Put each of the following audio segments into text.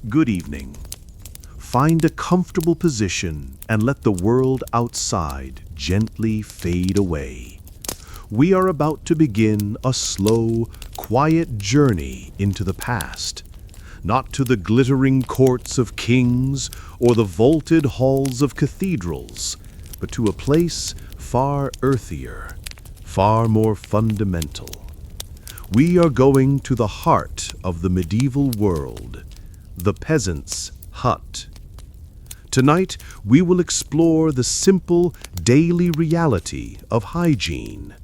Good evening. Find a comfortable position and let the world outside gently fade away. We are about to begin a slow, quiet journey into the past, not to the glittering courts of kings or the vaulted halls of cathedrals, but to a place far earthier, far more fundamental. We are going to the heart of the medieval world, the peasant's hut. Tonight, we will explore the simple daily reality of hygiene,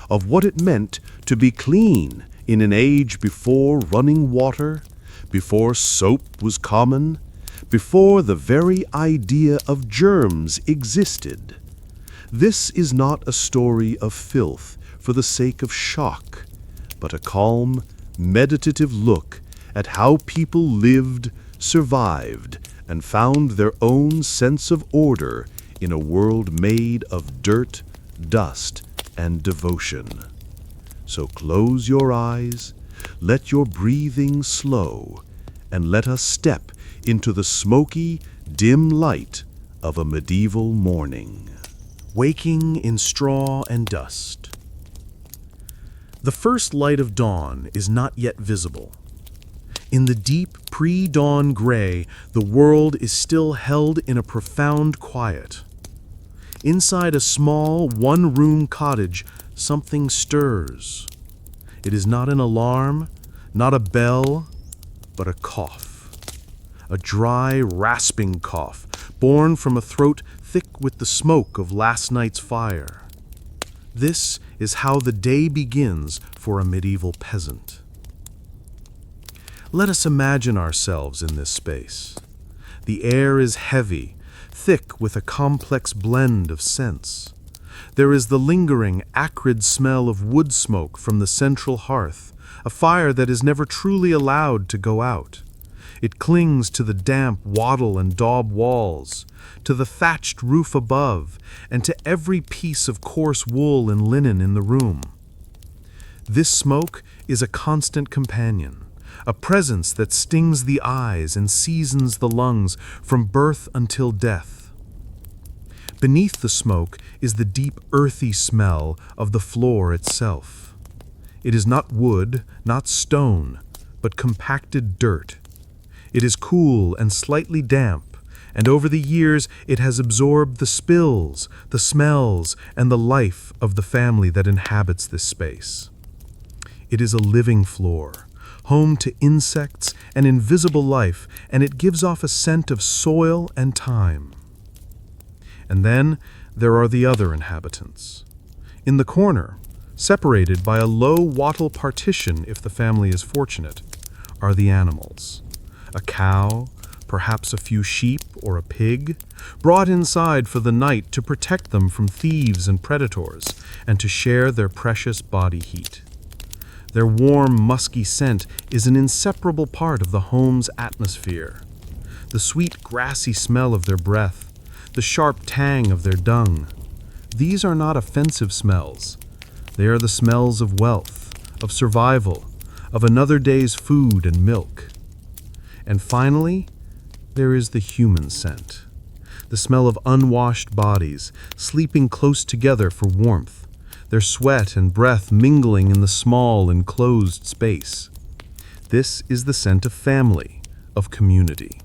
of what it meant to be clean in an age before running water, before soap was common, before the very idea of germs existed. This is not a story of filth for the sake of shock, but a calm, meditative look at how people lived, survived, and found their own sense of order in a world made of dirt, dust, and devotion. So close your eyes, let your breathing slow, and let us step into the smoky, dim light of a medieval morning. Waking in straw and dust. The first light of dawn is not yet visible. In the deep pre-dawn gray, the world is still held in a profound quiet. Inside a small, one-room cottage, something stirs. It is not an alarm, not a bell, but a cough. A dry, rasping cough, born from a throat thick with the smoke of last night's fire. This is how the day begins for a medieval peasant. Let us imagine ourselves in this space. The air is heavy, thick with a complex blend of scents. There is the lingering, acrid smell of wood smoke from the central hearth, a fire that is never truly allowed to go out. It clings to the damp wattle and daub walls, to the thatched roof above, and to every piece of coarse wool and linen in the room. This smoke is a constant companion, a presence that stings the eyes and seasons the lungs from birth until death. Beneath the smoke is the deep earthy smell of the floor itself. It is not wood, not stone, but compacted dirt. It is cool and slightly damp, and over the years it has absorbed the spills, the smells, and the life of the family that inhabits this space. It is a living floor, home to insects and invisible life, and it gives off a scent of soil and time. And then there are the other inhabitants. In the corner, separated by a low wattle partition if the family is fortunate, are the animals. A cow, perhaps a few sheep or a pig, brought inside for the night to protect them from thieves and predators, and to share their precious body heat. Their warm, musky scent is an inseparable part of the home's atmosphere. The sweet, grassy smell of their breath, the sharp tang of their dung. These are not offensive smells. They are the smells of wealth, of survival, of another day's food and milk. And finally, there is the human scent, the smell of unwashed bodies sleeping close together for warmth, their sweat and breath mingling in the small enclosed space. This is the scent of family, of community.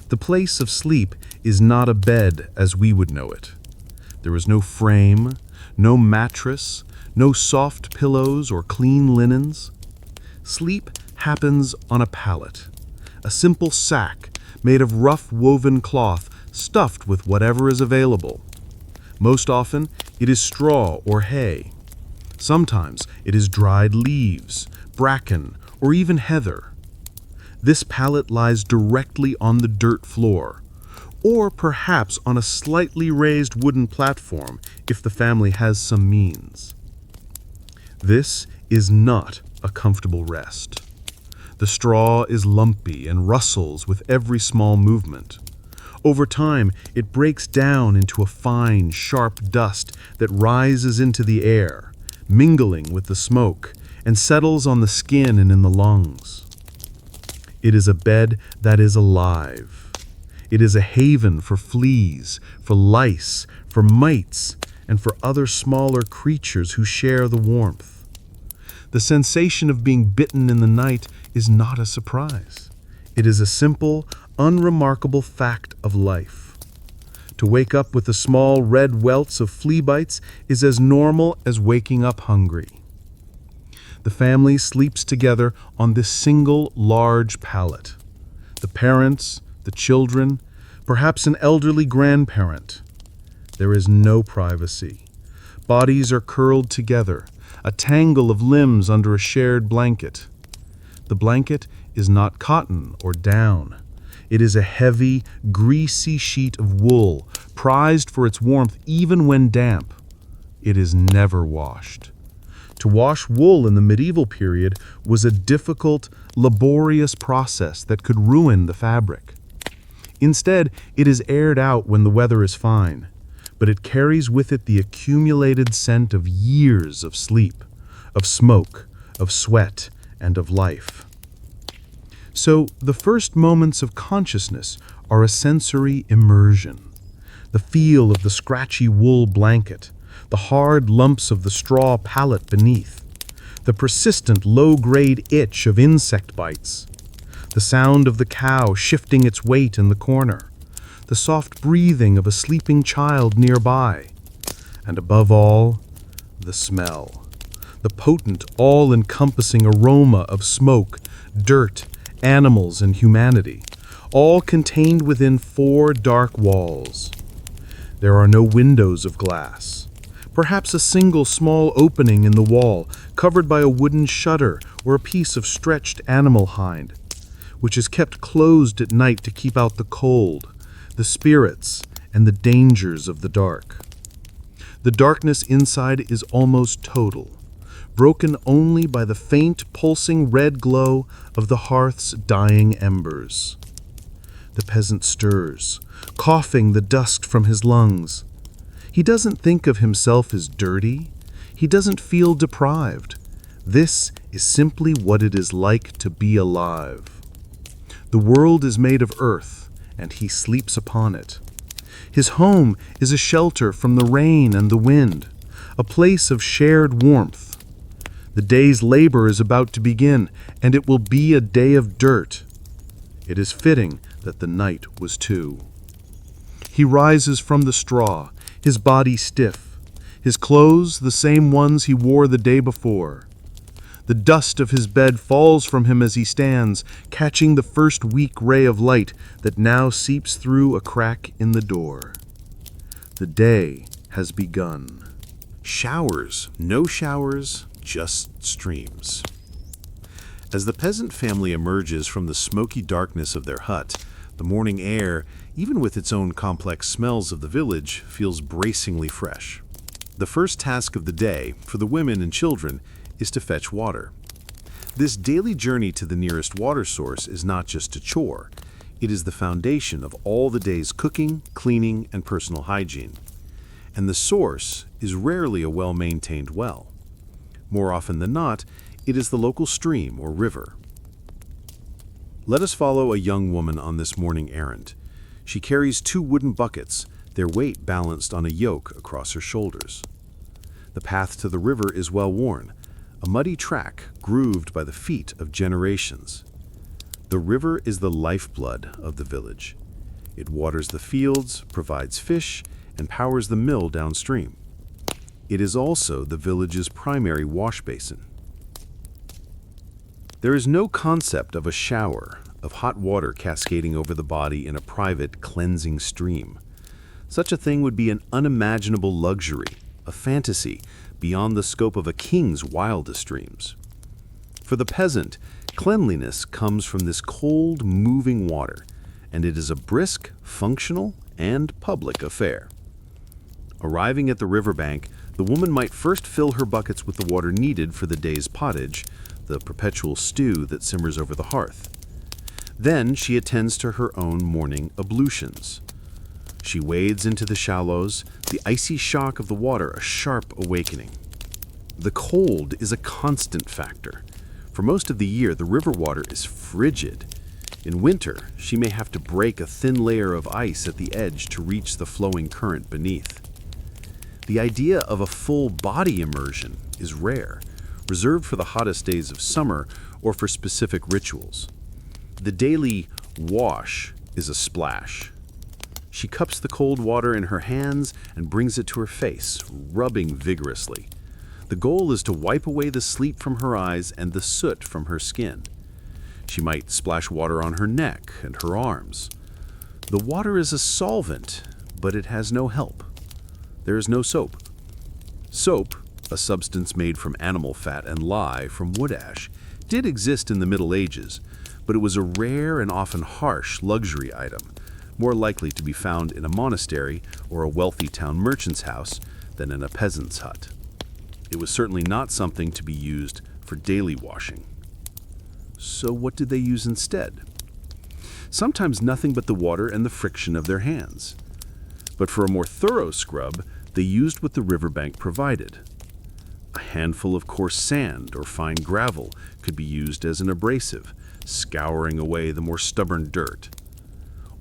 The place of sleep is not a bed as we would know it. There is no frame, no mattress, no soft pillows or clean linens. Sleep happens on a pallet, a simple sack made of rough woven cloth stuffed with whatever is available. Most often, it is straw or hay. Sometimes it is dried leaves, bracken, or even heather. This pallet lies directly on the dirt floor, or perhaps on a slightly raised wooden platform if the family has some means. This is not a comfortable rest. The straw is lumpy and rustles with every small movement. Over time, it breaks down into a fine, sharp dust that rises into the air, mingling with the smoke, and settles on the skin and in the lungs. It is a bed that is alive. It is a haven for fleas, for lice, for mites, and for other smaller creatures who share the warmth. The sensation of being bitten in the night is not a surprise. It is a simple, unremarkable fact of life. To wake up with the small red welts of flea bites is as normal as waking up hungry. The family sleeps together on this single large pallet. The parents, the children, perhaps an elderly grandparent. There is no privacy. Bodies are curled together, a tangle of limbs under a shared blanket. The blanket is not cotton or down. It is a heavy, greasy sheet of wool, prized for its warmth even when damp. It is never washed. To wash wool in the medieval period was a difficult, laborious process that could ruin the fabric. Instead, it is aired out when the weather is fine, but it carries with it the accumulated scent of years of sleep, of smoke, of sweat, and of life. So, the first moments of consciousness are a sensory immersion. The feel of the scratchy wool blanket, the hard lumps of the straw pallet beneath, the persistent low-grade itch of insect bites, the sound of the cow shifting its weight in the corner, the soft breathing of a sleeping child nearby, and above all, the smell, the potent, all-encompassing aroma of smoke, dirt, animals, and humanity, all contained within 4 dark walls. There are no windows of glass. Perhaps a single small opening in the wall, covered by a wooden shutter or a piece of stretched animal hide, which is kept closed at night to keep out the cold, the spirits, and the dangers of the dark. The darkness inside is almost total, broken only by the faint, pulsing red glow of the hearth's dying embers. The peasant stirs, coughing the dust from his lungs. He doesn't think of himself as dirty. He doesn't feel deprived. This is simply what it is like to be alive. The world is made of earth, and he sleeps upon it. His home is a shelter from the rain and the wind, a place of shared warmth. The day's labor is about to begin, and it will be a day of dirt. It is fitting that the night was too. He rises from the straw, his body stiff, his clothes the same ones he wore the day before. The dust of his bed falls from him as he stands, catching the first weak ray of light that now seeps through a crack in the door. The day has begun. Showers, no showers, just streams. As the peasant family emerges from the smoky darkness of their hut, the morning air, even with its own complex smells of the village, feels bracingly fresh. The first task of the day, for the women and children, is to fetch water. This daily journey to the nearest water source is not just a chore. It is the foundation of all the day's cooking, cleaning, and personal hygiene. And the source is rarely a well-maintained well. More often than not, it is the local stream or river. Let us follow a young woman on this morning errand. She carries 2 wooden buckets, their weight balanced on a yoke across her shoulders. The path to the river is well worn, a muddy track grooved by the feet of generations. The river is the lifeblood of the village. It waters the fields, provides fish, and powers the mill downstream. It is also the village's primary wash basin. There is no concept of a shower, of hot water cascading over the body in a private, cleansing stream. Such a thing would be an unimaginable luxury, a fantasy beyond the scope of a king's wildest dreams. For the peasant, cleanliness comes from this cold, moving water, and it is a brisk, functional, and public affair. Arriving at the riverbank, the woman might first fill her buckets with the water needed for the day's pottage, the perpetual stew that simmers over the hearth. Then she attends to her own morning ablutions. She wades into the shallows, the icy shock of the water a sharp awakening. The cold is a constant factor. For most of the year, the river water is frigid. In winter, she may have to break a thin layer of ice at the edge to reach the flowing current beneath. The idea of a full body immersion is rare, reserved for the hottest days of summer or for specific rituals. The daily wash is a splash. She cups the cold water in her hands and brings it to her face, rubbing vigorously. The goal is to wipe away the sleep from her eyes and the soot from her skin. She might splash water on her neck and her arms. The water is a solvent, but it has no help. There is no soap. Soap, a substance made from animal fat and lye from wood ash, did exist in the Middle Ages, but it was a rare and often harsh luxury item, more likely to be found in a monastery or a wealthy town merchant's house than in a peasant's hut. It was certainly not something to be used for daily washing. So what did they use instead? Sometimes nothing but the water and the friction of their hands. But for a more thorough scrub, they used what the riverbank provided. A handful of coarse sand or fine gravel could be used as an abrasive, scouring away the more stubborn dirt.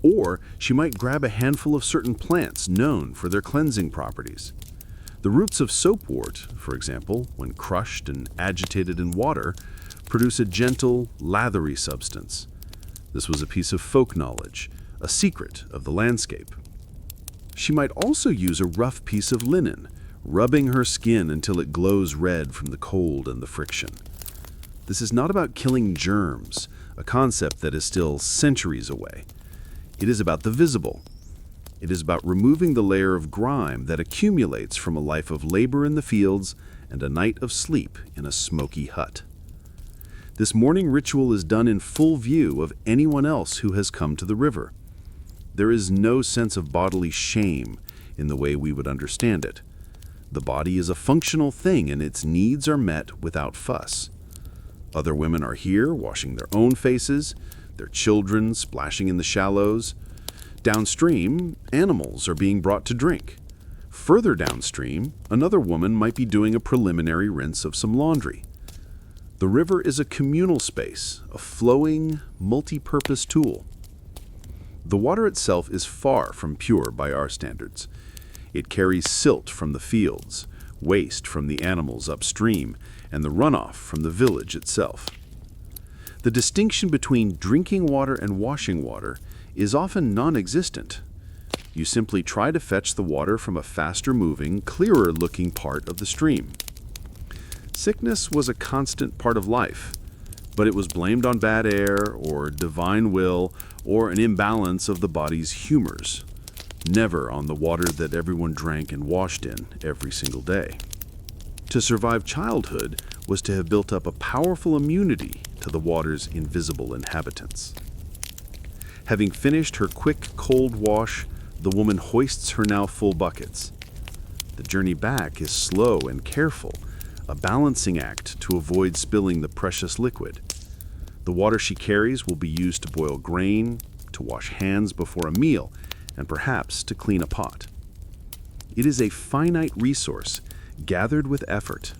Or she might grab a handful of certain plants known for their cleansing properties. The roots of soapwort, for example, when crushed and agitated in water, produce a gentle, lathery substance. This was a piece of folk knowledge, a secret of the landscape. She might also use a rough piece of linen, rubbing her skin until it glows red from the cold and the friction. This is not about killing germs, a concept that is still centuries away. It is about the visible. It is about removing the layer of grime that accumulates from a life of labor in the fields and a night of sleep in a smoky hut. This morning ritual is done in full view of anyone else who has come to the river. There is no sense of bodily shame in the way we would understand it. The body is a functional thing and its needs are met without fuss. Other women are here washing their own faces, their children splashing in the shallows. Downstream, animals are being brought to drink. Further downstream, another woman might be doing a preliminary rinse of some laundry. The river is a communal space, a flowing, multi-purpose tool. The water itself is far from pure by our standards. It carries silt from the fields, waste from the animals upstream, and the runoff from the village itself. The distinction between drinking water and washing water is often non-existent. You simply try to fetch the water from a faster-moving, clearer-looking part of the stream. Sickness was a constant part of life, but it was blamed on bad air or divine will or an imbalance of the body's humors, never on the water that everyone drank and washed in every single day. To survive childhood was to have built up a powerful immunity to the water's invisible inhabitants. Having finished her quick, cold wash, the woman hoists her now full buckets. The journey back is slow and careful, a balancing act to avoid spilling the precious liquid. The water she carries will be used to boil grain, to wash hands before a meal, and perhaps to clean a pot. It is a finite resource, gathered with effort.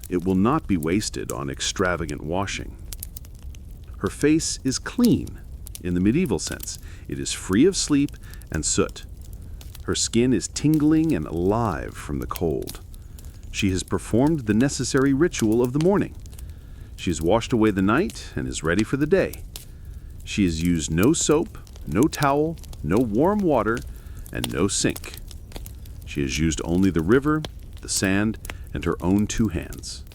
It will not be wasted on extravagant washing. Her face is clean, in the medieval sense. It is free of sleep and soot. Her skin is tingling and alive from the cold. She has performed the necessary ritual of the morning. She has washed away the night and is ready for the day. She has used no soap, no towel, no warm water, and no sink. She has used only the river, the sand, and her own two hands.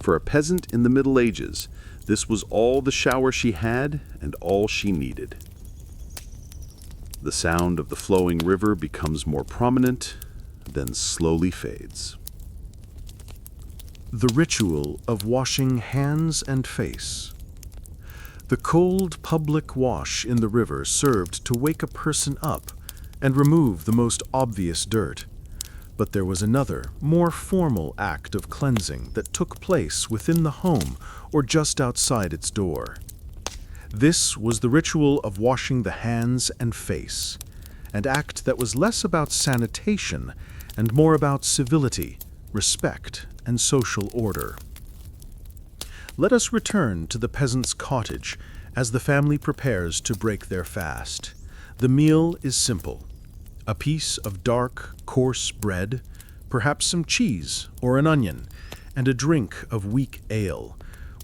For a peasant in the Middle Ages, this was all the shower she had and all she needed. The sound of the flowing river becomes more prominent, then slowly fades. The ritual of washing hands and face. The cold public wash in the river served to wake a person up and remove the most obvious dirt. But there was another, more formal act of cleansing that took place within the home or just outside its door. This was the ritual of washing the hands and face, an act that was less about sanitation and more about civility, respect, and social order. Let us return to the peasant's cottage As the family prepares to break their fast, the meal is simple. A piece of dark, coarse bread, perhaps some cheese or an onion, and a drink of weak ale,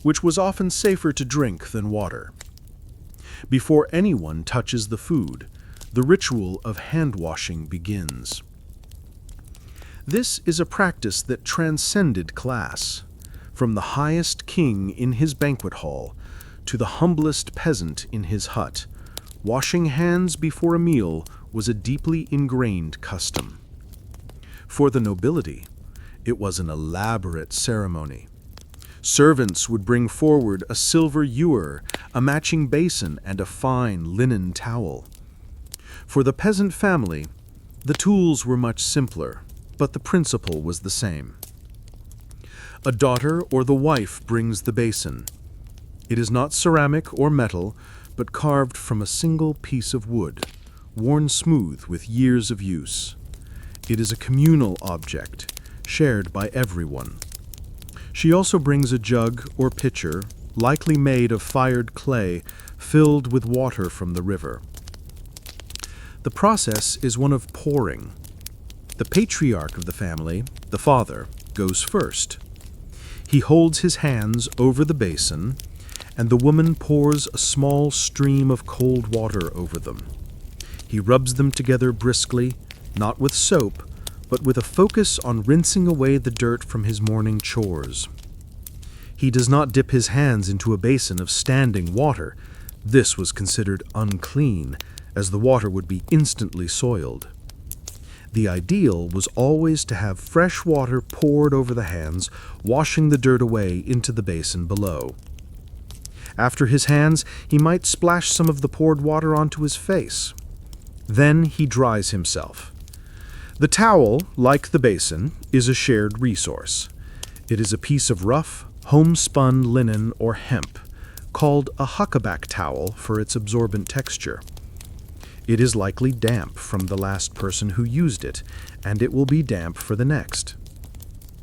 which was often safer to drink than water. Before anyone touches the food, the ritual of hand-washing begins. This is a practice that transcended class, from the highest king in his banquet hall to the humblest peasant in his hut. Washing hands before a meal was a deeply ingrained custom. For the nobility, it was an elaborate ceremony. Servants would bring forward a silver ewer, a matching basin, and a fine linen towel. For the peasant family, the tools were much simpler, but the principle was the same. A daughter or the wife brings the basin. It is not ceramic or metal, but carved from a single piece of wood, worn smooth with years of use. It is a communal object, shared by everyone. She also brings a jug or pitcher, likely made of fired clay, filled with water from the river. The process is one of pouring. The patriarch of the family, the father, goes first. He holds his hands over the basin, and the woman pours a small stream of cold water over them. He rubs them together briskly, not with soap, but with a focus on rinsing away the dirt from his morning chores. He does not dip his hands into a basin of standing water. This was considered unclean, as the water would be instantly soiled. The ideal was always to have fresh water poured over the hands, washing the dirt away into the basin below. After his hands, he might splash some of the poured water onto his face. Then he dries himself. The towel, like the basin, is a shared resource. It is a piece of rough, homespun linen or hemp, called a huckaback towel for its absorbent texture. It is likely damp from the last person who used it, and it will be damp for the next.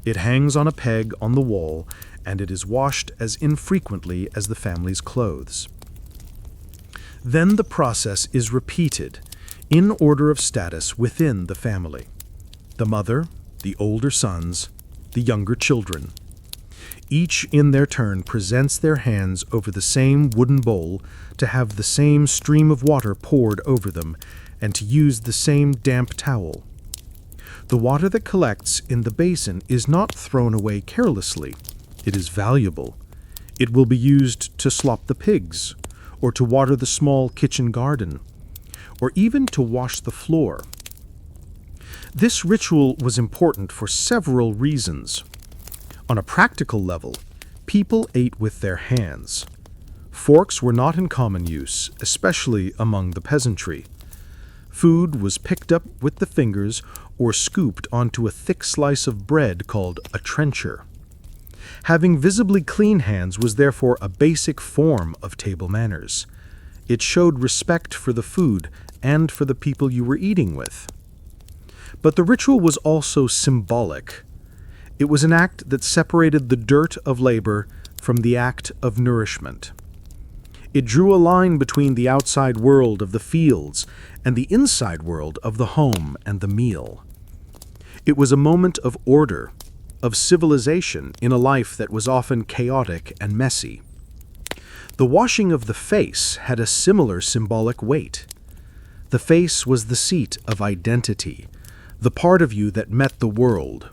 It hangs on a peg on the wall, and it is washed as infrequently as the family's clothes. Then the process is repeated, in order of status within the family. The mother, the older sons, the younger children. Each in their turn presents their hands over the same wooden bowl to have the same stream of water poured over them and to use the same damp towel. The water that collects in the basin is not thrown away carelessly. It is valuable. It will be used to slop the pigs, or to water the small kitchen garden, or even to wash the floor. This ritual was important for several reasons. On a practical level, people ate with their hands. Forks were not in common use, especially among the peasantry. Food was picked up with the fingers or scooped onto a thick slice of bread called a trencher. Having visibly clean hands was therefore a basic form of table manners. It showed respect for the food and for the people you were eating with. But the ritual was also symbolic. It was an act that separated the dirt of labor from the act of nourishment. It drew a line between the outside world of the fields and the inside world of the home and the meal. It was a moment of order, of civilization in a life that was often chaotic and messy. The washing of the face had a similar symbolic weight. The face was the seat of identity, the part of you that met the world.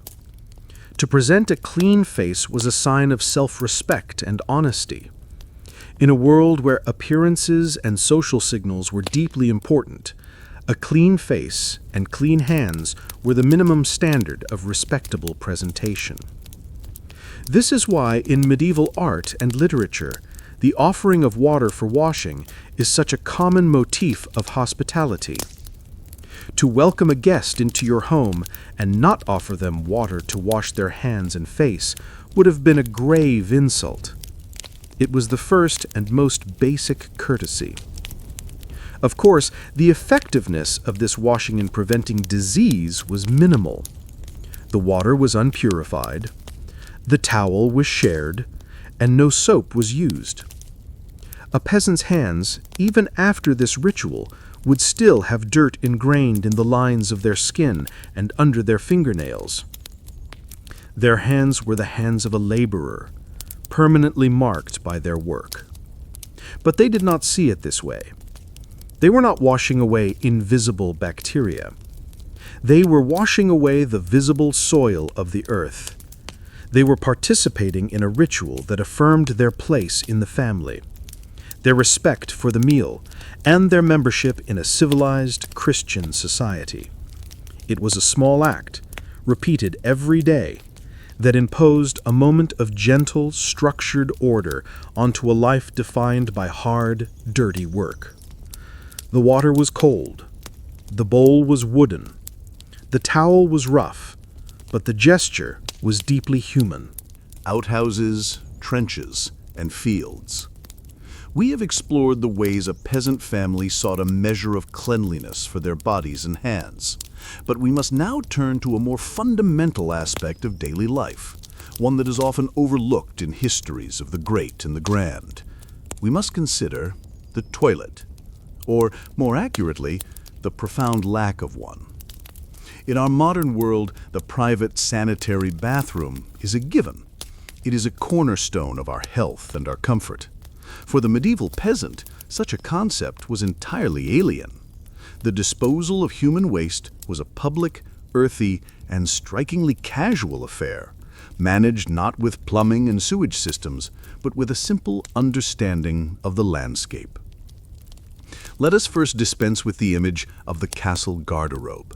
To present a clean face was a sign of self-respect and honesty. In a world where appearances and social signals were deeply important, a clean face and clean hands were the minimum standard of respectable presentation. This is why in medieval art and literature, the offering of water for washing is such a common motif of hospitality. To welcome a guest into your home and not offer them water to wash their hands and face would have been a grave insult. It was the first and most basic courtesy. Of course, the effectiveness of this washing in preventing disease was minimal. The water was unpurified, the towel was shared, and no soap was used. A peasant's hands, even after this ritual, would still have dirt ingrained in the lines of their skin and under their fingernails. Their hands were the hands of a laborer, permanently marked by their work. But they did not see it this way. They were not washing away invisible bacteria. They were washing away the visible soil of the earth. They were participating in a ritual that affirmed their place in the family, their respect for the meal, and their membership in a civilized Christian society. It was a small act, repeated every day, that imposed a moment of gentle, structured order onto a life defined by hard, dirty work. The water was cold. The bowl was wooden. The towel was rough, but the gesture was deeply human. Outhouses, trenches, and fields. We have explored the ways a peasant family sought a measure of cleanliness for their bodies and hands. But we must now turn to a more fundamental aspect of daily life, one that is often overlooked in histories of the great and the grand. We must consider the toilet, or more accurately, the profound lack of one. In our modern world, the private sanitary bathroom is a given. It is a cornerstone of our health and our comfort. For the medieval peasant, such a concept was entirely alien. The disposal of human waste was a public, earthy, and strikingly casual affair, managed not with plumbing and sewage systems, but with a simple understanding of the landscape. Let us first dispense with the image of the castle garderobe.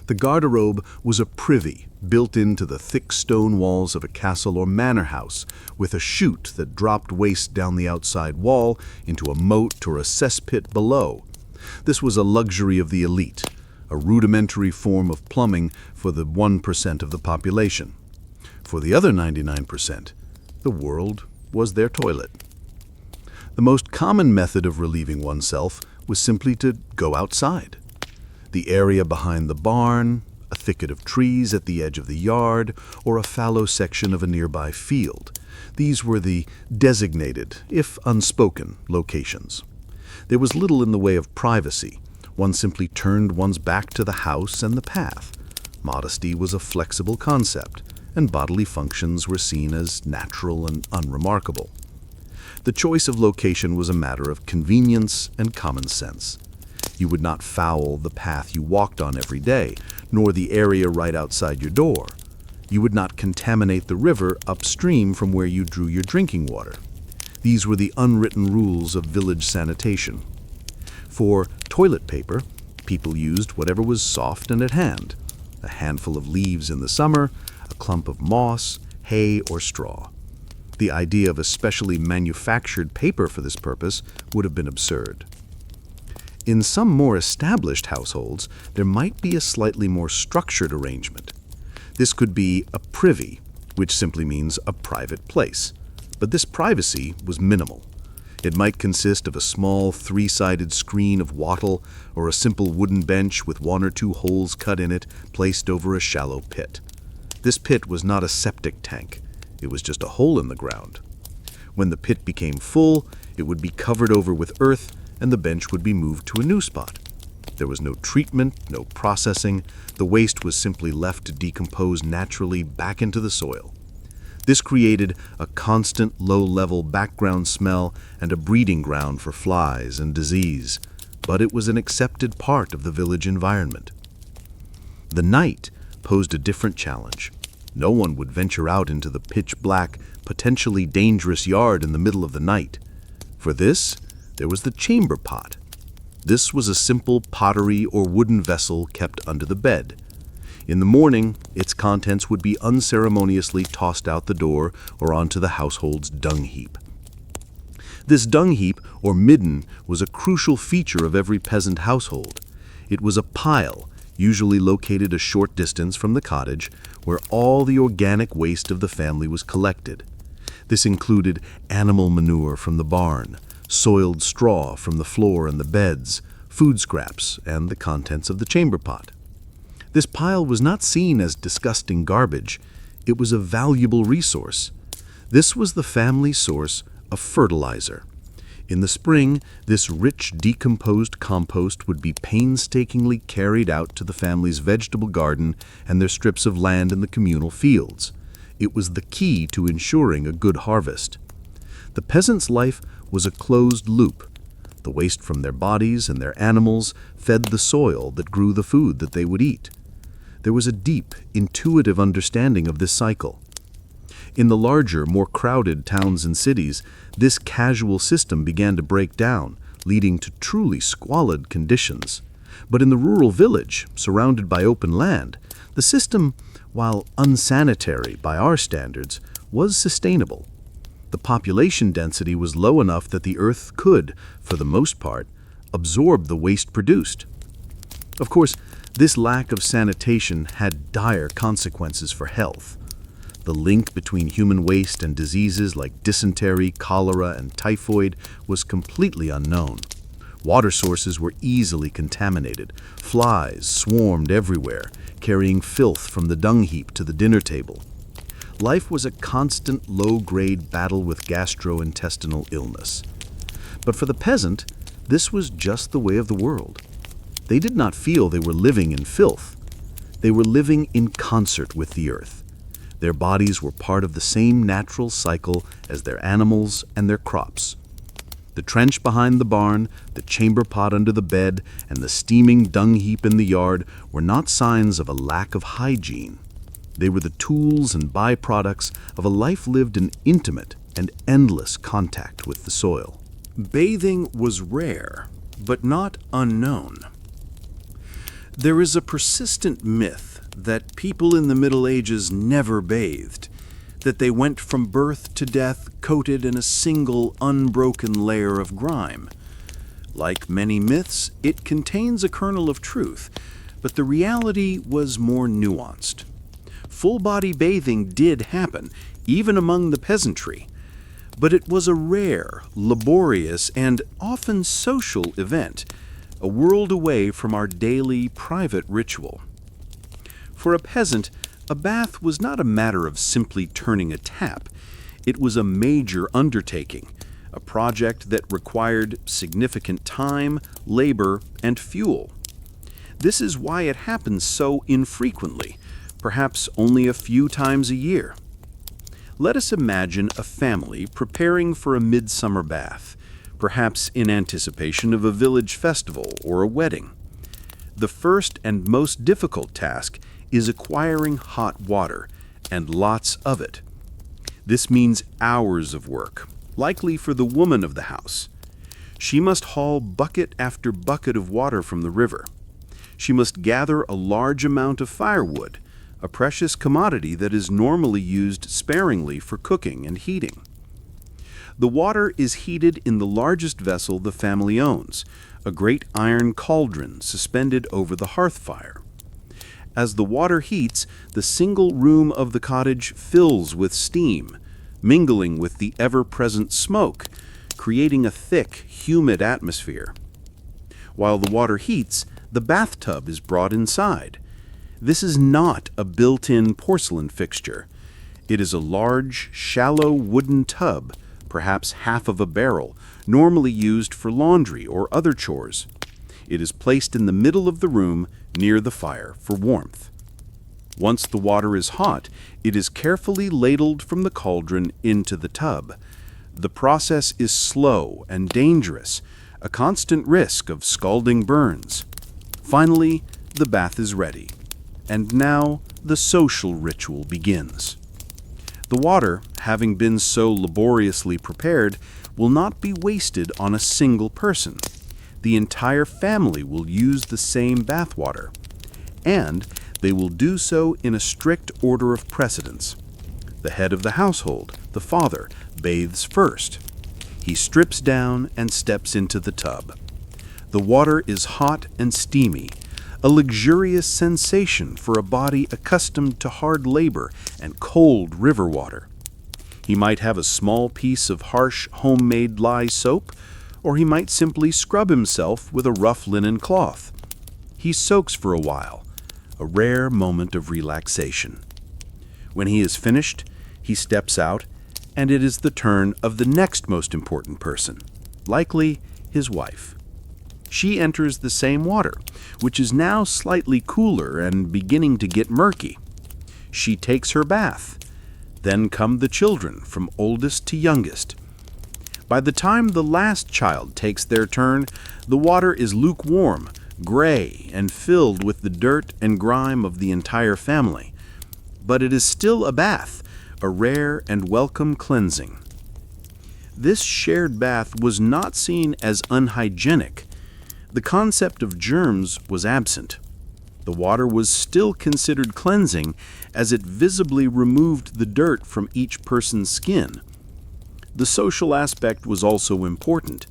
The garderobe was a privy built into the thick stone walls of a castle or manor house, with a chute that dropped waste down the outside wall into a moat or a cesspit below. This was a luxury of the elite, a rudimentary form of plumbing for the 1% of the population. For the other 99%, the world was their toilet. The most common method of relieving oneself was simply to go outside. The area behind the barn, a thicket of trees at the edge of the yard, or a fallow section of a nearby field. These were the designated, if unspoken, locations. There was little in the way of privacy. One simply turned one's back to the house and the path. Modesty was a flexible concept, and bodily functions were seen as natural and unremarkable. The choice of location was a matter of convenience and common sense. You would not foul the path you walked on every day, nor the area right outside your door. You would not contaminate the river upstream from where you drew your drinking water. These were the unwritten rules of village sanitation. For toilet paper, people used whatever was soft and at hand: a handful of leaves in the summer, a clump of moss, hay, or straw. The idea of a specially manufactured paper for this purpose would have been absurd. In some more established households, there might be a slightly more structured arrangement. This could be a privy, which simply means a private place. But this privacy was minimal. It might consist of a small three-sided screen of wattle or a simple wooden bench with one or two holes cut in it placed over a shallow pit. This pit was not a septic tank. It was just a hole in the ground. When the pit became full, it would be covered over with earth and the bench would be moved to a new spot. There was no treatment, no processing. The waste was simply left to decompose naturally back into the soil. This created a constant low-level background smell and a breeding ground for flies and disease, but it was an accepted part of the village environment. The night posed a different challenge. No one would venture out into the pitch-black, potentially dangerous yard in the middle of the night. For this, there was the chamber pot. This was a simple pottery or wooden vessel kept under the bed. In the morning, its contents would be unceremoniously tossed out the door or onto the household's dung heap. This dung heap, or midden, was a crucial feature of every peasant household. It was a pile, usually located a short distance from the cottage, where all the organic waste of the family was collected. This included animal manure from the barn, soiled straw from the floor and the beds, food scraps, and the contents of the chamber pot. This pile was not seen as disgusting garbage. It was a valuable resource. This was the family source of fertilizer. In the spring, this rich decomposed compost would be painstakingly carried out to the family's vegetable garden and their strips of land in the communal fields. It was the key to ensuring a good harvest. The peasant's life was a closed loop. The waste from their bodies and their animals fed the soil that grew the food that they would eat. There was a deep, intuitive understanding of this cycle. In the larger, more crowded towns and cities, this casual system began to break down, leading to truly squalid conditions. But in the rural village, surrounded by open land, the system, while unsanitary by our standards, was sustainable. The population density was low enough that the earth could, for the most part, absorb the waste produced. Of course, this lack of sanitation had dire consequences for health. The link between human waste and diseases like dysentery, cholera, and typhoid was completely unknown. Water sources were easily contaminated. Flies swarmed everywhere, carrying filth from the dung heap to the dinner table. Life was a constant low-grade battle with gastrointestinal illness. But for the peasant, this was just the way of the world. They did not feel they were living in filth. They were living in concert with the earth. Their bodies were part of the same natural cycle as their animals and their crops. The trench behind the barn, the chamber pot under the bed, and the steaming dung heap in the yard were not signs of a lack of hygiene. They were the tools and byproducts of a life lived in intimate and endless contact with the soil. Bathing was rare, but not unknown. There is a persistent myth that people in the Middle Ages never bathed, that they went from birth to death coated in a single unbroken layer of grime. Like many myths, it contains a kernel of truth, but the reality was more nuanced. Full-body bathing did happen, even among the peasantry, but it was a rare, laborious, and often social event, a world away from our daily private ritual. For a peasant, a bath was not a matter of simply turning a tap. It was a major undertaking, a project that required significant time, labor, and fuel. This is why it happens so infrequently, perhaps only a few times a year. Let us imagine a family preparing for a midsummer bath, perhaps in anticipation of a village festival or a wedding. The first and most difficult task is acquiring hot water, and lots of it. This means hours of work, likely for the woman of the house. She must haul bucket after bucket of water from the river. She must gather a large amount of firewood, a precious commodity that is normally used sparingly for cooking and heating. The water is heated in the largest vessel the family owns, a great iron cauldron suspended over the hearth fire. As the water heats, the single room of the cottage fills with steam, mingling with the ever-present smoke, creating a thick, humid atmosphere. While the water heats, the bathtub is brought inside. This is not a built-in porcelain fixture. It is a large, shallow wooden tub, perhaps half of a barrel, normally used for laundry or other chores. It is placed in the middle of the room near the fire for warmth. Once the water is hot, it is carefully ladled from the cauldron into the tub. The process is slow and dangerous, a constant risk of scalding burns. Finally, the bath is ready. And now the social ritual begins. The water, having been so laboriously prepared, will not be wasted on a single person. The entire family will use the same bath water, and they will do so in a strict order of precedence. The head of the household, the father, bathes first. He strips down and steps into the tub. The water is hot and steamy, a luxurious sensation for a body accustomed to hard labor and cold river water. He might have a small piece of harsh homemade lye soap, or he might simply scrub himself with a rough linen cloth. He soaks for a while, a rare moment of relaxation. When he is finished, he steps out, and it is the turn of the next most important person, likely his wife. She enters the same water, which is now slightly cooler and beginning to get murky. She takes her bath. Then come the children, from oldest to youngest. By the time the last child takes their turn, the water is lukewarm, gray, and filled with the dirt and grime of the entire family. But it is still a bath, a rare and welcome cleansing. This shared bath was not seen as unhygienic. The concept of germs was absent. The water was still considered cleansing as it visibly removed the dirt from each person's skin. The social aspect was also important.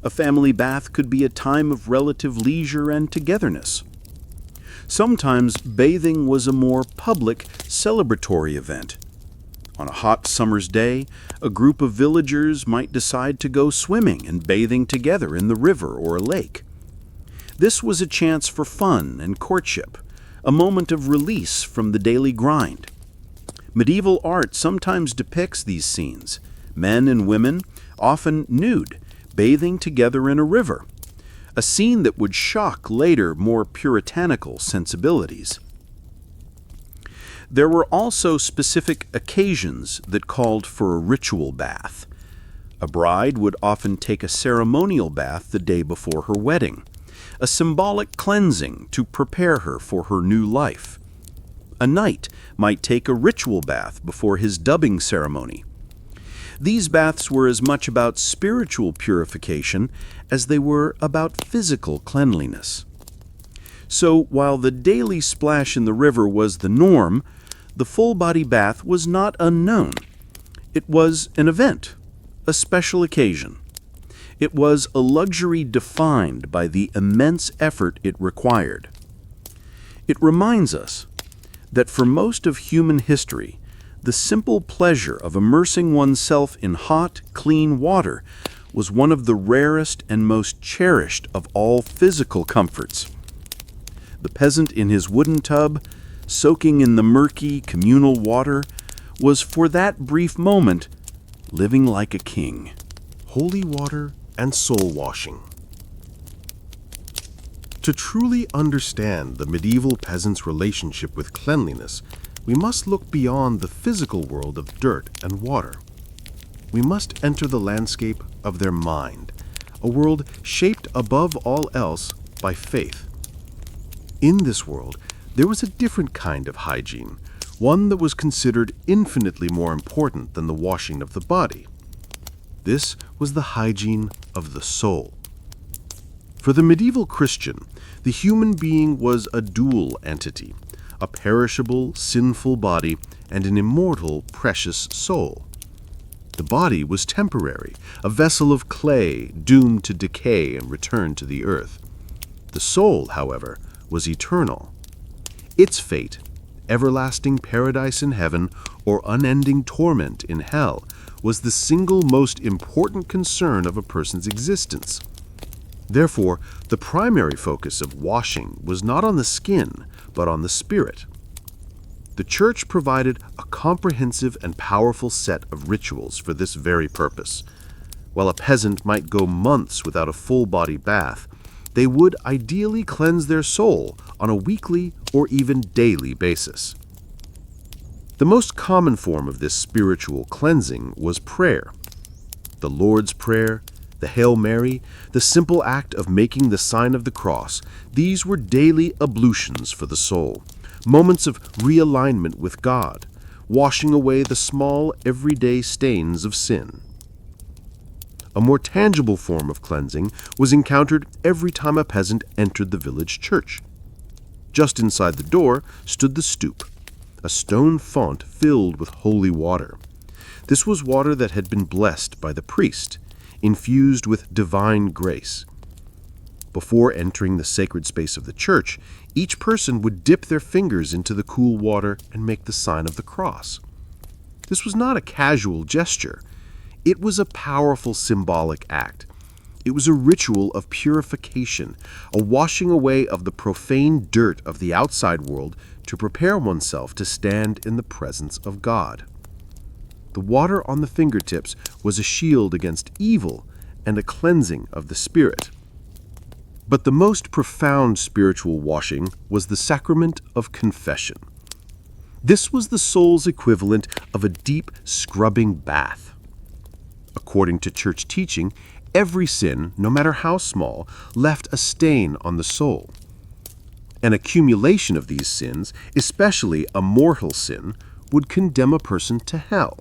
A family bath could be a time of relative leisure and togetherness. Sometimes bathing was a more public, celebratory event. On a hot summer's day, a group of villagers might decide to go swimming and bathing together in the river or a lake. This was a chance for fun and courtship, a moment of release from the daily grind. Medieval art sometimes depicts these scenes, men and women, often nude, bathing together in a river, a scene that would shock later more puritanical sensibilities. There were also specific occasions that called for a ritual bath. A bride would often take a ceremonial bath the day before her wedding, a symbolic cleansing to prepare her for her new life. A knight might take a ritual bath before his dubbing ceremony. These baths were as much about spiritual purification as they were about physical cleanliness. So while the daily splash in the river was the norm, the full-body bath was not unknown. It was an event, a special occasion. It was a luxury defined by the immense effort it required. It reminds us that for most of human history, the simple pleasure of immersing oneself in hot, clean water was one of the rarest and most cherished of all physical comforts. The peasant in his wooden tub, soaking in the murky, communal water, was for that brief moment living like a king. Holy water and soul washing. To truly understand the medieval peasant's relationship with cleanliness, we must look beyond the physical world of dirt and water. We must enter the landscape of their mind, a world shaped above all else by faith. In this world, there was a different kind of hygiene, one that was considered infinitely more important than the washing of the body. This was the hygiene of the soul. For the medieval Christian, the human being was a dual entity, a perishable, sinful body and an immortal, precious soul. The body was temporary, a vessel of clay doomed to decay and return to the earth. The soul, however, was eternal. Its fate, everlasting paradise in heaven or unending torment in hell, was the single most important concern of a person's existence. Therefore, the primary focus of washing was not on the skin, but on the spirit. The Church provided a comprehensive and powerful set of rituals for this very purpose. While a peasant might go months without a full-body bath, they would ideally cleanse their soul on a weekly or even daily basis. The most common form of this spiritual cleansing was prayer. The Lord's Prayer, the Hail Mary, the simple act of making the sign of the cross, these were daily ablutions for the soul, moments of realignment with God, washing away the small, everyday stains of sin. A more tangible form of cleansing was encountered every time a peasant entered the village church. Just inside the door stood the stoop, a stone font filled with holy water. This was water that had been blessed by the priest, infused with divine grace. Before entering the sacred space of the church, each person would dip their fingers into the cool water and make the sign of the cross. This was not a casual gesture. It was a powerful symbolic act. It was a ritual of purification, a washing away of the profane dirt of the outside world to prepare oneself to stand in the presence of God. The water on the fingertips was a shield against evil and a cleansing of the spirit. But the most profound spiritual washing was the sacrament of confession. This was the soul's equivalent of a deep scrubbing bath. According to church teaching, every sin, no matter how small, left a stain on the soul. An accumulation of these sins, especially a mortal sin, would condemn a person to hell.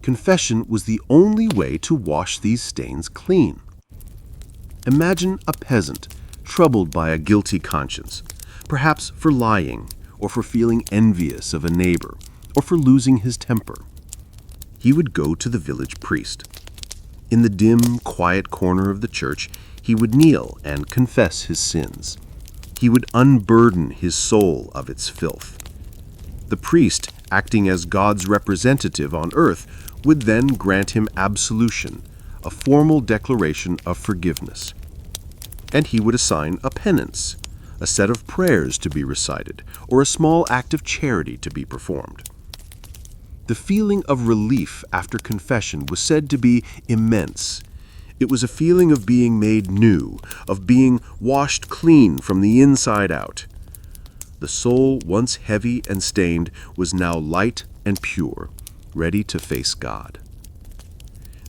Confession was the only way to wash these stains clean. Imagine a peasant troubled by a guilty conscience, perhaps for lying, or for feeling envious of a neighbor, or for losing his temper. He would go to the village priest. In the dim, quiet corner of the church, he would kneel and confess his sins. He would unburden his soul of its filth. The priest, acting as God's representative on earth, would then grant him absolution, a formal declaration of forgiveness. And he would assign a penance, a set of prayers to be recited, or a small act of charity to be performed. The feeling of relief after confession was said to be immense. It was a feeling of being made new, of being washed clean from the inside out. The soul, once heavy and stained, was now light and pure, ready to face God.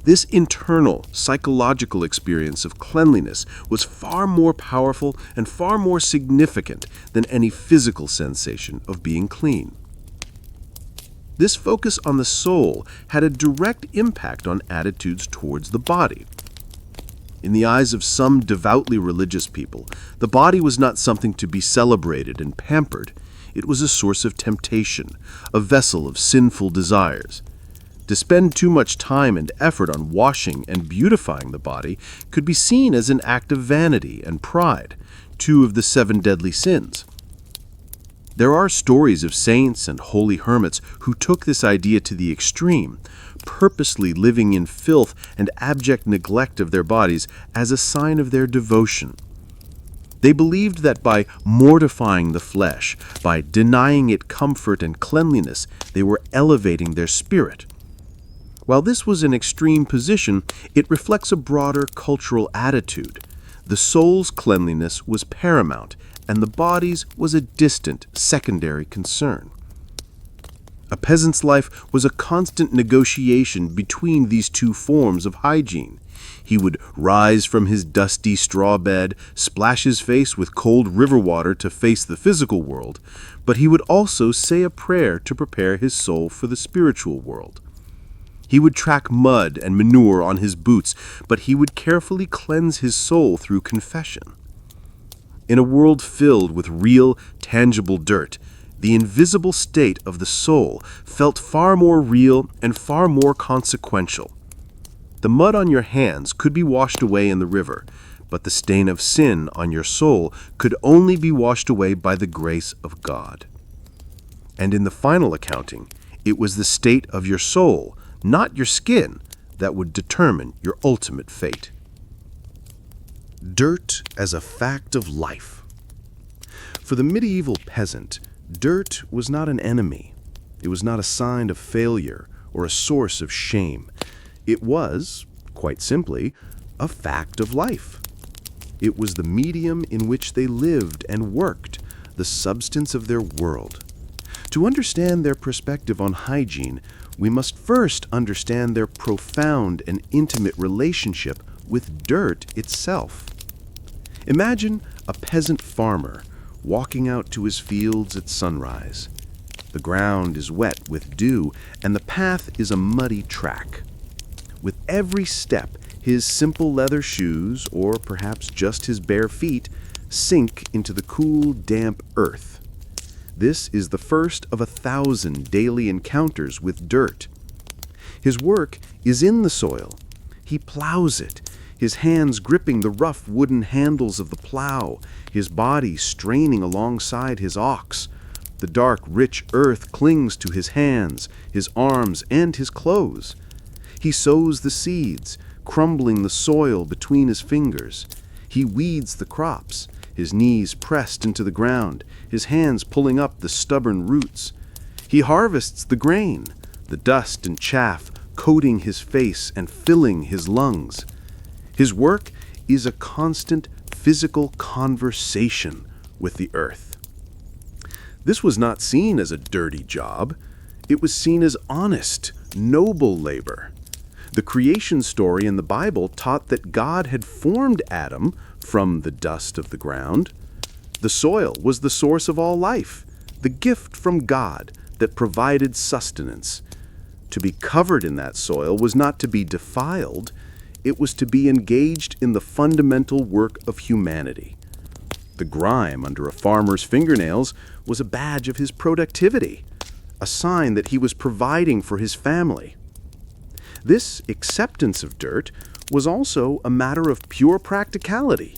This internal, psychological experience of cleanliness was far more powerful and far more significant than any physical sensation of being clean. This focus on the soul had a direct impact on attitudes towards the body. In the eyes of some devoutly religious people, the body was not something to be celebrated and pampered. It was a source of temptation, a vessel of sinful desires. To spend too much time and effort on washing and beautifying the body could be seen as an act of vanity and pride, two of the 7 deadly sins. There are stories of saints and holy hermits who took this idea to the extreme, purposely living in filth and abject neglect of their bodies as a sign of their devotion. They believed that by mortifying the flesh, by denying it comfort and cleanliness, they were elevating their spirit. While this was an extreme position, it reflects a broader cultural attitude. The soul's cleanliness was paramount, and the body's was a distant, secondary concern. A peasant's life was a constant negotiation between these two forms of hygiene. He would rise from his dusty straw bed, splash his face with cold river water to face the physical world, but he would also say a prayer to prepare his soul for the spiritual world. He would track mud and manure on his boots, but he would carefully cleanse his soul through confession. In a world filled with real, tangible dirt, the invisible state of the soul felt far more real and far more consequential. The mud on your hands could be washed away in the river, but the stain of sin on your soul could only be washed away by the grace of God. And in the final accounting, it was the state of your soul, not your skin, that would determine your ultimate fate. Dirt as a fact of life. For the medieval peasant, dirt was not an enemy. It was not a sign of failure or a source of shame. It was, quite simply, a fact of life. It was the medium in which they lived and worked, the substance of their world. To understand their perspective on hygiene, we must first understand their profound and intimate relationship with dirt itself. Imagine a peasant farmer walking out to his fields at sunrise. The ground is wet with dew, and the path is a muddy track. With every step, his simple leather shoes, or perhaps just his bare feet, sink into the cool, damp earth. This is the first of 1,000 daily encounters with dirt. His work is in the soil. He plows it, his hands gripping the rough wooden handles of the plow, his body straining alongside his ox. The dark, rich earth clings to his hands, his arms, and his clothes. He sows the seeds, crumbling the soil between his fingers. He weeds the crops, his knees pressed into the ground, his hands pulling up the stubborn roots. He harvests the grain, the dust and chaff coating his face and filling his lungs. His work is a constant physical conversation with the earth. This was not seen as a dirty job. It was seen as honest, noble labor. The creation story in the Bible taught that God had formed Adam from the dust of the ground. The soil was the source of all life, the gift from God that provided sustenance. To be covered in that soil was not to be defiled, it was to be engaged in the fundamental work of humanity. The grime under a farmer's fingernails was a badge of his productivity, a sign that he was providing for his family. This acceptance of dirt was also a matter of pure practicality.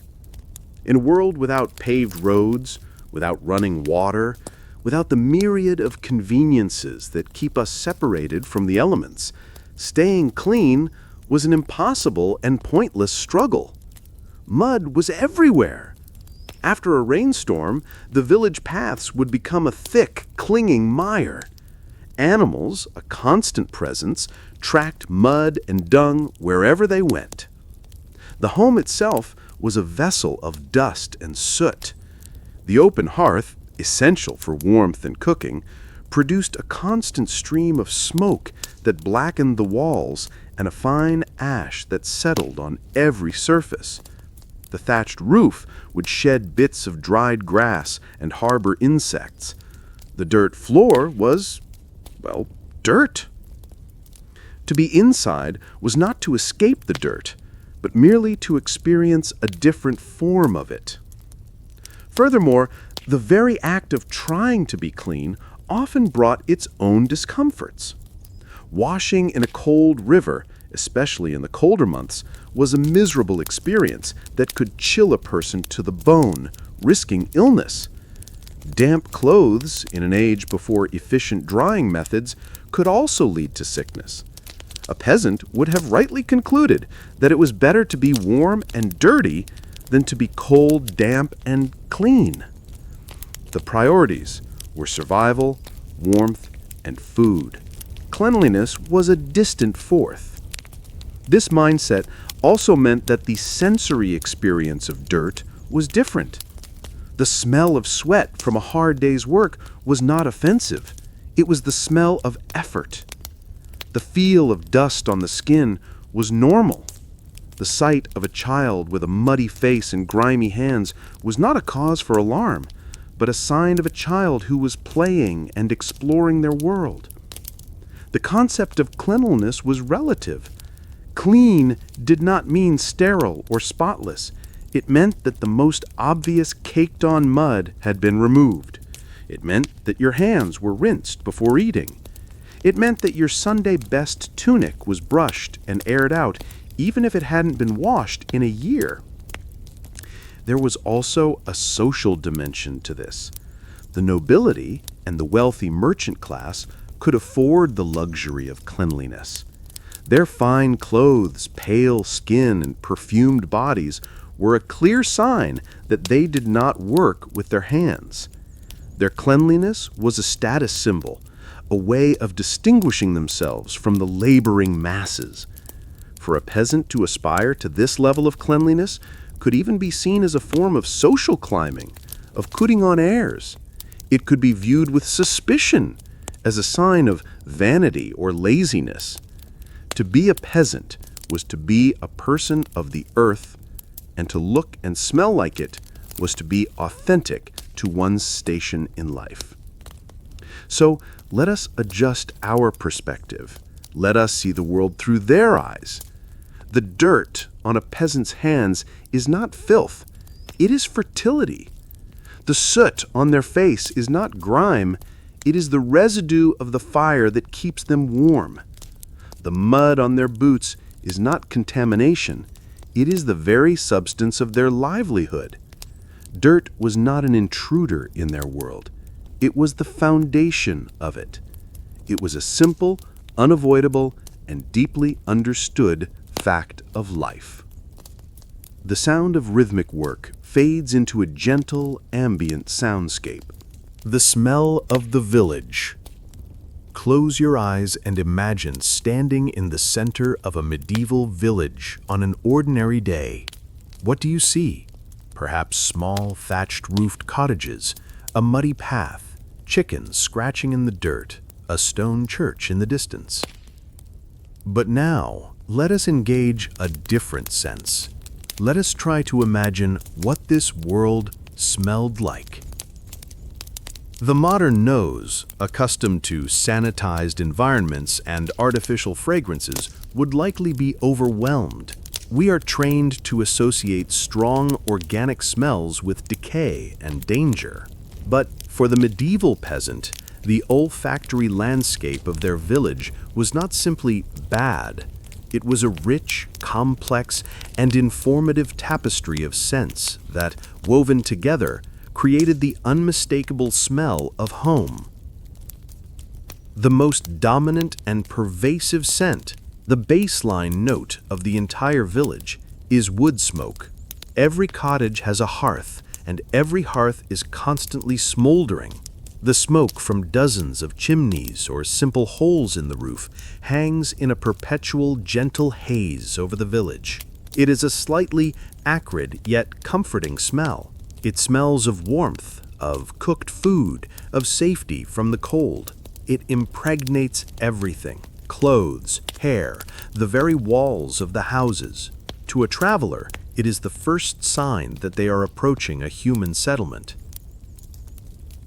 In a world without paved roads, without running water, without the myriad of conveniences that keep us separated from the elements, staying clean was an impossible and pointless struggle. Mud was everywhere. After a rainstorm, the village paths would become a thick, clinging mire. Animals, a constant presence, tracked mud and dung wherever they went. The home itself was a vessel of dust and soot. The open hearth, essential for warmth and cooking, produced a constant stream of smoke that blackened the walls and a fine ash that settled on every surface. The thatched roof would shed bits of dried grass and harbor insects. The dirt floor was, well, dirt. To be inside was not to escape the dirt, but merely to experience a different form of it. Furthermore, the very act of trying to be clean often brought its own discomforts. Washing in a cold river, especially in the colder months, was a miserable experience that could chill a person to the bone, risking illness. Damp clothes, in an age before efficient drying methods, could also lead to sickness. A peasant would have rightly concluded that it was better to be warm and dirty than to be cold, damp, and clean. The priorities were survival, warmth, and food. Cleanliness was a distant fourth. This mindset also meant that the sensory experience of dirt was different. The smell of sweat from a hard day's work was not offensive. It was the smell of effort. The feel of dust on the skin was normal. The sight of a child with a muddy face and grimy hands was not a cause for alarm, but a sign of a child who was playing and exploring their world. The concept of cleanliness was relative. Clean did not mean sterile or spotless. It meant that the most obvious caked-on mud had been removed. It meant that your hands were rinsed before eating. It meant that your Sunday best tunic was brushed and aired out, even if it hadn't been washed in a year. There was also a social dimension to this. The nobility and the wealthy merchant class could afford the luxury of cleanliness. Their fine clothes, pale skin, and perfumed bodies were a clear sign that they did not work with their hands. Their cleanliness was a status symbol, a way of distinguishing themselves from the laboring masses. For a peasant to aspire to this level of cleanliness could even be seen as a form of social climbing, of putting on airs. It could be viewed with suspicion, as a sign of vanity or laziness. To be a peasant was to be a person of the earth, and to look and smell like it was to be authentic to one's station in life. So let us adjust our perspective. Let us see the world through their eyes. The dirt on a peasant's hands is not filth, it is fertility. The soot on their face is not grime, it is the residue of the fire that keeps them warm. The mud on their boots is not contamination, it is the very substance of their livelihood. Dirt was not an intruder in their world, it was the foundation of it. It was a simple, unavoidable, and deeply understood fact of life. The sound of rhythmic work fades into a gentle, ambient soundscape. The smell of the village. Close your eyes and imagine standing in the center of a medieval village on an ordinary day. What do you see? Perhaps small, thatched-roofed cottages, a muddy path, chickens scratching in the dirt, a stone church in the distance. But now, let us engage a different sense. Let us try to imagine what this world smelled like. The modern nose, accustomed to sanitized environments and artificial fragrances, would likely be overwhelmed. We are trained to associate strong organic smells with decay and danger. But for the medieval peasant, the olfactory landscape of their village was not simply bad. It was a rich, complex, and informative tapestry of scents that, woven together, created the unmistakable smell of home. The most dominant and pervasive scent, the baseline note of the entire village, is wood smoke. Every cottage has a hearth, and every hearth is constantly smoldering. The smoke from dozens of chimneys or simple holes in the roof hangs in a perpetual gentle haze over the village. It is a slightly acrid yet comforting smell. It smells of warmth, of cooked food, of safety from the cold. It impregnates everything: clothes, hair, the very walls of the houses. To a traveler, it is the first sign that they are approaching a human settlement.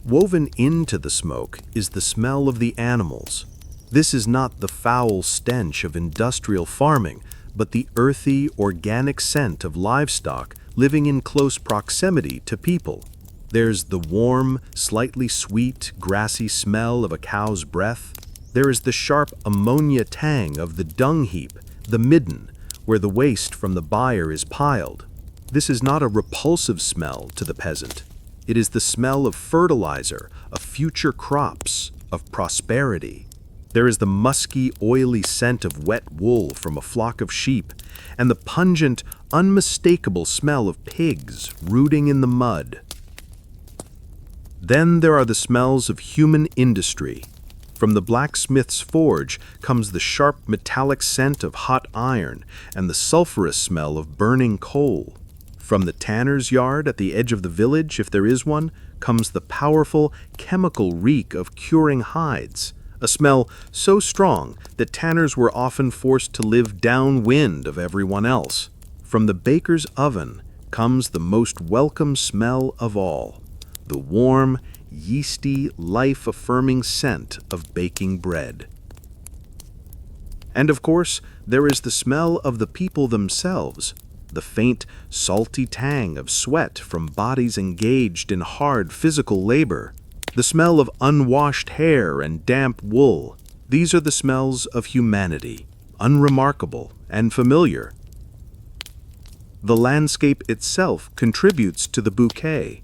Woven into the smoke is the smell of the animals. This is not the foul stench of industrial farming, but the earthy, organic scent of livestock living in close proximity to people. There's the warm, slightly sweet, grassy smell of a cow's breath. There is the sharp ammonia tang of the dung heap, the midden, where the waste from the byre is piled. This is not a repulsive smell to the peasant. It is the smell of fertilizer, of future crops, of prosperity. There is the musky, oily scent of wet wool from a flock of sheep, and the pungent, unmistakable smell of pigs rooting in the mud. Then there are the smells of human industry. From the blacksmith's forge comes the sharp metallic scent of hot iron and the sulphurous smell of burning coal. From the tanner's yard at the edge of the village, if there is one, comes the powerful chemical reek of curing hides, a smell so strong that tanners were often forced to live downwind of everyone else. From the baker's oven comes the most welcome smell of all, the warm, yeasty, life-affirming scent of baking bread. And of course, there is the smell of the people themselves, the faint, salty tang of sweat from bodies engaged in hard physical labor, the smell of unwashed hair and damp wool. These are the smells of humanity, unremarkable and familiar. The landscape itself contributes to the bouquet.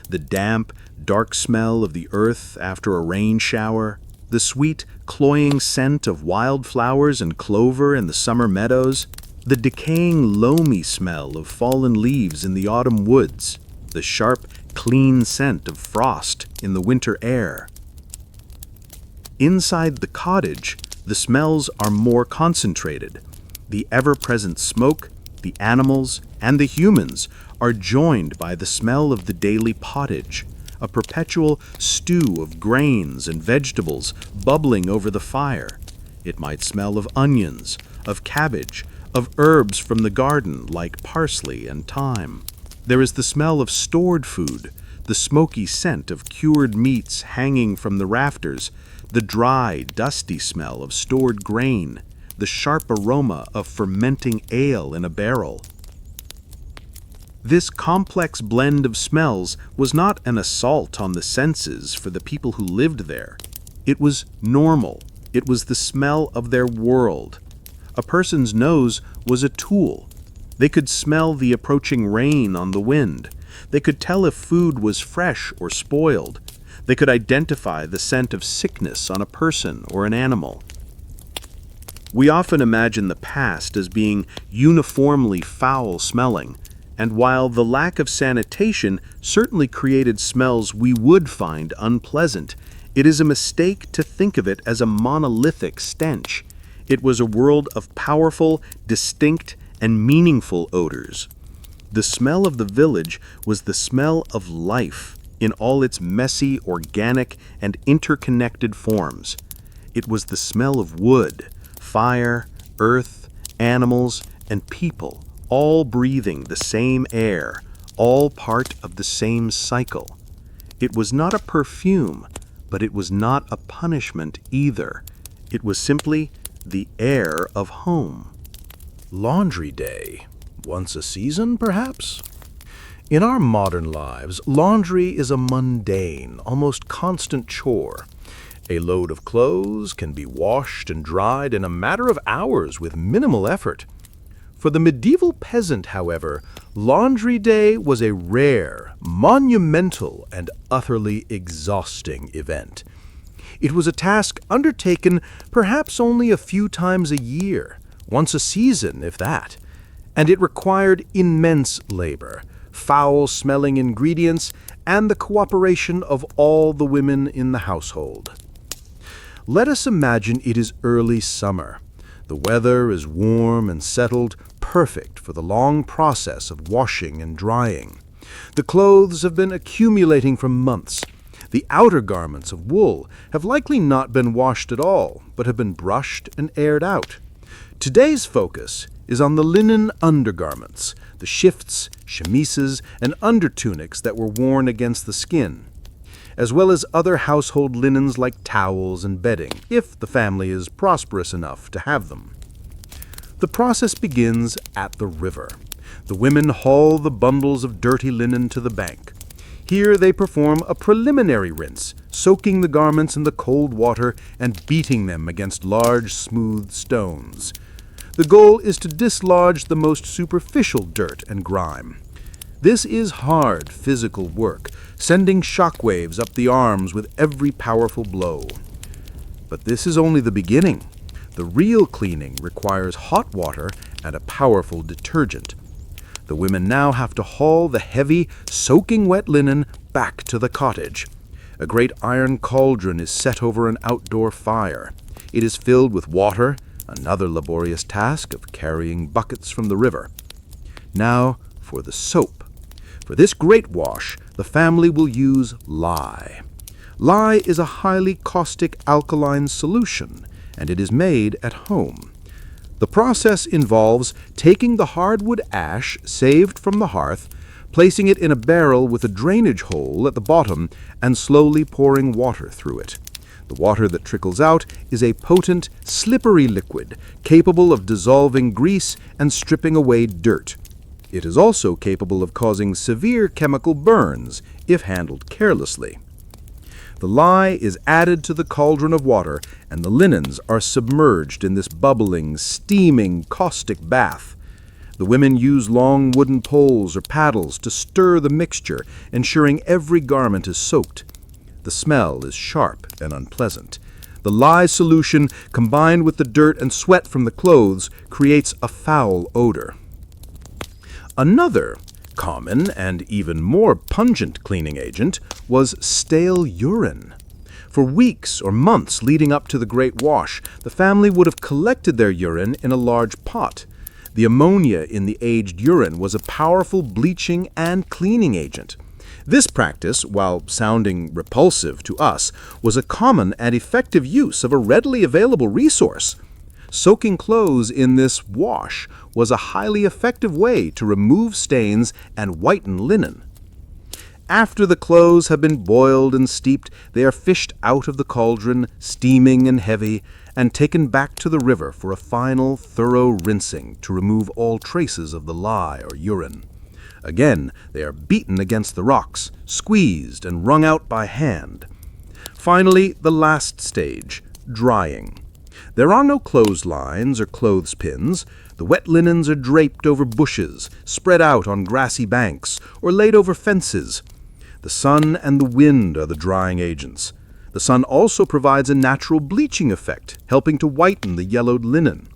The damp, dark smell of the earth after a rain shower, the sweet, cloying scent of wildflowers and clover in the summer meadows, the decaying, loamy smell of fallen leaves in the autumn woods, the sharp, clean scent of frost in the winter air. Inside the cottage, the smells are more concentrated. The ever-present smoke, the animals, and the humans are joined by the smell of the daily pottage, a perpetual stew of grains and vegetables bubbling over the fire. It might smell of onions, of cabbage, of herbs from the garden like parsley and thyme. There is the smell of stored food, the smoky scent of cured meats hanging from the rafters, the dry, dusty smell of stored grain, the sharp aroma of fermenting ale in a barrel. This complex blend of smells was not an assault on the senses for the people who lived there. It was normal. It was the smell of their world. A person's nose was a tool. They could smell the approaching rain on the wind. They could tell if food was fresh or spoiled. They could identify the scent of sickness on a person or an animal. We often imagine the past as being uniformly foul-smelling, and while the lack of sanitation certainly created smells we would find unpleasant, It is a mistake to think of it as a monolithic stench. It was a world of powerful, distinct, and meaningful odors. The smell of the village was the smell of life in all its messy, organic, and interconnected forms. It was the smell of wood, fire, earth, animals, and people, all breathing the same air, all part of the same cycle. It was not a perfume, but it was not a punishment either. It was simply the air of home. Laundry day. Once a season, perhaps? In our modern lives, laundry is a mundane, almost constant chore. A load of clothes can be washed and dried in a matter of hours with minimal effort. For the medieval peasant, however, laundry day was a rare, monumental, and utterly exhausting event. It was a task undertaken perhaps only a few times a year, once a season, if that, and it required immense labor, foul-smelling ingredients, and the cooperation of all the women in the household. Let us imagine it is early summer. The weather is warm and settled, perfect for the long process of washing and drying. The clothes have been accumulating for months. The outer garments of wool have likely not been washed at all, but have been brushed and aired out. Today's focus is on the linen undergarments, the shifts, chemises, and undertunics that were worn against the skin, as well as other household linens like towels and bedding, if the family is prosperous enough to have them. The process begins at the river. The women haul the bundles of dirty linen to the bank. Here they perform a preliminary rinse, soaking the garments in the cold water and beating them against large, smooth stones. The goal is to dislodge the most superficial dirt and grime. This is hard physical work, sending shockwaves up the arms with every powerful blow. But this is only the beginning. The real cleaning requires hot water and a powerful detergent. The women now have to haul the heavy, soaking wet linen back to the cottage. A great iron cauldron is set over an outdoor fire. It is filled with water, another laborious task of carrying buckets from the river. Now for the soap. For this great wash, the family will use lye. Lye is a highly caustic alkaline solution, and it is made at home. The process involves taking the hardwood ash saved from the hearth, placing it in a barrel with a drainage hole at the bottom, and slowly pouring water through it. The water that trickles out is a potent, slippery liquid capable of dissolving grease and stripping away dirt. It is also capable of causing severe chemical burns if handled carelessly. The lye is added to the cauldron of water, and the linens are submerged in this bubbling, steaming, caustic bath. The women use long wooden poles or paddles to stir the mixture, ensuring every garment is soaked. The smell is sharp and unpleasant. The lye solution, combined with the dirt and sweat from the clothes, creates a foul odor. Another common and even more pungent cleaning agent was stale urine. For weeks or months leading up to the Great Wash, the family would have collected their urine in a large pot. The ammonia in the aged urine was a powerful bleaching and cleaning agent. This practice, while sounding repulsive to us, was a common and effective use of a readily available resource. Soaking clothes in this wash was a highly effective way to remove stains and whiten linen. After the clothes have been boiled and steeped, they are fished out of the cauldron, steaming and heavy, and taken back to the river for a final, thorough rinsing to remove all traces of the lye or urine. Again, they are beaten against the rocks, squeezed and wrung out by hand. Finally, the last stage, drying. There are no clotheslines or clothespins. The wet linens are draped over bushes, spread out on grassy banks, or laid over fences. The sun and the wind are the drying agents. The sun also provides a natural bleaching effect, helping to whiten the yellowed linen.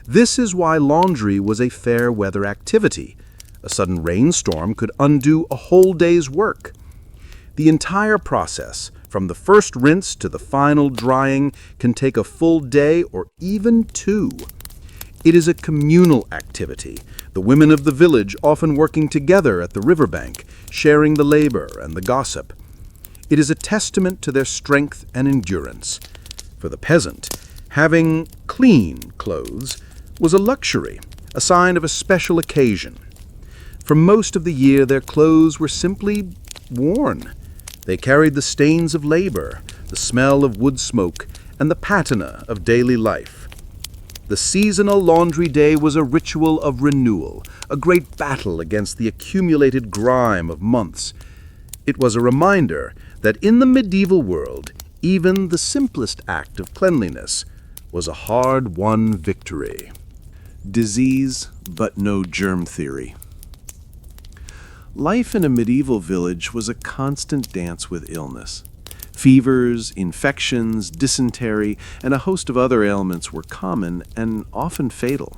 This is why laundry was a fair weather activity. A sudden rainstorm could undo a whole day's work. The entire process, From the first rinse to the final drying can take a full day or even two. It is a communal activity, the women of the village often working together at the riverbank, sharing the labor and the gossip. It is a testament to their strength and endurance. For the peasant, having clean clothes was a luxury, a sign of a special occasion. For most of the year, their clothes were simply worn. They carried the stains of labor, the smell of wood smoke, and the patina of daily life. The seasonal laundry day was a ritual of renewal, a great battle against the accumulated grime of months. It was a reminder that in the medieval world, even the simplest act of cleanliness was a hard-won victory. Disease, but no germ theory. Life in a medieval village was a constant dance with illness. Fevers, infections, dysentery, and a host of other ailments were common and often fatal.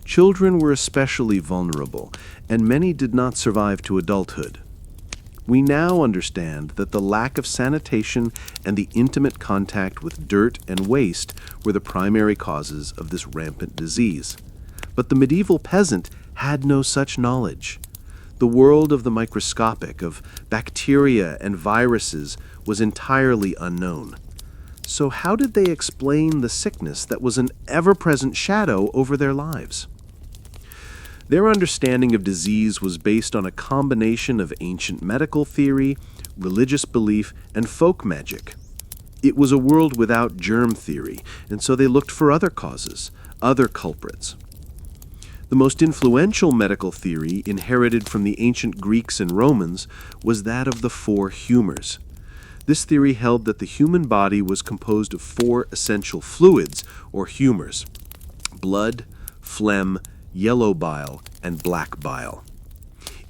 Children were especially vulnerable, and many did not survive to adulthood. We now understand that the lack of sanitation and the intimate contact with dirt and waste were the primary causes of this rampant disease. But the medieval peasant had no such knowledge. The world of the microscopic, of bacteria and viruses, was entirely unknown. So how did they explain the sickness that was an ever-present shadow over their lives? Their understanding of disease was based on a combination of ancient medical theory, religious belief, and folk magic. It was a world without germ theory, and so they looked for other causes, other culprits. The most influential medical theory inherited from the ancient Greeks and Romans was that of the four humors. This theory held that the human body was composed of four essential fluids, or humors: blood, phlegm, yellow bile, and black bile.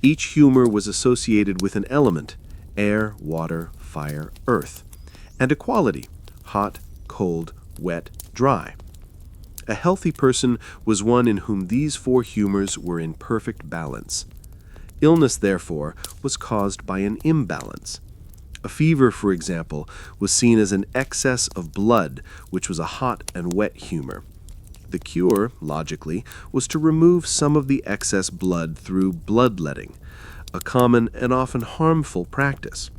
Each humor was associated with an element: air, water, fire, earth, and a quality: hot, cold, wet, dry. A healthy person was one in whom these four humors were in perfect balance. Illness, therefore, was caused by an imbalance. A fever, for example, was seen as an excess of blood, which was a hot and wet humor. The cure, logically, was to remove some of the excess blood through bloodletting, a common and often harmful practice.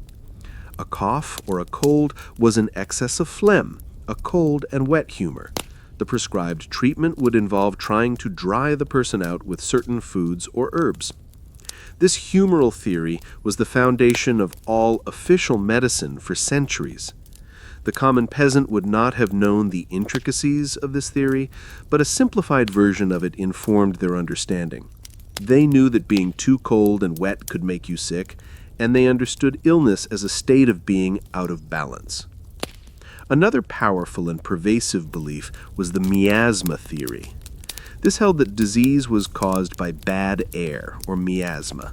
A cough or a cold was an excess of phlegm, a cold and wet humor. The prescribed treatment would involve trying to dry the person out with certain foods or herbs. This humoral theory was the foundation of all official medicine for centuries. The common peasant would not have known the intricacies of this theory, but a simplified version of it informed their understanding. They knew that being too cold and wet could make you sick, and they understood illness as a state of being out of balance. Another powerful and pervasive belief was the miasma theory. This held that disease was caused by bad air, or miasma.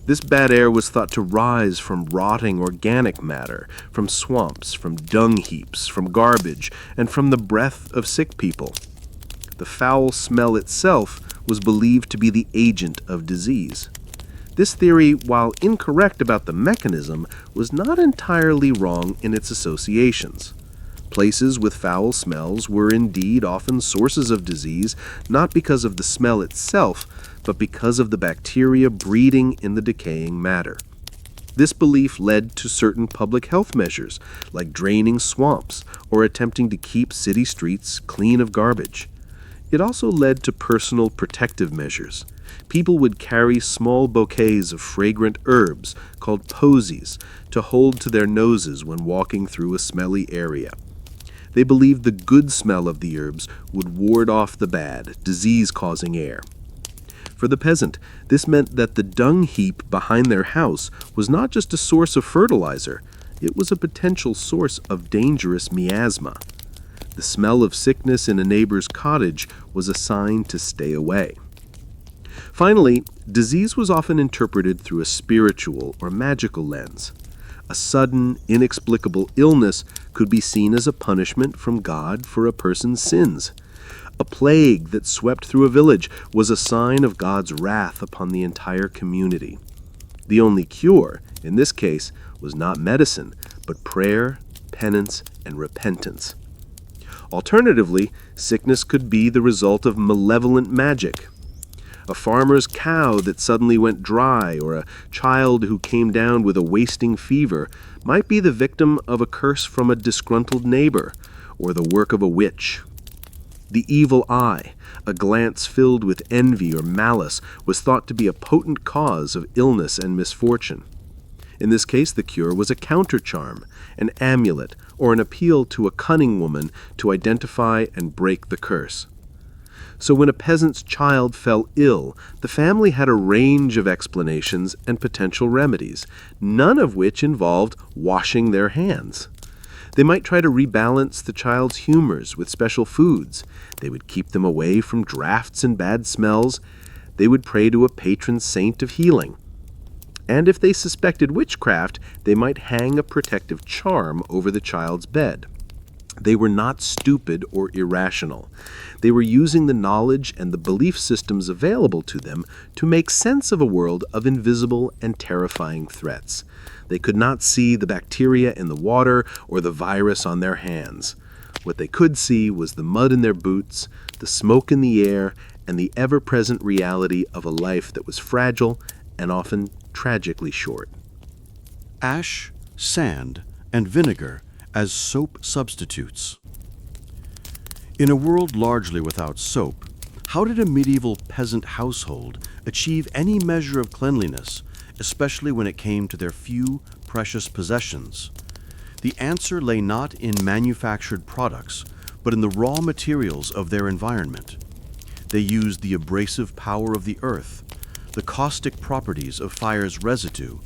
This bad air was thought to rise from rotting organic matter, from swamps, from dung heaps, from garbage, and from the breath of sick people. The foul smell itself was believed to be the agent of disease. This theory, while incorrect about the mechanism, was not entirely wrong in its associations. Places with foul smells were indeed often sources of disease, not because of the smell itself, but because of the bacteria breeding in the decaying matter. This belief led to certain public health measures, like draining swamps or attempting to keep city streets clean of garbage. It also led to personal protective measures. People would carry small bouquets of fragrant herbs, called posies, to hold to their noses when walking through a smelly area. They believed the good smell of the herbs would ward off the bad, disease-causing air. For the peasant, this meant that the dung heap behind their house was not just a source of fertilizer, it was a potential source of dangerous miasma. The smell of sickness in a neighbor's cottage was a sign to stay away. Finally, disease was often interpreted through a spiritual or magical lens. A sudden, inexplicable illness could be seen as a punishment from God for a person's sins. A plague that swept through a village was a sign of God's wrath upon the entire community. The only cure, in this case, was not medicine, but prayer, penance, and repentance. Alternatively, sickness could be the result of malevolent magic. A farmer's cow that suddenly went dry, or a child who came down with a wasting fever, might be the victim of a curse from a disgruntled neighbor, or the work of a witch. The evil eye, a glance filled with envy or malice, was thought to be a potent cause of illness and misfortune. In this case, the cure was a countercharm, an amulet, or an appeal to a cunning woman to identify and break the curse. So when a peasant's child fell ill, the family had a range of explanations and potential remedies, none of which involved washing their hands. They might try to rebalance the child's humors with special foods. They would keep them away from drafts and bad smells. They would pray to a patron saint of healing. And if they suspected witchcraft, they might hang a protective charm over the child's bed. They were not stupid or irrational. They were using the knowledge and the belief systems available to them to make sense of a world of invisible and terrifying threats. They could not see the bacteria in the water or the virus on their hands. What they could see was the mud in their boots, the smoke in the air, and the ever-present reality of a life that was fragile and often tragically short. Ash, sand, and vinegar as soap substitutes. In a world largely without soap, how did a medieval peasant household achieve any measure of cleanliness, especially when it came to their few precious possessions? The answer lay not in manufactured products, but in the raw materials of their environment. They used the abrasive power of the earth, the caustic properties of fire's residue,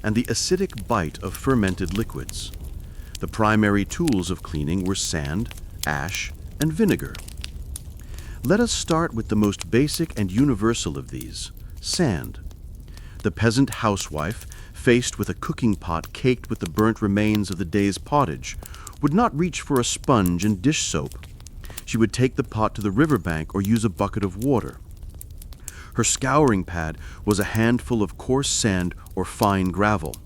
and the acidic bite of fermented liquids. The primary tools of cleaning were sand, ash, and vinegar. Let us start with the most basic and universal of these, sand. The peasant housewife, faced with a cooking pot caked with the burnt remains of the day's pottage, would not reach for a sponge and dish soap. She would take the pot to the riverbank or use a bucket of water. Her scouring pad was a handful of coarse sand or fine gravel.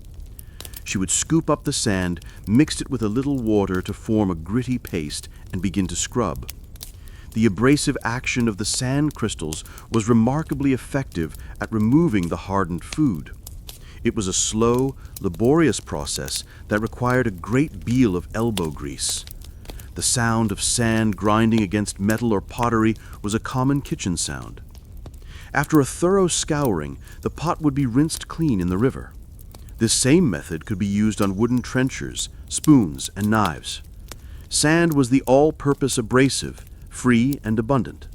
She would scoop up the sand, mix it with a little water to form a gritty paste, and begin to scrub. The abrasive action of the sand crystals was remarkably effective at removing the hardened food. It was a slow, laborious process that required a great deal of elbow grease. The sound of sand grinding against metal or pottery was a common kitchen sound. After a thorough scouring, the pot would be rinsed clean in the river. This same method could be used on wooden trenchers, spoons, and knives. Sand was the all-purpose abrasive, free and abundant.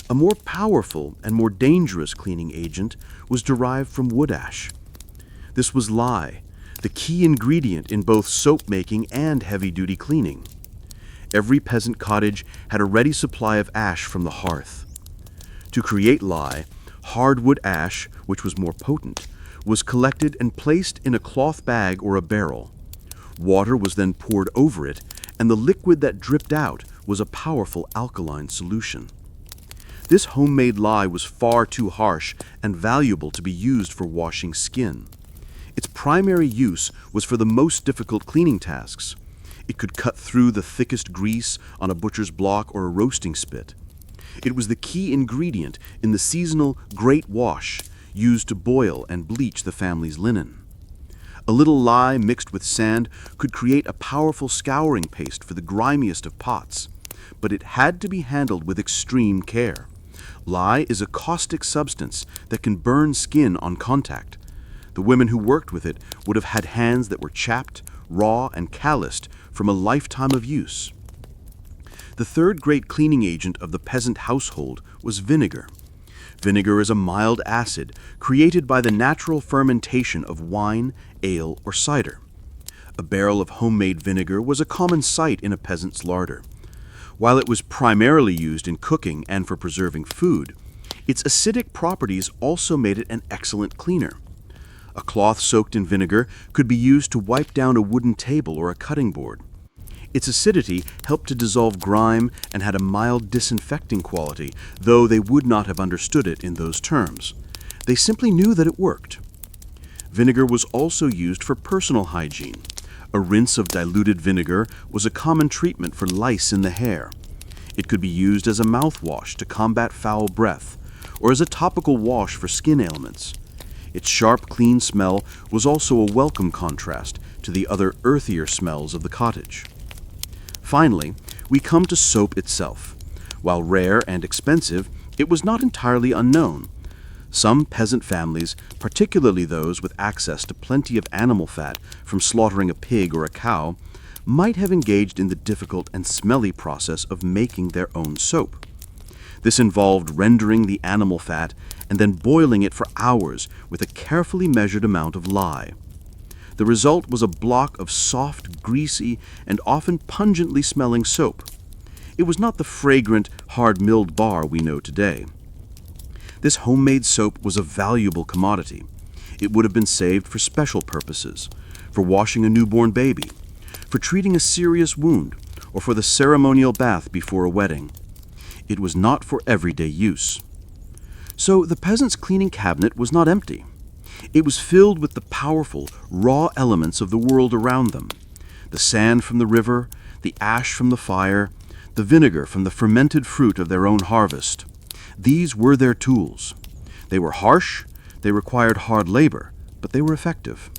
A more powerful and more dangerous cleaning agent was derived from wood ash. This was lye, the key ingredient in both soap making and heavy-duty cleaning. Every peasant cottage had a ready supply of ash from the hearth. To create lye, hardwood ash, which was more potent, was collected and placed in a cloth bag or a barrel. Water was then poured over it, and the liquid that dripped out was a powerful alkaline solution. This homemade lye was far too harsh and valuable to be used for washing skin. Its primary use was for the most difficult cleaning tasks. It could cut through the thickest grease on a butcher's block or a roasting spit. It was the key ingredient in the seasonal Great Wash, used to boil and bleach the family's linen. A little lye mixed with sand could create a powerful scouring paste for the grimiest of pots, but it had to be handled with extreme care. Lye is a caustic substance that can burn skin on contact. The women who worked with it would have had hands that were chapped, raw, and calloused from a lifetime of use. The third great cleaning agent of the peasant household was vinegar. Vinegar is a mild acid created by the natural fermentation of wine, ale, or cider. A barrel of homemade vinegar was a common sight in a peasant's larder. While it was primarily used in cooking and for preserving food, its acidic properties also made it an excellent cleaner. A cloth soaked in vinegar could be used to wipe down a wooden table or a cutting board. Its acidity helped to dissolve grime and had a mild disinfecting quality, though they would not have understood it in those terms. They simply knew that it worked. Vinegar was also used for personal hygiene. A rinse of diluted vinegar was a common treatment for lice in the hair. It could be used as a mouthwash to combat foul breath, or as a topical wash for skin ailments. Its sharp, clean smell was also a welcome contrast to the other earthier smells of the cottage. Finally, we come to soap itself. While rare and expensive, it was not entirely unknown. Some peasant families, particularly those with access to plenty of animal fat from slaughtering a pig or a cow, might have engaged in the difficult and smelly process of making their own soap. This involved rendering the animal fat and then boiling it for hours with a carefully measured amount of lye. The result was a block of soft, greasy, and often pungently smelling soap. It was not the fragrant, hard-milled bar we know today. This homemade soap was a valuable commodity. It would have been saved for special purposes, for washing a newborn baby, for treating a serious wound, or for the ceremonial bath before a wedding. It was not for everyday use. So the peasant's cleaning cabinet was not empty. It was filled with the powerful, raw elements of the world around them. The sand from the river, the ash from the fire, the vinegar from the fermented fruit of their own harvest. These were their tools. They were harsh, they required hard labor, but they were effective.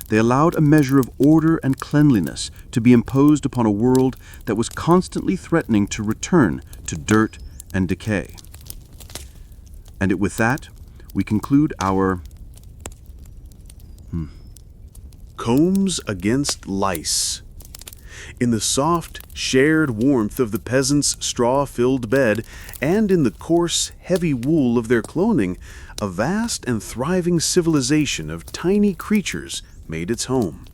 They allowed a measure of order and cleanliness to be imposed upon a world that was constantly threatening to return to dirt and decay. And with that, we conclude our Combs against lice. In the soft, shared warmth of the peasants' straw-filled bed, and in the coarse, heavy wool of their clothing, a vast and thriving civilization of tiny creatures made its home.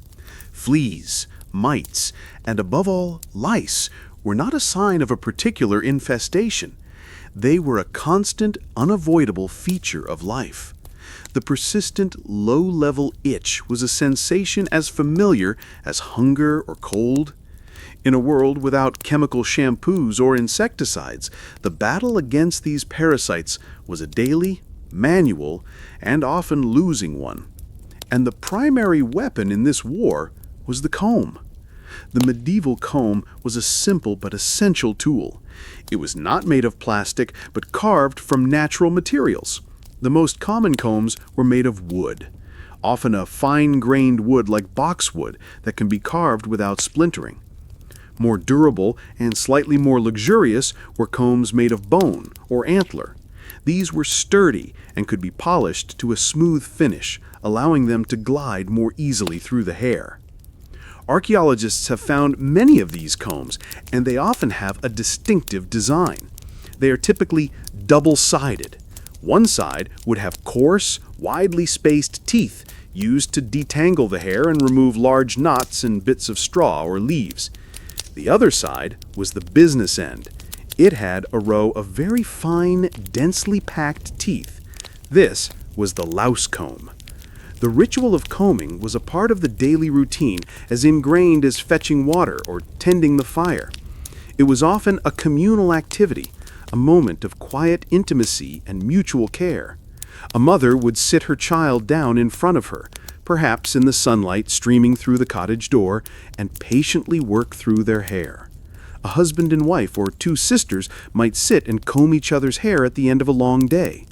Fleas, mites, and above all, lice were not a sign of a particular infestation. They were a constant, unavoidable feature of life. The persistent, low-level itch was a sensation as familiar as hunger or cold. In a world without chemical shampoos or insecticides, the battle against these parasites was a daily, manual, and often losing one. And the primary weapon in this war was the comb. The medieval comb was a simple but essential tool. It was not made of plastic, but carved from natural materials. The most common combs were made of wood, often a fine-grained wood like boxwood that can be carved without splintering. More durable and slightly more luxurious were combs made of bone or antler. These were sturdy and could be polished to a smooth finish, allowing them to glide more easily through the hair. Archaeologists have found many of these combs, and they often have a distinctive design. They are typically double-sided. One side would have coarse, widely spaced teeth used to detangle the hair and remove large knots and bits of straw or leaves. The other side was the business end. It had a row of very fine, densely packed teeth. This was the louse comb. The ritual of combing was a part of the daily routine, as ingrained as fetching water or tending the fire. It was often a communal activity, a moment of quiet intimacy and mutual care. A mother would sit her child down in front of her, perhaps in the sunlight streaming through the cottage door, and patiently work through their hair. A husband and wife or two sisters might sit and comb each other's hair at the end of a long day.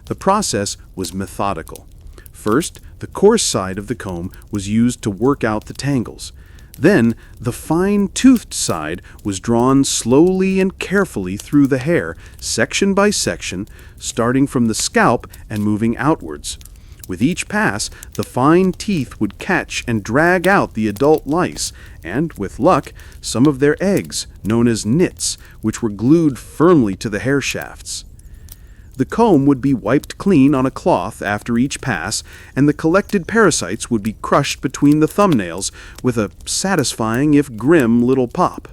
The process was methodical. First, the coarse side of the comb was used to work out the tangles. Then, the fine-toothed side was drawn slowly and carefully through the hair, section by section, starting from the scalp and moving outwards. With each pass, the fine teeth would catch and drag out the adult lice, and, with luck, some of their eggs, known as nits, which were glued firmly to the hair shafts. The comb would be wiped clean on a cloth after each pass, and the collected parasites would be crushed between the thumbnails with a satisfying if grim little pop.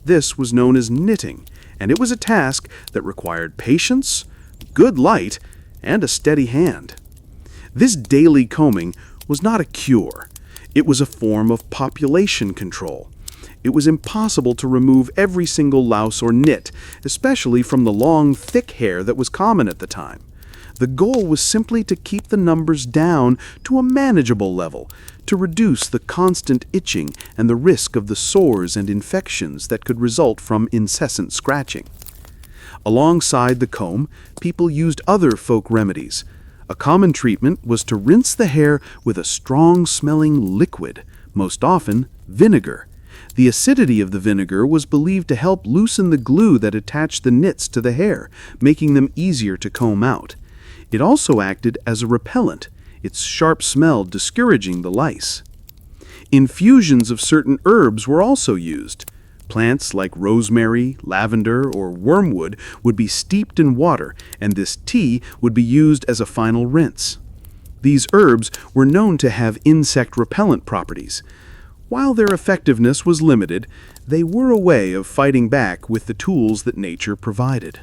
This was known as knitting, and it was a task that required patience, good light, and a steady hand. This daily combing was not a cure. It was a form of population control. It was impossible to remove every single louse or nit, especially from the long, thick hair that was common at the time. The goal was simply to keep the numbers down to a manageable level, to reduce the constant itching and the risk of the sores and infections that could result from incessant scratching. Alongside the comb, people used other folk remedies. A common treatment was to rinse the hair with a strong-smelling liquid, most often vinegar. The acidity of the vinegar was believed to help loosen the glue that attached the knits to the hair, making them easier to comb out. It also acted as a repellent, its sharp smell discouraging the lice. Infusions of certain herbs were also used. Plants like rosemary, lavender, or wormwood would be steeped in water, and this tea would be used as a final rinse. These herbs were known to have insect repellent properties. While their effectiveness was limited, they were a way of fighting back with the tools that nature provided.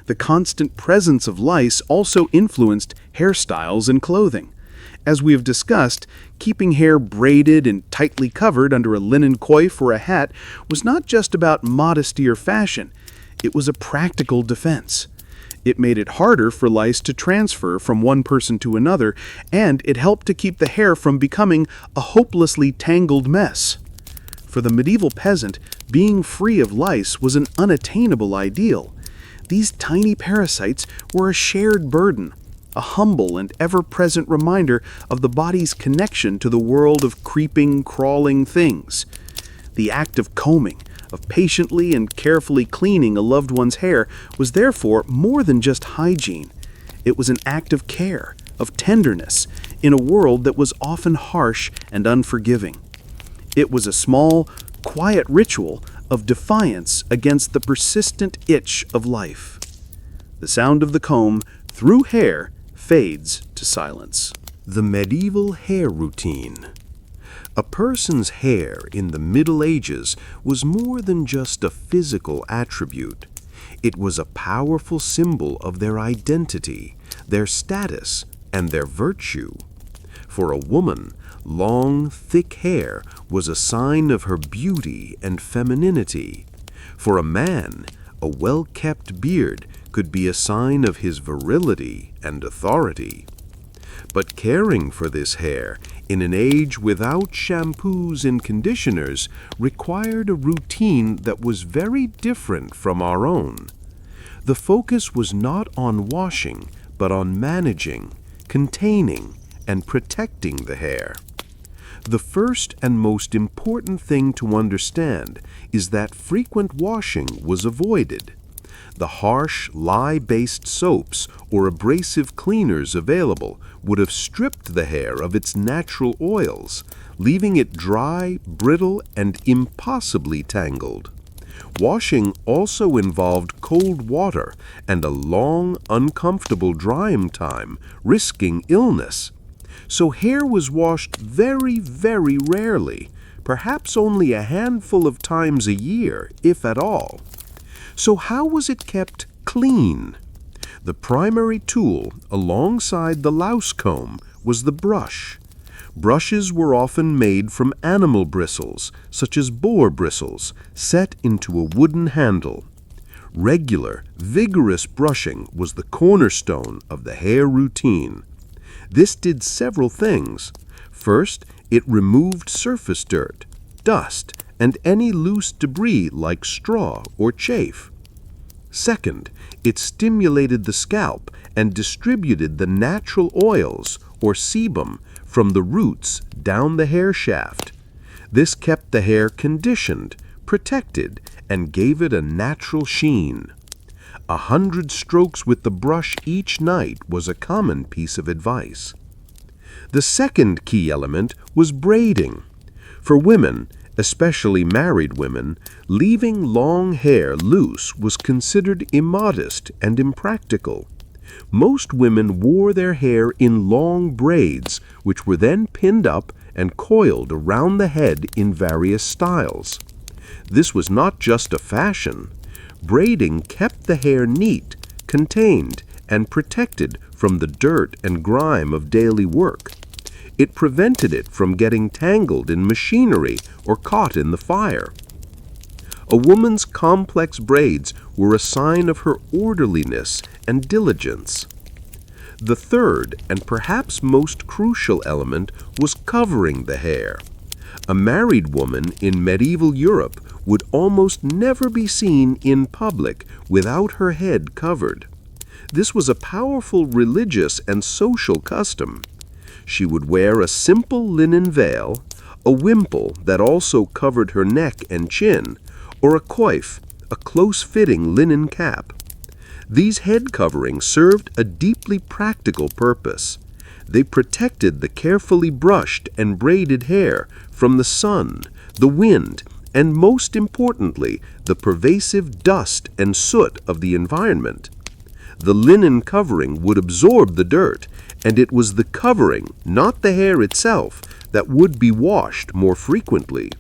The constant presence of lice also influenced hairstyles and clothing. As we have discussed, keeping hair braided and tightly covered under a linen coif or a hat was not just about modesty or fashion, it was a practical defense. It made it harder for lice to transfer from one person to another, and it helped to keep the hair from becoming a hopelessly tangled mess. For the medieval peasant, being free of lice was an unattainable ideal. These tiny parasites were a shared burden, a humble and ever-present reminder of the body's connection to the world of creeping, crawling things. The act of combing, of patiently and carefully cleaning a loved one's hair, was therefore more than just hygiene. It was an act of care, of tenderness, in a world that was often harsh and unforgiving. It was a small, quiet ritual of defiance against the persistent itch of life. The sound of the comb through hair fades to silence. The medieval hair routine. A person's hair in the Middle Ages was more than just a physical attribute. It was a powerful symbol of their identity, their status, and their virtue. For a woman, long, thick hair was a sign of her beauty and femininity. For a man, a well-kept beard could be a sign of his virility and authority. But caring for this hair in an age without shampoos and conditioners required a routine that was very different from our own. The focus was not on washing, but on managing, containing, and protecting the hair. The first and most important thing to understand is that frequent washing was avoided. The harsh, lye-based soaps or abrasive cleaners available would have stripped the hair of its natural oils, leaving it dry, brittle, and impossibly tangled. Washing also involved cold water and a long, uncomfortable drying time, risking illness. So hair was washed very, very rarely, perhaps only a handful of times a year, if at all. So how was it kept clean? The primary tool, alongside the louse comb, was the brush. Brushes were often made from animal bristles, such as boar bristles, set into a wooden handle. Regular, vigorous brushing was the cornerstone of the hair routine. This did several things. First, it removed surface dirt, dust, and any loose debris like straw or chaff. Second, it stimulated the scalp and distributed the natural oils, or sebum, from the roots down the hair shaft. This kept the hair conditioned, protected, and gave it a natural sheen. 100 strokes with the brush each night was a common piece of advice. The second key element was braiding. For women, especially married women, leaving long hair loose was considered immodest and impractical. Most women wore their hair in long braids, which were then pinned up and coiled around the head in various styles. This was not just a fashion. Braiding kept the hair neat, contained, and protected from the dirt and grime of daily work. It prevented it from getting tangled in machinery or caught in the fire. A woman's complex braids were a sign of her orderliness and diligence. The third, and perhaps most crucial element, was covering the hair. A married woman in medieval Europe would almost never be seen in public without her head covered. This was a powerful religious and social custom. She would wear a simple linen veil, a wimple that also covered her neck and chin, or a coif, a close-fitting linen cap. These head coverings served a deeply practical purpose. They protected the carefully brushed and braided hair from the sun, the wind, and most importantly, the pervasive dust and soot of the environment. The linen covering would absorb the dirt, and it was the covering, not the hair itself, that would be washed more frequently.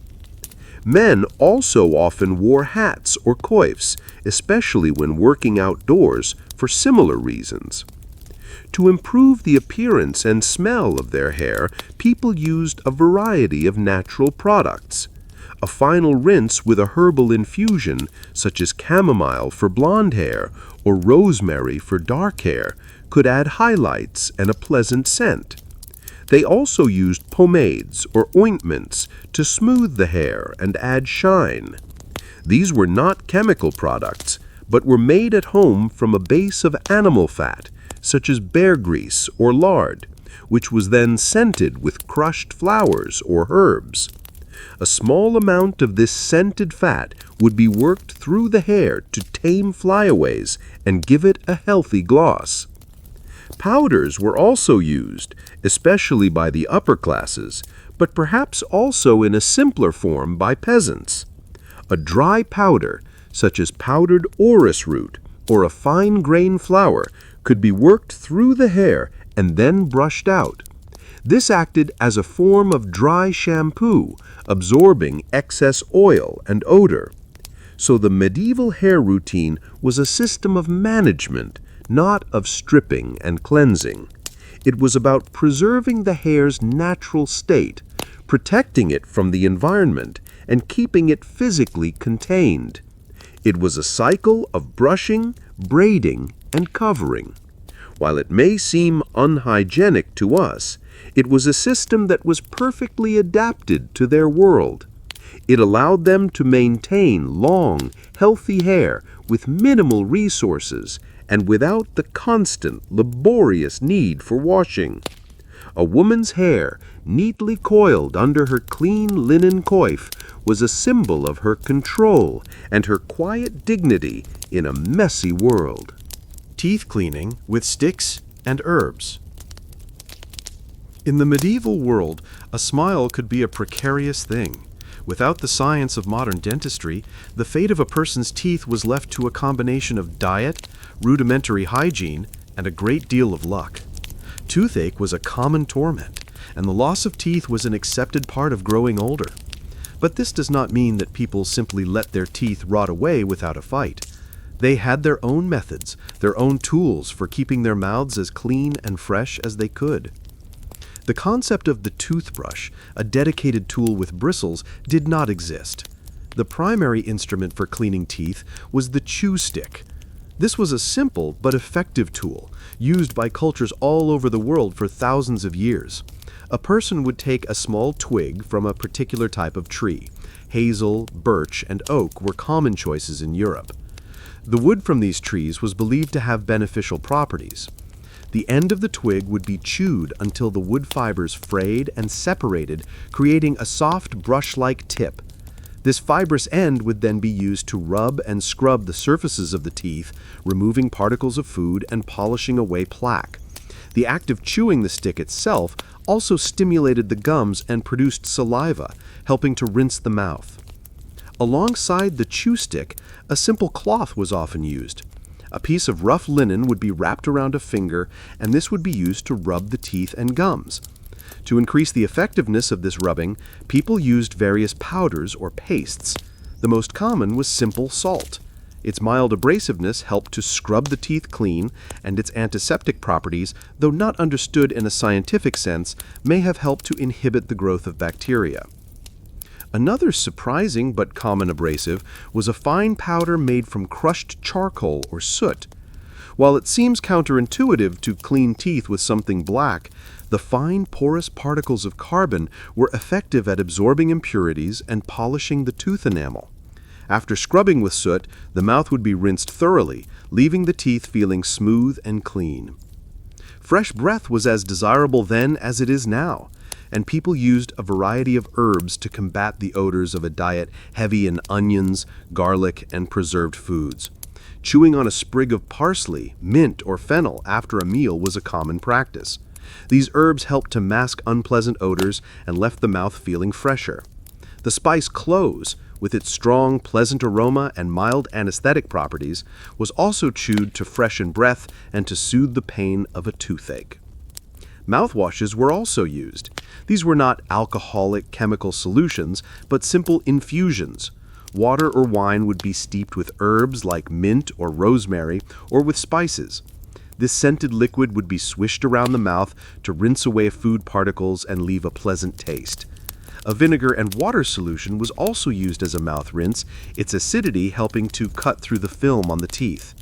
Men also often wore hats or coifs, especially when working outdoors, for similar reasons. To improve the appearance and smell of their hair, people used a variety of natural products. A final rinse with a herbal infusion, such as chamomile for blonde hair or rosemary for dark hair, could add highlights and a pleasant scent. They also used pomades or ointments to smooth the hair and add shine. These were not chemical products, but were made at home from a base of animal fat, such as bear grease or lard, which was then scented with crushed flowers or herbs. A small amount of this scented fat would be worked through the hair to tame flyaways and give it a healthy gloss. Powders were also used, especially by the upper classes, but perhaps also in a simpler form by peasants. A dry powder, such as powdered orris root or a fine grain flour, could be worked through the hair and then brushed out. This acted as a form of dry shampoo, absorbing excess oil and odor. So the medieval hair routine was a system of management, not of stripping and cleansing. It was about preserving the hair's natural state, protecting it from the environment, and keeping it physically contained. It was a cycle of brushing, braiding, and covering. While it may seem unhygienic to us, it was a system that was perfectly adapted to their world. It allowed them to maintain long, healthy hair with minimal resources and without the constant, laborious need for washing. A woman's hair, neatly coiled under her clean linen coif, was a symbol of her control and her quiet dignity in a messy world. Teeth cleaning with sticks and herbs. In the medieval world, a smile could be a precarious thing. Without the science of modern dentistry, the fate of a person's teeth was left to a combination of diet, rudimentary hygiene, and a great deal of luck. Toothache was a common torment, and the loss of teeth was an accepted part of growing older. But this does not mean that people simply let their teeth rot away without a fight. They had their own methods, their own tools for keeping their mouths as clean and fresh as they could. The concept of the toothbrush, a dedicated tool with bristles, did not exist. The primary instrument for cleaning teeth was the chew stick. This was a simple but effective tool, used by cultures all over the world for thousands of years. A person would take a small twig from a particular type of tree. Hazel, birch, and oak were common choices in Europe. The wood from these trees was believed to have beneficial properties. The end of the twig would be chewed until the wood fibers frayed and separated, creating a soft brush-like tip. This fibrous end would then be used to rub and scrub the surfaces of the teeth, removing particles of food and polishing away plaque. The act of chewing the stick itself also stimulated the gums and produced saliva, helping to rinse the mouth. Alongside the chew stick, a simple cloth was often used. A piece of rough linen would be wrapped around a finger, and this would be used to rub the teeth and gums. To increase the effectiveness of this rubbing, people used various powders or pastes. The most common was simple salt. Its mild abrasiveness helped to scrub the teeth clean, and its antiseptic properties, though not understood in a scientific sense, may have helped to inhibit the growth of bacteria. Another surprising but common abrasive was a fine powder made from crushed charcoal or soot. While it seems counterintuitive to clean teeth with something black, the fine porous particles of carbon were effective at absorbing impurities and polishing the tooth enamel. After scrubbing with soot, the mouth would be rinsed thoroughly, leaving the teeth feeling smooth and clean. Fresh breath was as desirable then as it is now, and people used a variety of herbs to combat the odors of a diet heavy in onions, garlic, and preserved foods. Chewing on a sprig of parsley, mint, or fennel after a meal was a common practice. These herbs helped to mask unpleasant odors and left the mouth feeling fresher. The spice cloves, with its strong, pleasant aroma and mild anesthetic properties, was also chewed to freshen breath and to soothe the pain of a toothache. Mouthwashes were also used. These were not alcoholic chemical solutions, but simple infusions. Water or wine would be steeped with herbs like mint or rosemary, or with spices. This scented liquid would be swished around the mouth to rinse away food particles and leave a pleasant taste. A vinegar and water solution was also used as a mouth rinse, its acidity helping to cut through the film on the teeth.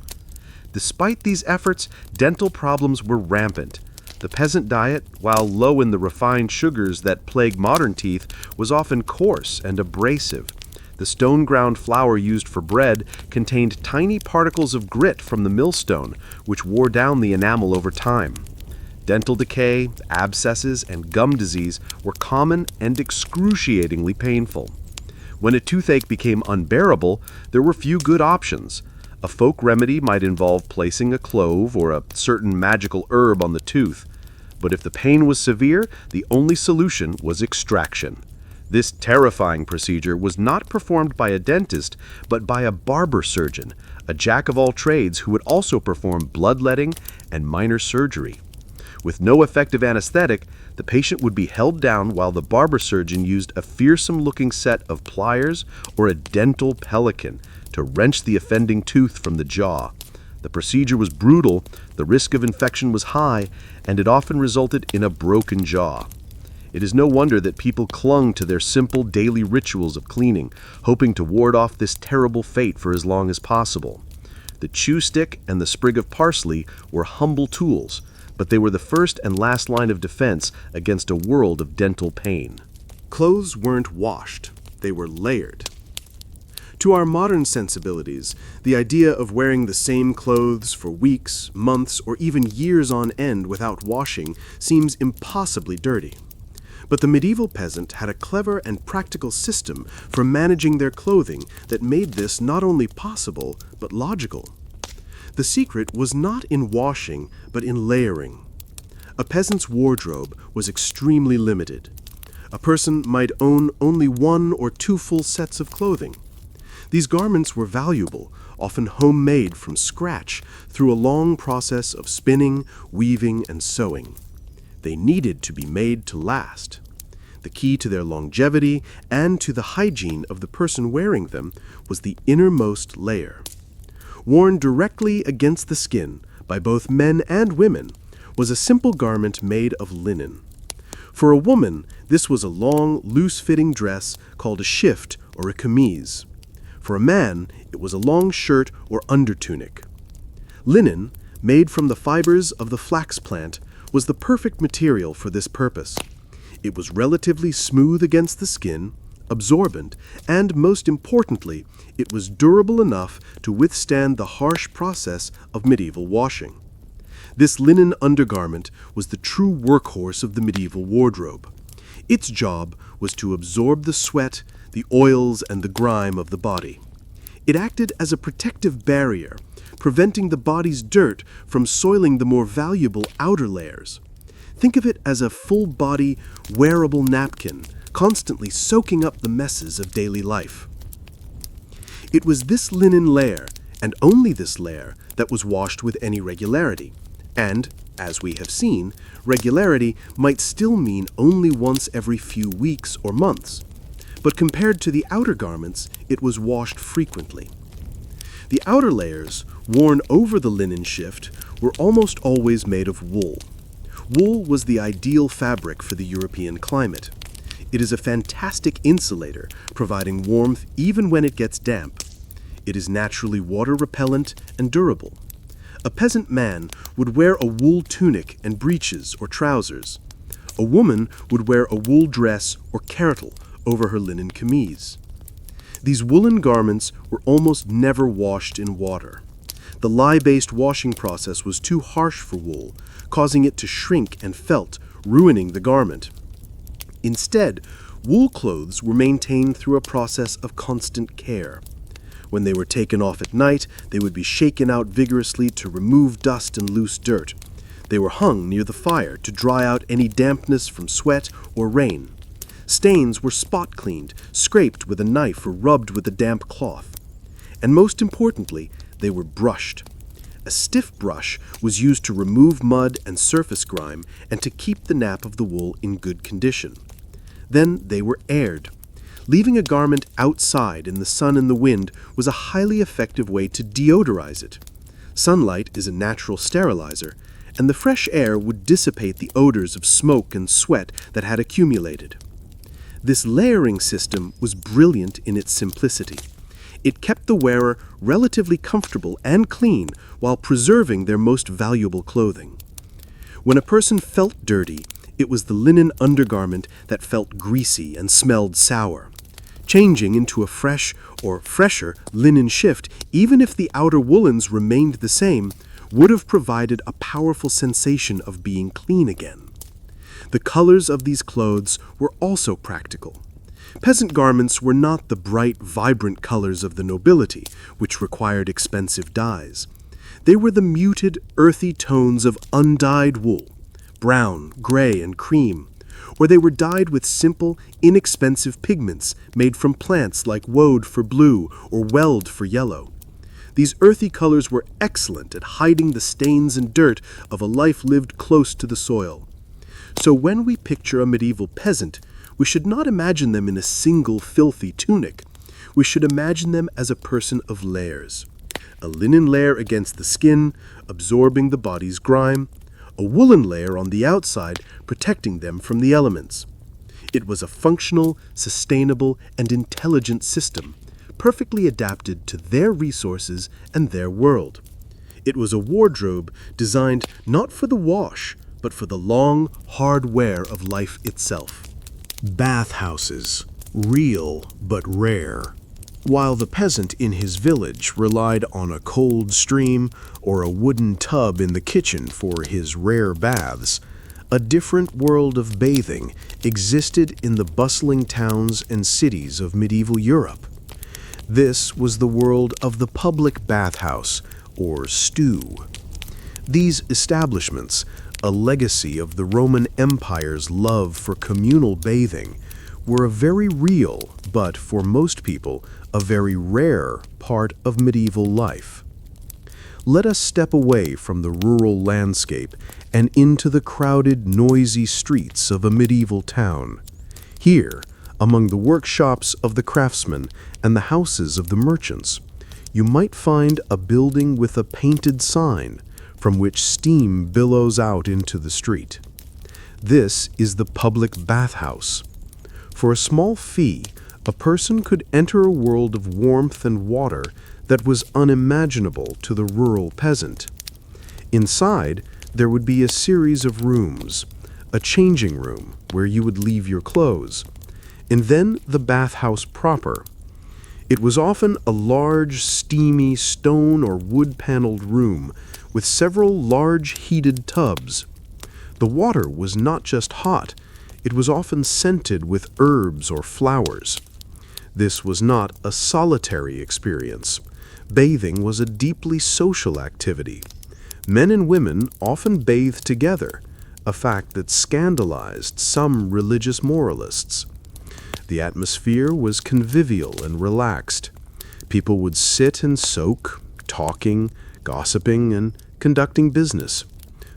Despite these efforts, dental problems were rampant. The peasant diet, while low in the refined sugars that plague modern teeth, was often coarse and abrasive. The stone-ground flour used for bread contained tiny particles of grit from the millstone, which wore down the enamel over time. Dental decay, abscesses, and gum disease were common and excruciatingly painful. When a toothache became unbearable, there were few good options. A folk remedy might involve placing a clove or a certain magical herb on the tooth. But if the pain was severe, the only solution was extraction. This terrifying procedure was not performed by a dentist, but by a barber surgeon, a jack of all trades who would also perform bloodletting and minor surgery. With no effective anesthetic, the patient would be held down while the barber surgeon used a fearsome-looking set of pliers or a dental pelican to wrench the offending tooth from the jaw. The procedure was brutal, the risk of infection was high, and it often resulted in a broken jaw. It is no wonder that people clung to their simple daily rituals of cleaning, hoping to ward off this terrible fate for as long as possible. The chew stick and the sprig of parsley were humble tools, but they were the first and last line of defense against a world of dental pain. Clothes weren't washed, they were layered. To our modern sensibilities, the idea of wearing the same clothes for weeks, months, or even years on end without washing seems impossibly dirty. But the medieval peasant had a clever and practical system for managing their clothing that made this not only possible, but logical. The secret was not in washing, but in layering. A peasant's wardrobe was extremely limited. A person might own only 1 or 2 full sets of clothing. These garments were valuable, often homemade from scratch through a long process of spinning, weaving, and sewing. They needed to be made to last. The key to their longevity and to the hygiene of the person wearing them was the innermost layer. Worn directly against the skin by both men and women was a simple garment made of linen. For a woman, this was a long, loose-fitting dress called a shift or a chemise. For a man, it was a long shirt or undertunic. Linen, made from the fibers of the flax plant, was the perfect material for this purpose. It was relatively smooth against the skin, absorbent, and most importantly, it was durable enough to withstand the harsh process of medieval washing. This linen undergarment was the true workhorse of the medieval wardrobe. Its job was to absorb the sweat, the oils, and the grime of the body. It acted as a protective barrier, preventing the body's dirt from soiling the more valuable outer layers. Think of it as a full-body, wearable napkin, constantly soaking up the messes of daily life. It was this linen layer, and only this layer, that was washed with any regularity. And, as we have seen, regularity might still mean only once every few weeks or months. But compared to the outer garments, it was washed frequently. The outer layers, worn over the linen shift, were almost always made of wool. Wool was the ideal fabric for the European climate. It is a fantastic insulator, providing warmth even when it gets damp. It is naturally water repellent and durable. A peasant man would wear a wool tunic and breeches or trousers. A woman would wear a wool dress or kirtle over her linen camise. These woolen garments were almost never washed in water. The lye-based washing process was too harsh for wool, causing it to shrink and felt, ruining the garment. Instead, wool clothes were maintained through a process of constant care. When they were taken off at night, they would be shaken out vigorously to remove dust and loose dirt. They were hung near the fire to dry out any dampness from sweat or rain. Stains were spot cleaned, scraped with a knife or rubbed with a damp cloth. And most importantly, they were brushed. A stiff brush was used to remove mud and surface grime and to keep the nap of the wool in good condition. Then they were aired. Leaving a garment outside in the sun and the wind was a highly effective way to deodorize it. Sunlight is a natural sterilizer, and the fresh air would dissipate the odors of smoke and sweat that had accumulated. This layering system was brilliant in its simplicity. It kept the wearer relatively comfortable and clean while preserving their most valuable clothing. When a person felt dirty, it was the linen undergarment that felt greasy and smelled sour. Changing into a fresh or fresher linen shift, even if the outer woolens remained the same, would have provided a powerful sensation of being clean again. The colors of these clothes were also practical. Peasant garments were not the bright, vibrant colors of the nobility, which required expensive dyes. They were the muted, earthy tones of undyed wool, brown, gray, and cream, or they were dyed with simple, inexpensive pigments made from plants like woad for blue or weld for yellow. These earthy colors were excellent at hiding the stains and dirt of a life lived close to the soil. So when we picture a medieval peasant, we should not imagine them in a single filthy tunic. We should imagine them as a person of layers. A linen layer against the skin, absorbing the body's grime, a woolen layer on the outside, protecting them from the elements. It was a functional, sustainable, and intelligent system, perfectly adapted to their resources and their world. It was a wardrobe designed not for the wash, but for the long, hard wear of life itself. Bathhouses, real but rare. While the peasant in his village relied on a cold stream or a wooden tub in the kitchen for his rare baths, a different world of bathing existed in the bustling towns and cities of medieval Europe. This was the world of the public bathhouse, or stew. These establishments, a legacy of the Roman Empire's love for communal bathing, were a very real, but for most people, a very rare part of medieval life. Let us step away from the rural landscape and into the crowded, noisy streets of a medieval town. Here, among the workshops of the craftsmen and the houses of the merchants, you might find a building with a painted sign from which steam billows out into the street. This is the public bathhouse. For a small fee, a person could enter a world of warmth and water that was unimaginable to the rural peasant. Inside, there would be a series of rooms, a changing room where you would leave your clothes, and then the bathhouse proper. It was often a large, steamy, stone or wood-paneled room with several large heated tubs. The water was not just hot, it was often scented with herbs or flowers. This was not a solitary experience. Bathing was a deeply social activity. Men and women often bathed together, a fact that scandalized some religious moralists. The atmosphere was convivial and relaxed. People would sit and soak, talking, gossiping, and conducting business.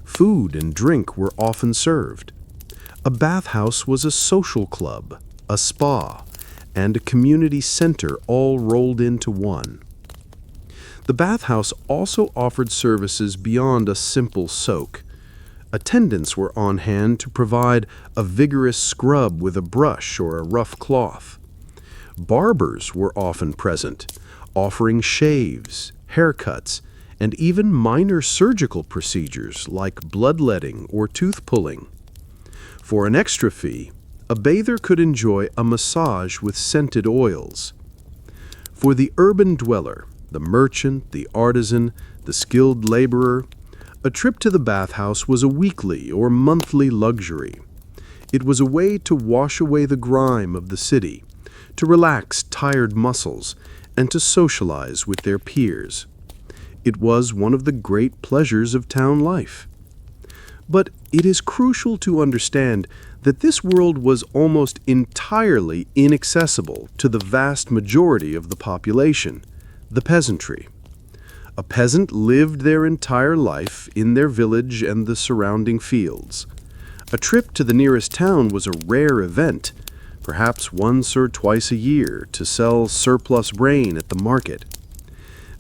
Food and drink were often served. A bathhouse was a social club, a spa, and a community center all rolled into one. The bathhouse also offered services beyond a simple soak. Attendants were on hand to provide a vigorous scrub with a brush or a rough cloth. Barbers were often present, offering shaves, haircuts, and even minor surgical procedures like bloodletting or tooth pulling. For an extra fee, a bather could enjoy a massage with scented oils. For the urban dweller, the merchant, the artisan, the skilled laborer, a trip to the bathhouse was a weekly or monthly luxury. It was a way to wash away the grime of the city, to relax tired muscles, and to socialize with their peers. It was one of the great pleasures of town life. But it is crucial to understand that this world was almost entirely inaccessible to the vast majority of the population, the peasantry. A peasant lived their entire life in their village and the surrounding fields. A trip to the nearest town was a rare event, perhaps once or twice a year, to sell surplus grain at the market.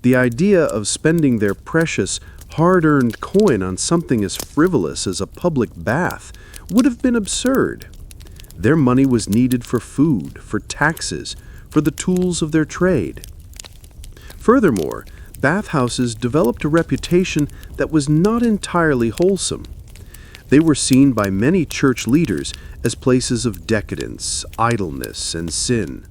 The idea of spending their precious, hard-earned coin on something as frivolous as a public bath would have been absurd. Their money was needed for food, for taxes, for the tools of their trade. Furthermore, bathhouses developed a reputation that was not entirely wholesome. They were seen by many church leaders as places of decadence, idleness, and sin.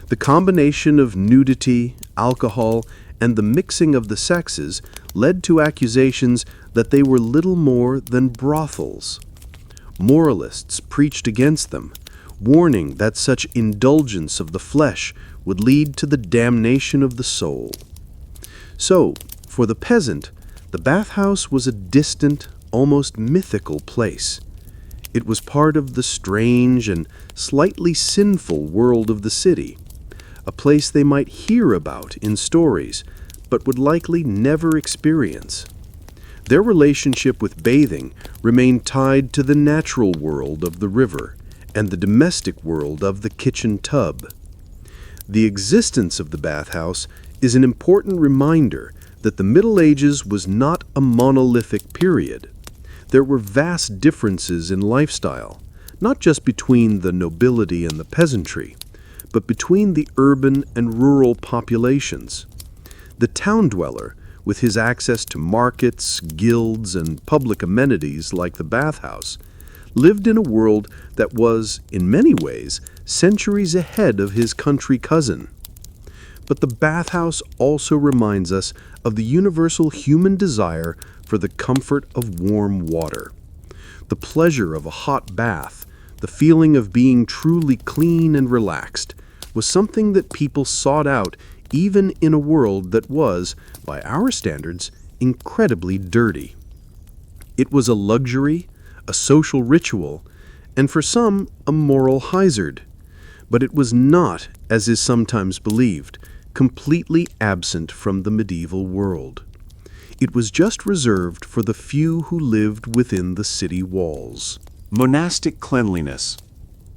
The combination of nudity, alcohol, and the mixing of the sexes led to accusations that they were little more than brothels. Moralists preached against them, warning that such indulgence of the flesh would lead to the damnation of the soul. So, for the peasant, the bathhouse was a distant, almost mythical place. It was part of the strange and slightly sinful world of the city, a place they might hear about in stories, but would likely never experience. Their relationship with bathing remained tied to the natural world of the river and the domestic world of the kitchen tub. The existence of the bathhouse is an important reminder that the Middle Ages was not a monolithic period. There were vast differences in lifestyle, not just between the nobility and the peasantry, but between the urban and rural populations. The town dweller, with his access to markets, guilds, and public amenities like the bathhouse, lived in a world that was, in many ways, centuries ahead of his country cousin. But the bathhouse also reminds us of the universal human desire for the comfort of warm water. The pleasure of a hot bath, the feeling of being truly clean and relaxed, was something that people sought out even in a world that was, by our standards, incredibly dirty. It was a luxury, a social ritual, and for some, a moral hazard. But it was not, as is sometimes believed, completely absent from the medieval world. It was just reserved for the few who lived within the city walls. Monastic cleanliness,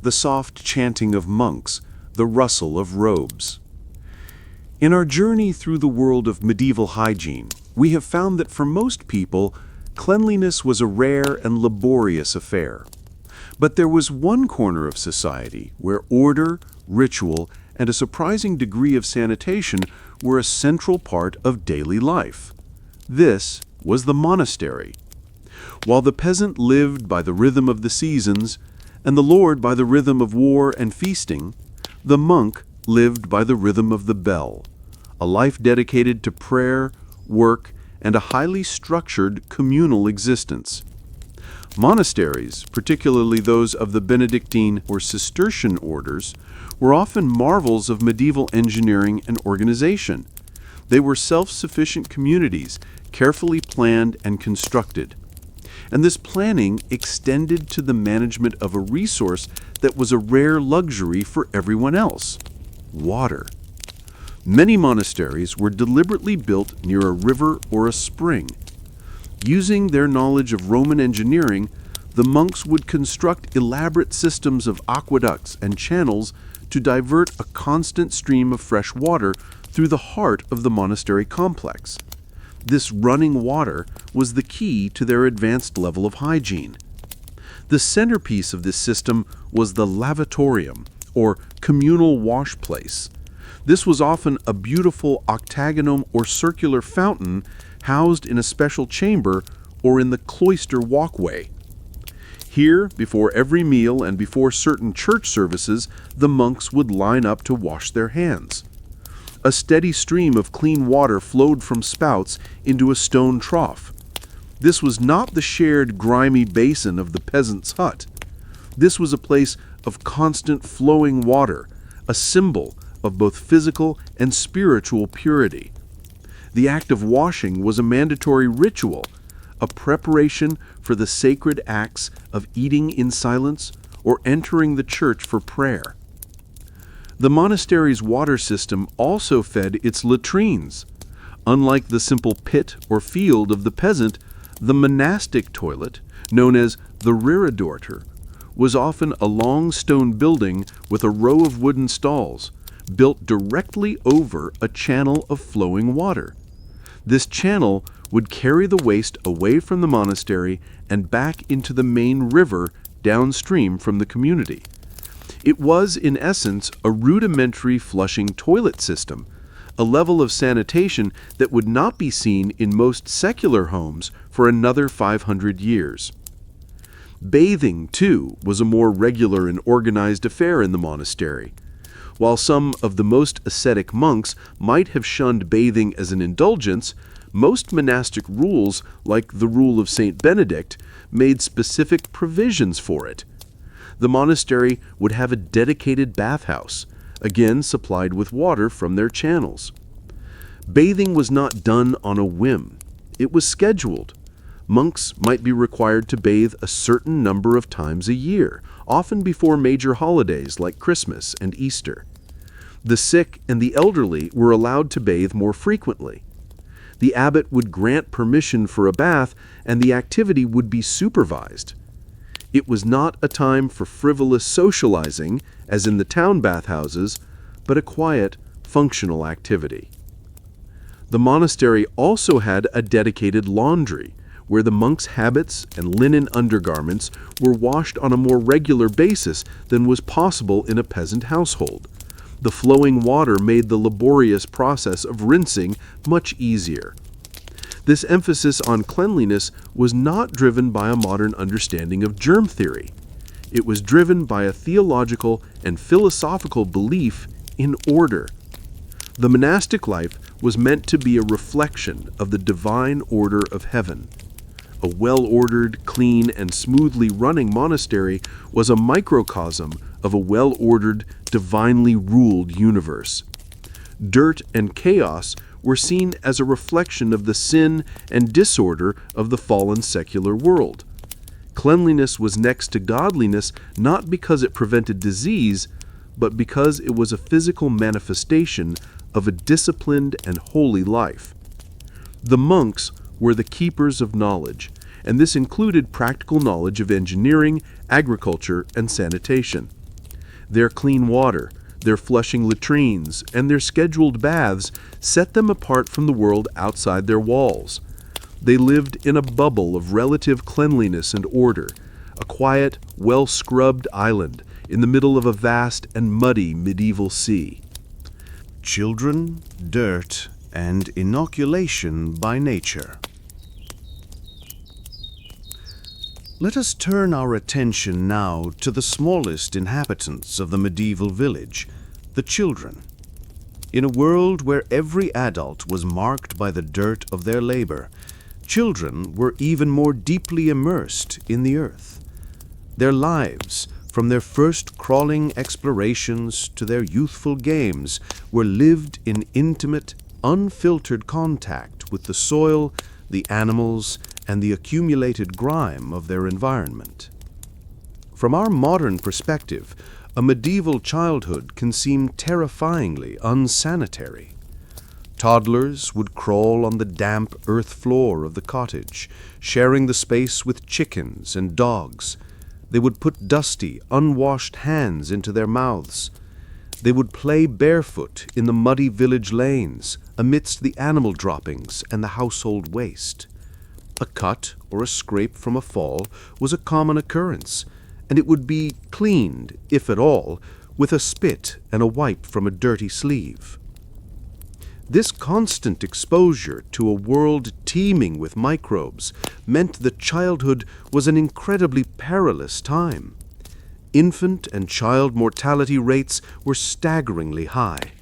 the soft chanting of monks, the rustle of robes. In our journey through the world of medieval hygiene, we have found that for most people, cleanliness was a rare and laborious affair. But there was one corner of society where order, ritual, and a surprising degree of sanitation were a central part of daily life. This was the monastery. While the peasant lived by the rhythm of the seasons, and the lord by the rhythm of war and feasting, the monk lived by the rhythm of the bell, a life dedicated to prayer, work, and a highly structured communal existence. Monasteries, particularly those of the Benedictine or Cistercian orders, were often marvels of medieval engineering and organization. They were self-sufficient communities, carefully planned and constructed. And this planning extended to the management of a resource that was a rare luxury for everyone else: water. Many monasteries were deliberately built near a river or a spring. Using their knowledge of Roman engineering, the monks would construct elaborate systems of aqueducts and channels to divert a constant stream of fresh water through the heart of the monastery complex. This running water was the key to their advanced level of hygiene. The centerpiece of this system was the lavatorium, or communal wash place. This was often a beautiful octagonal or circular fountain housed in a special chamber or in the cloister walkway. Here, before every meal and before certain church services, the monks would line up to wash their hands. A steady stream of clean water flowed from spouts into a stone trough. This was not the shared grimy basin of the peasant's hut. This was a place of constant flowing water, a symbol of both physical and spiritual purity. The act of washing was a mandatory ritual, a preparation for the sacred acts of eating in silence or entering the church for prayer. The monastery's water system also fed its latrines. Unlike the simple pit or field of the peasant, the monastic toilet, known as the reredorter, was often a long stone building with a row of wooden stalls, built directly over a channel of flowing water. This channel would carry the waste away from the monastery and back into the main river downstream from the community. It was, in essence, a rudimentary flushing toilet system, a level of sanitation that would not be seen in most secular homes for another 500 years. Bathing, too, was a more regular and organized affair in the monastery. While some of the most ascetic monks might have shunned bathing as an indulgence, most monastic rules, like the rule of Saint Benedict, made specific provisions for it. The monastery would have a dedicated bathhouse, again supplied with water from their channels. Bathing was not done on a whim. It was scheduled. Monks might be required to bathe a certain number of times a year, often before major holidays like Christmas and Easter. The sick and the elderly were allowed to bathe more frequently. The abbot would grant permission for a bath, and the activity would be supervised. It was not a time for frivolous socializing, as in the town bathhouses, but a quiet, functional activity. The monastery also had a dedicated laundry, where the monks' habits and linen undergarments were washed on a more regular basis than was possible in a peasant household. The flowing water made the laborious process of rinsing much easier. This emphasis on cleanliness was not driven by a modern understanding of germ theory. It was driven by a theological and philosophical belief in order. The monastic life was meant to be a reflection of the divine order of heaven. A well-ordered, clean, and smoothly running monastery was a microcosm of a well-ordered, divinely ruled universe. Dirt and chaos were seen as a reflection of the sin and disorder of the fallen secular world. Cleanliness was next to godliness not because it prevented disease, but because it was a physical manifestation of a disciplined and holy life. The monks were the keepers of knowledge, and this included practical knowledge of engineering, agriculture, and sanitation. Their clean water, their flushing latrines, and their scheduled baths set them apart from the world outside their walls. They lived in a bubble of relative cleanliness and order, a quiet, well-scrubbed island in the middle of a vast and muddy medieval sea. Children, dirt, and inoculation by nature. Let us turn our attention now to the smallest inhabitants of the medieval village, the children. In a world where every adult was marked by the dirt of their labor, children were even more deeply immersed in the earth. Their lives, from their first crawling explorations to their youthful games, were lived in intimate, unfiltered contact with the soil, the animals, and the accumulated grime of their environment. From our modern perspective, a medieval childhood can seem terrifyingly unsanitary. Toddlers would crawl on the damp earth floor of the cottage, sharing the space with chickens and dogs. They would put dusty, unwashed hands into their mouths. They would play barefoot in the muddy village lanes, amidst the animal droppings and the household waste. A cut or a scrape from a fall was a common occurrence, and it would be cleaned, if at all, with a spit and a wipe from a dirty sleeve. This constant exposure to a world teeming with microbes meant that childhood was an incredibly perilous time. Infant and child mortality rates were staggeringly high.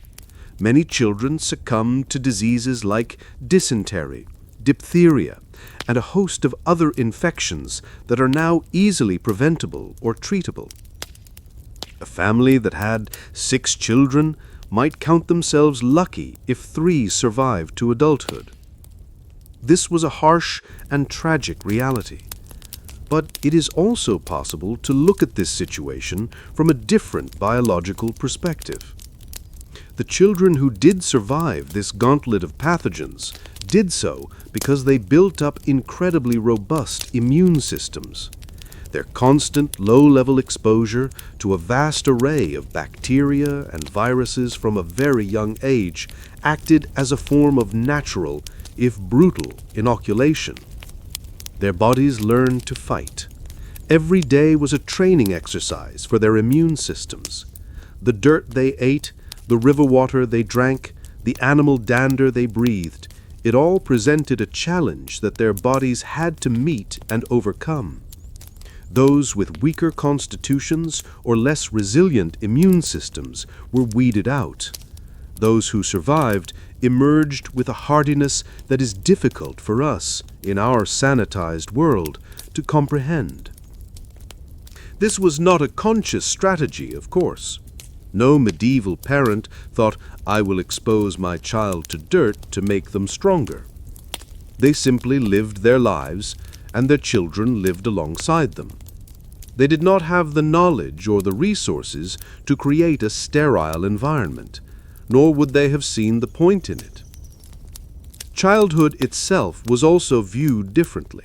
Many children succumbed to diseases like dysentery, diphtheria, and a host of other infections that are now easily preventable or treatable. A family that had 6 children might count themselves lucky if 3 survived to adulthood. This was a harsh and tragic reality. But it is also possible to look at this situation from a different biological perspective. The children who did survive this gauntlet of pathogens did so because they built up incredibly robust immune systems. Their constant low-level exposure to a vast array of bacteria and viruses from a very young age acted as a form of natural, if brutal, inoculation. Their bodies learned to fight. Every day was a training exercise for their immune systems. The dirt they ate, the river water they drank, the animal dander they breathed, it all presented a challenge that their bodies had to meet and overcome. Those with weaker constitutions or less resilient immune systems were weeded out. Those who survived emerged with a hardiness that is difficult for us, in our sanitized world, to comprehend. This was not a conscious strategy, of course. No medieval parent thought, "I will expose my child to dirt to make them stronger." They simply lived their lives, and their children lived alongside them. They did not have the knowledge or the resources to create a sterile environment, nor would they have seen the point in it. Childhood itself was also viewed differently.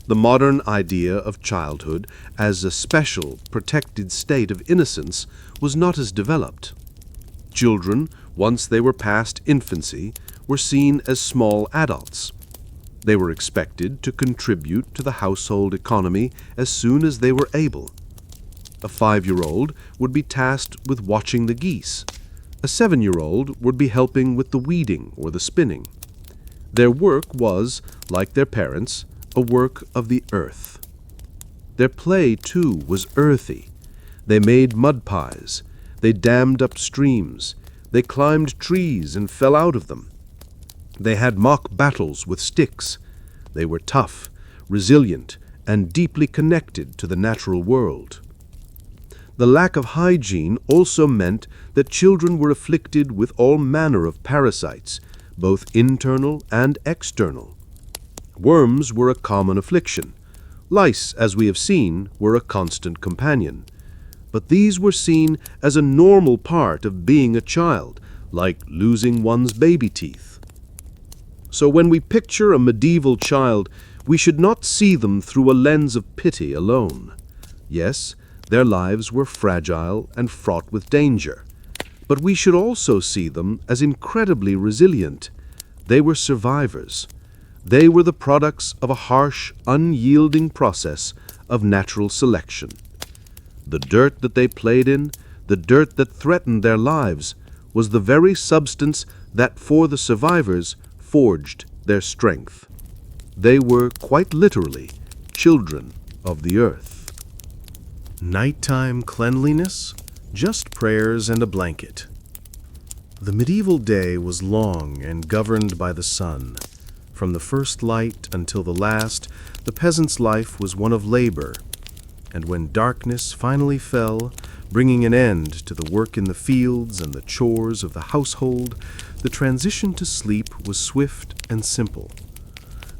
The modern idea of childhood as a special, protected state of innocence was not as developed. Children, once they were past infancy, were seen as small adults. They were expected to contribute to the household economy as soon as they were able. A 5-year-old would be tasked with watching the geese. A 7-year-old would be helping with the weeding or the spinning. Their work was, like their parents', a work of the earth. Their play, too, was earthy. They made mud pies. They dammed up streams. They climbed trees and fell out of them. They had mock battles with sticks. They were tough, resilient, and deeply connected to the natural world. The lack of hygiene also meant that children were afflicted with all manner of parasites, both internal and external. Worms were a common affliction. Lice, as we have seen, were a constant companion. But these were seen as a normal part of being a child, like losing one's baby teeth. So when we picture a medieval child, we should not see them through a lens of pity alone. Yes, their lives were fragile and fraught with danger. But we should also see them as incredibly resilient. They were survivors. They were the products of a harsh, unyielding process of natural selection. The dirt that they played in, the dirt that threatened their lives, was the very substance that, for the survivors, forged their strength. They were, quite literally, children of the earth. Nighttime cleanliness? Just prayers and a blanket. The medieval day was long and governed by the sun. From the first light until the last, the peasant's life was one of labor. And when darkness finally fell, bringing an end to the work in the fields and the chores of the household, the transition to sleep was swift and simple.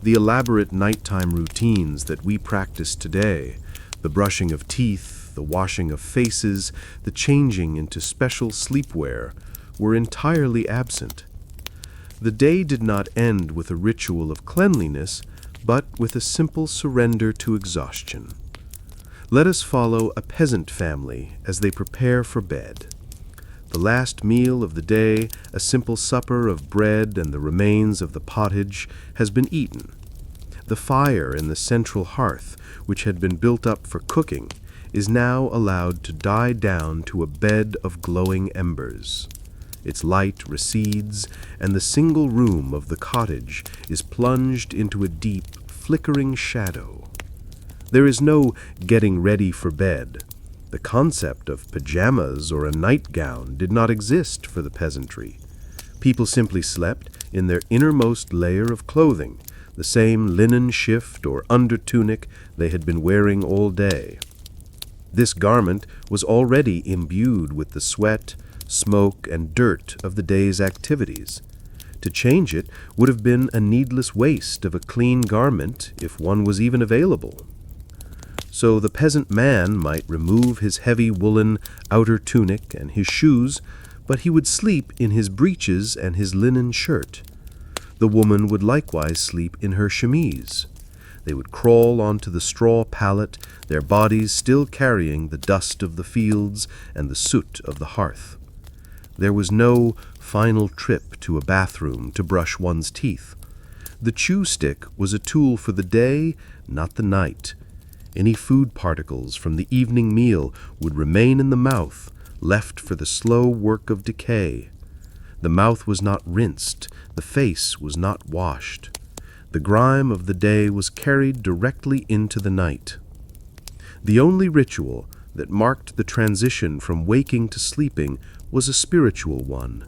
The elaborate nighttime routines that we practice today, the brushing of teeth, the washing of faces, the changing into special sleepwear, were entirely absent. The day did not end with a ritual of cleanliness, but with a simple surrender to exhaustion. Let us follow a peasant family as they prepare for bed. The last meal of the day, a simple supper of bread and the remains of the pottage, has been eaten. The fire in the central hearth, which had been built up for cooking, is now allowed to die down to a bed of glowing embers. Its light recedes, and the single room of the cottage is plunged into a deep, flickering shadow. There is no getting ready for bed. The concept of pajamas or a nightgown did not exist for the peasantry. People simply slept in their innermost layer of clothing, the same linen shift or undertunic they had been wearing all day. This garment was already imbued with the sweat, smoke, and dirt of the day's activities. To change it would have been a needless waste of a clean garment if one was even available. So the peasant man might remove his heavy woolen outer tunic and his shoes, but he would sleep in his breeches and his linen shirt. The woman would likewise sleep in her chemise. They would crawl onto the straw pallet, their bodies still carrying the dust of the fields and the soot of the hearth. There was no final trip to a bathroom to brush one's teeth. The chew stick was a tool for the day, not the night. Any food particles from the evening meal would remain in the mouth, left for the slow work of decay. The mouth was not rinsed, the face was not washed. The grime of the day was carried directly into the night. The only ritual that marked the transition from waking to sleeping was a spiritual one.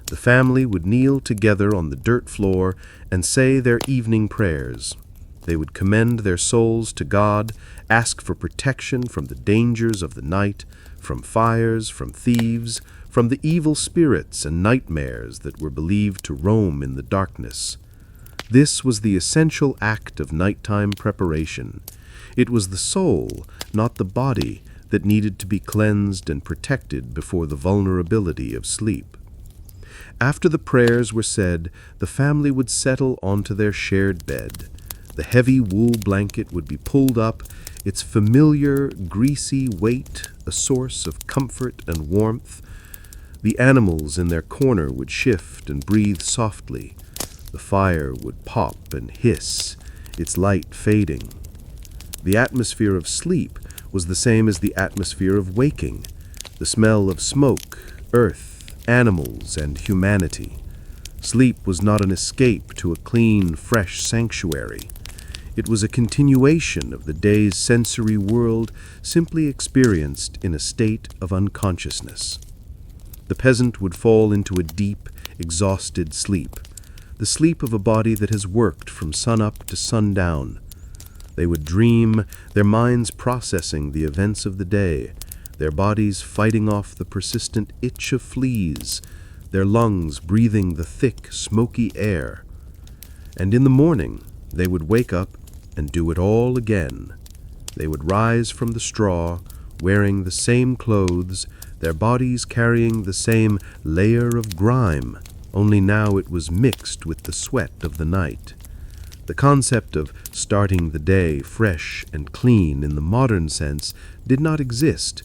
The family would kneel together on the dirt floor and say their evening prayers. They would commend their souls to God, ask for protection from the dangers of the night, from fires, from thieves, from the evil spirits and nightmares that were believed to roam in the darkness. This was the essential act of nighttime preparation. It was the soul, not the body, that needed to be cleansed and protected before the vulnerability of sleep. After the prayers were said, the family would settle onto their shared bed. The heavy wool blanket would be pulled up, its familiar, greasy weight a source of comfort and warmth. The animals in their corner would shift and breathe softly. The fire would pop and hiss, its light fading. The atmosphere of sleep was the same as the atmosphere of waking, the smell of smoke, earth, animals, and humanity. Sleep was not an escape to a clean, fresh sanctuary. It was a continuation of the day's sensory world, simply experienced in a state of unconsciousness. The peasant would fall into a deep, exhausted sleep, the sleep of a body that has worked from sunup to sundown. They would dream, their minds processing the events of the day, their bodies fighting off the persistent itch of fleas, their lungs breathing the thick, smoky air. And in the morning, they would wake up and do it all again. They would rise from the straw, wearing the same clothes, their bodies carrying the same layer of grime, only now it was mixed with the sweat of the night. The concept of starting the day fresh and clean in the modern sense did not exist.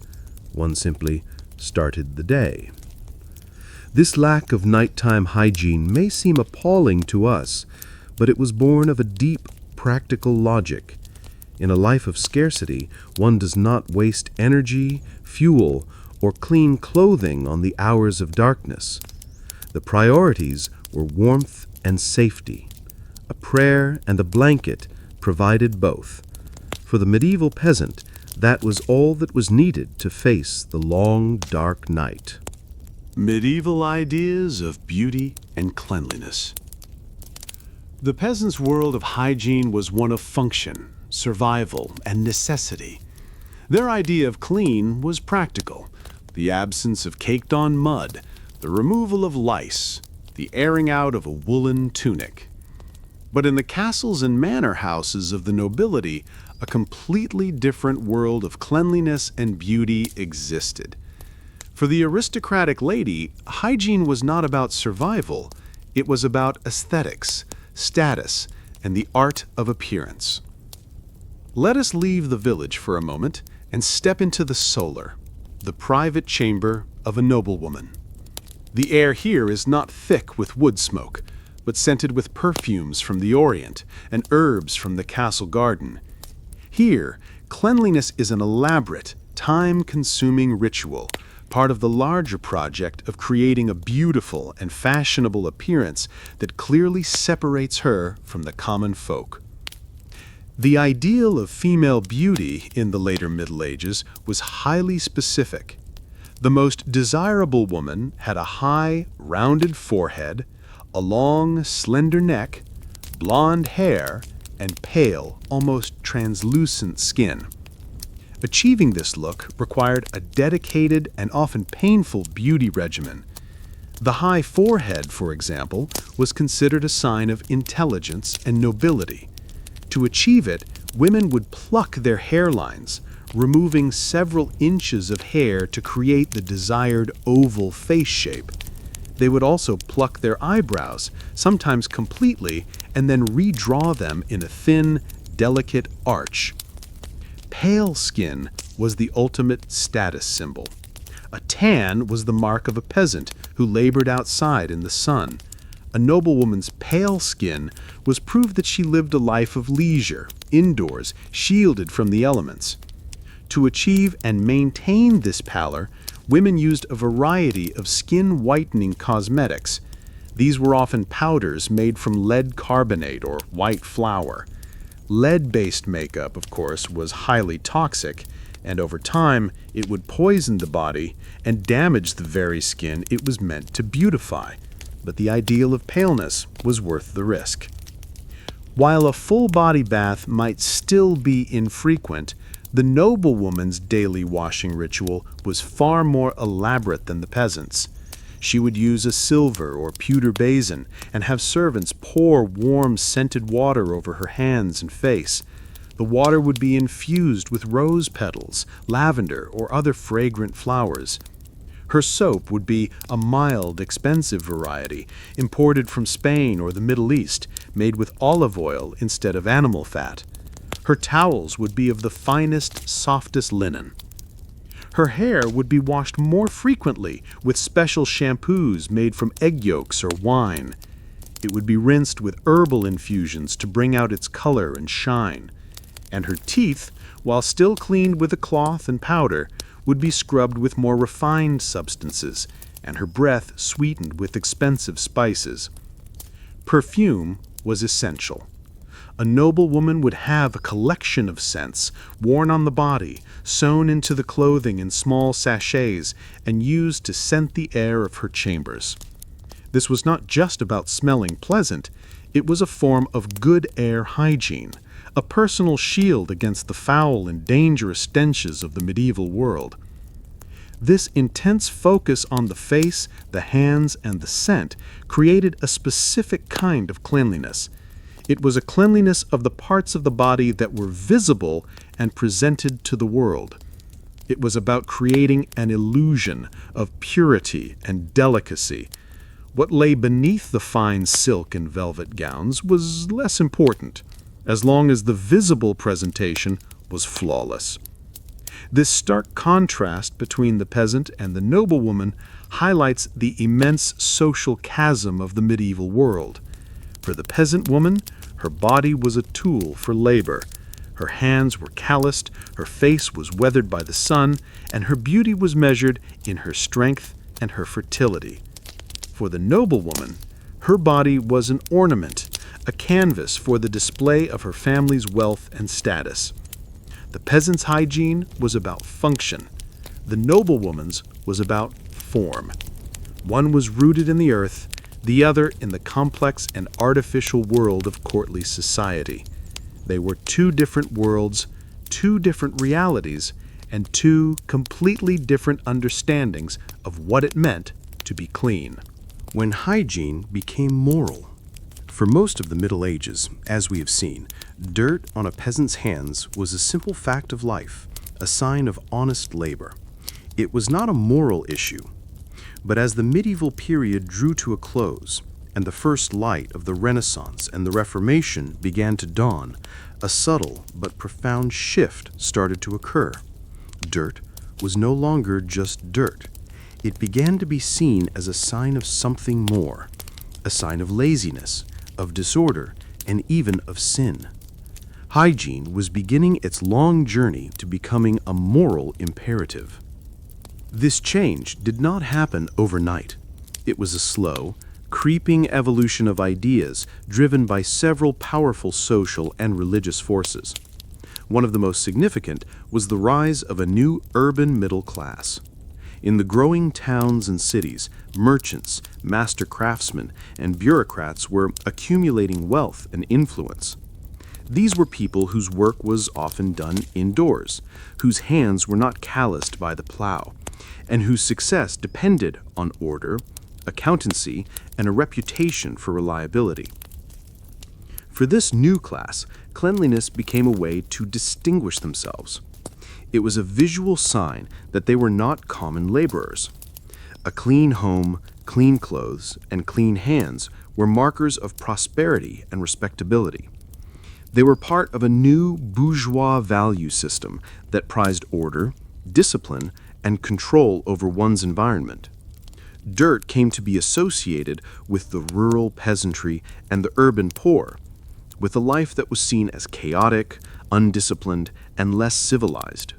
One simply started the day. This lack of nighttime hygiene may seem appalling to us, but it was born of a deep practical logic. In a life of scarcity, one does not waste energy, fuel, or clean clothing on the hours of darkness. The priorities were warmth and safety. A prayer and a blanket provided both. For the medieval peasant, that was all that was needed to face the long, dark night. Medieval ideas of beauty and cleanliness. The peasant's world of hygiene was one of function, survival, and necessity. Their idea of clean was practical: the absence of caked-on mud, the removal of lice, the airing out of a woolen tunic. But in the castles and manor houses of the nobility, a completely different world of cleanliness and beauty existed. For the aristocratic lady, hygiene was not about survival, it was about aesthetics, status, and the art of appearance. Let us leave the village for a moment and step into the solar, the private chamber of a noblewoman. The air here is not thick with wood smoke, but scented with perfumes from the Orient and herbs from the castle garden. Here, cleanliness is an elaborate, time-consuming ritual, part of the larger project of creating a beautiful and fashionable appearance that clearly separates her from the common folk. The ideal of female beauty in the later Middle Ages was highly specific. The most desirable woman had a high, rounded forehead, a long, slender neck, blonde hair, and pale, almost translucent skin. Achieving this look required a dedicated and often painful beauty regimen. The high forehead, for example, was considered a sign of intelligence and nobility. To achieve it, women would pluck their hairlines, removing several inches of hair to create the desired oval face shape. They would also pluck their eyebrows, sometimes completely, and then redraw them in a thin, delicate arch. Pale skin was the ultimate status symbol. A tan was the mark of a peasant who labored outside in the sun. A noblewoman's pale skin was proof that she lived a life of leisure, indoors, shielded from the elements. To achieve and maintain this pallor, women used a variety of skin-whitening cosmetics. These were often powders made from lead carbonate or white flour. Lead-based makeup, of course, was highly toxic, and over time it would poison the body and damage the very skin it was meant to beautify. But the ideal of paleness was worth the risk. While a full body bath might still be infrequent, the noblewoman's daily washing ritual was far more elaborate than the peasants'. She would use a silver or pewter basin and have servants pour warm, scented water over her hands and face. The water would be infused with rose petals, lavender, or other fragrant flowers. Her soap would be a mild, expensive variety, imported from Spain or the Middle East, made with olive oil instead of animal fat. Her towels would be of the finest, softest linen. Her hair would be washed more frequently with special shampoos made from egg yolks or wine. It would be rinsed with herbal infusions to bring out its color and shine. And her teeth, while still cleaned with a cloth and powder, would be scrubbed with more refined substances, and her breath sweetened with expensive spices. Perfume was essential. A noblewoman would have a collection of scents worn on the body, sewn into the clothing in small sachets, and used to scent the air of her chambers. This was not just about smelling pleasant, it was a form of good air hygiene, a personal shield against the foul and dangerous stenches of the medieval world. This intense focus on the face, the hands, and the scent created a specific kind of cleanliness. It was a cleanliness of the parts of the body that were visible and presented to the world. It was about creating an illusion of purity and delicacy. What lay beneath the fine silk and velvet gowns was less important, as long as the visible presentation was flawless. This stark contrast between the peasant and the noblewoman highlights the immense social chasm of the medieval world. For the peasant woman, her body was a tool for labor. Her hands were calloused, her face was weathered by the sun, and her beauty was measured in her strength and her fertility. For the noblewoman, her body was an ornament, a canvas for the display of her family's wealth and status. The peasant's hygiene was about function. The noblewoman's was about form. One was rooted in the earth, the other in the complex and artificial world of courtly society. They were two different worlds, two different realities, and two completely different understandings of what it meant to be clean. When hygiene became moral. For most of the Middle Ages, as we have seen, dirt on a peasant's hands was a simple fact of life, a sign of honest labor. It was not a moral issue. But as the medieval period drew to a close, and the first light of the Renaissance and the Reformation began to dawn, a subtle but profound shift started to occur. Dirt was no longer just dirt. It began to be seen as a sign of something more, a sign of laziness, of disorder, and even of sin. Hygiene was beginning its long journey to becoming a moral imperative. This change did not happen overnight. It was a slow, creeping evolution of ideas driven by several powerful social and religious forces. One of the most significant was the rise of a new urban middle class. In the growing towns and cities, merchants, master craftsmen, and bureaucrats were accumulating wealth and influence. These were people whose work was often done indoors, whose hands were not calloused by the plow, and whose success depended on order, accountancy, and a reputation for reliability. For this new class, cleanliness became a way to distinguish themselves. It was a visual sign that they were not common laborers. A clean home, clean clothes, and clean hands were markers of prosperity and respectability. They were part of a new bourgeois value system that prized order, discipline, and control over one's environment. Dirt came to be associated with the rural peasantry and the urban poor, with a life that was seen as chaotic, undisciplined, and less civilized.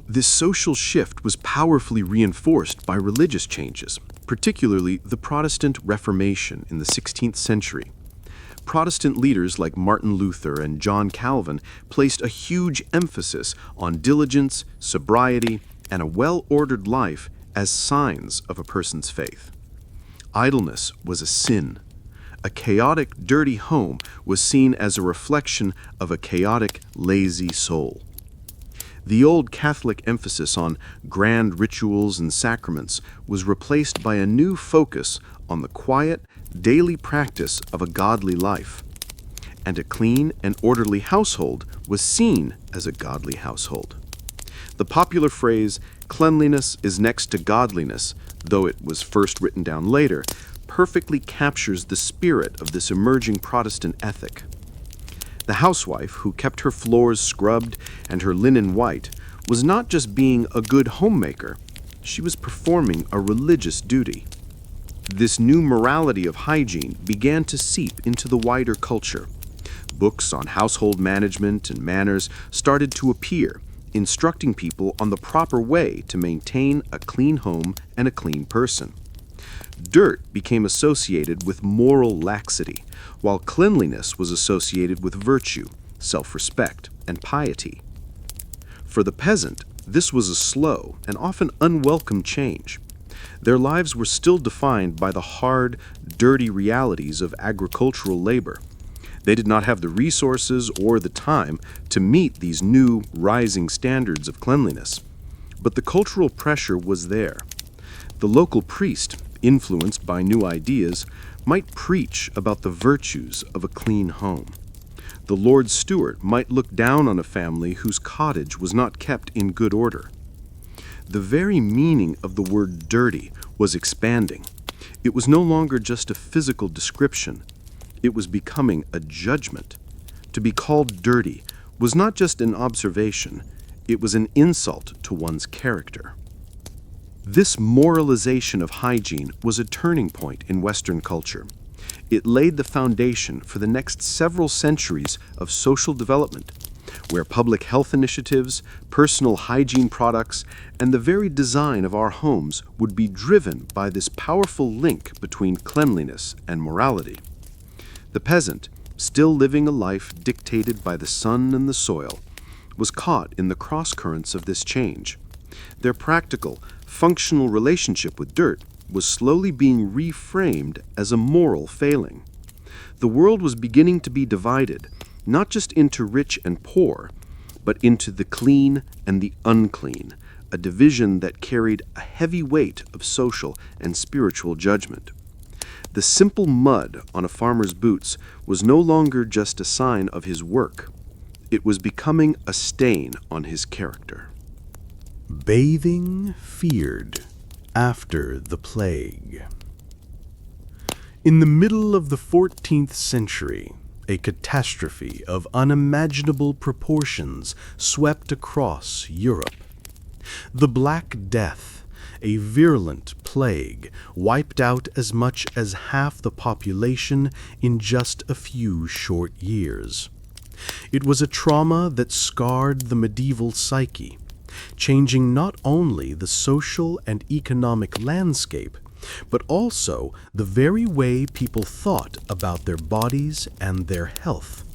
This social shift was powerfully reinforced by religious changes, particularly the Protestant Reformation in the 16th century. Protestant leaders like Martin Luther and John Calvin placed a huge emphasis on diligence, sobriety, and a well-ordered life as signs of a person's faith. Idleness was a sin. A chaotic, dirty home was seen as a reflection of a chaotic, lazy soul. The old Catholic emphasis on grand rituals and sacraments was replaced by a new focus on the quiet, daily practice of a godly life. And a clean and orderly household was seen as a godly household. The popular phrase, "cleanliness is next to godliness," though it was first written down later, perfectly captures the spirit of this emerging Protestant ethic. The housewife, who kept her floors scrubbed and her linen white, was not just being a good homemaker, she was performing a religious duty. This new morality of hygiene began to seep into the wider culture. Books on household management and manners started to appear, instructing people on the proper way to maintain a clean home and a clean person. Dirt became associated with moral laxity, while cleanliness was associated with virtue, self-respect, and piety. For the peasant, this was a slow and often unwelcome change. Their lives were still defined by the hard, dirty realities of agricultural labor. They did not have the resources or the time to meet these new, rising standards of cleanliness. But the cultural pressure was there. The local priest, influenced by new ideas, might preach about the virtues of a clean home. The Lord's steward might look down on a family whose cottage was not kept in good order. The very meaning of the word dirty was expanding. It was no longer just a physical description. It was becoming a judgment. To be called dirty was not just an observation, it was an insult to one's character. This moralization of hygiene was a turning point in Western culture. It laid the foundation for the next several centuries of social development, where public health initiatives, personal hygiene products, and the very design of our homes would be driven by this powerful link between cleanliness and morality. The peasant, still living a life dictated by the sun and the soil, was caught in the cross-currents of this change. Their practical, functional relationship with dirt was slowly being reframed as a moral failing. The world was beginning to be divided, not just into rich and poor, but into the clean and the unclean, a division that carried a heavy weight of social and spiritual judgment. The simple mud on a farmer's boots was no longer just a sign of his work. It was becoming a stain on his character. Bathing feared after the plague. In the middle of the 14th century, a catastrophe of unimaginable proportions swept across Europe. The Black Death, a virulent plague, wiped out as much as half the population in just a few short years. It was a trauma that scarred the medieval psyche, changing not only the social and economic landscape, but also the very way people thought about their bodies and their health.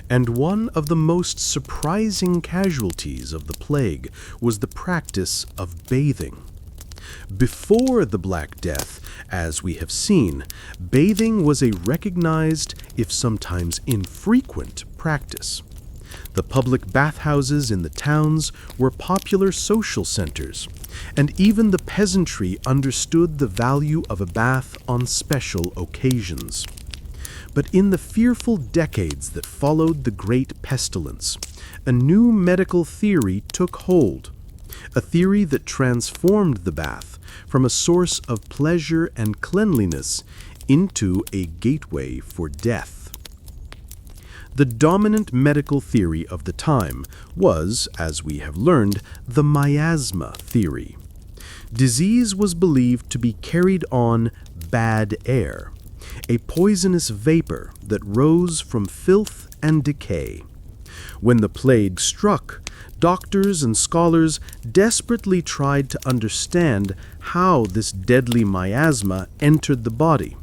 And one of the most surprising casualties of the plague was the practice of bathing. Before the Black Death, as we have seen, bathing was a recognized, if sometimes infrequent, practice. The public bathhouses in the towns were popular social centers, and even the peasantry understood the value of a bath on special occasions. But in the fearful decades that followed the Great Pestilence, a new medical theory took hold, a theory that transformed the bath from a source of pleasure and cleanliness into a gateway for death. The dominant medical theory of the time was, as we have learned, the miasma theory. Disease was believed to be carried on bad air, a poisonous vapor that rose from filth and decay. When the plague struck, doctors and scholars desperately tried to understand how this deadly miasma entered the body.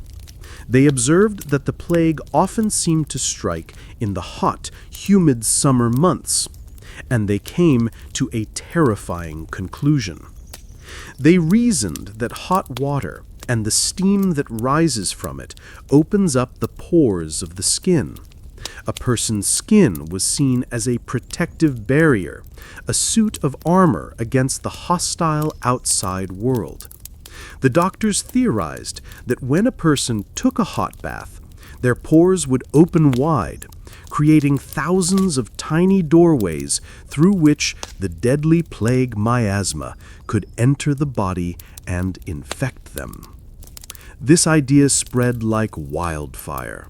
They observed that the plague often seemed to strike in the hot, humid summer months, and they came to a terrifying conclusion. They reasoned that hot water and the steam that rises from it opens up the pores of the skin. A person's skin was seen as a protective barrier, a suit of armor against the hostile outside world. The doctors theorized that when a person took a hot bath, their pores would open wide, creating thousands of tiny doorways through which the deadly plague miasma could enter the body and infect them. This idea spread like wildfire.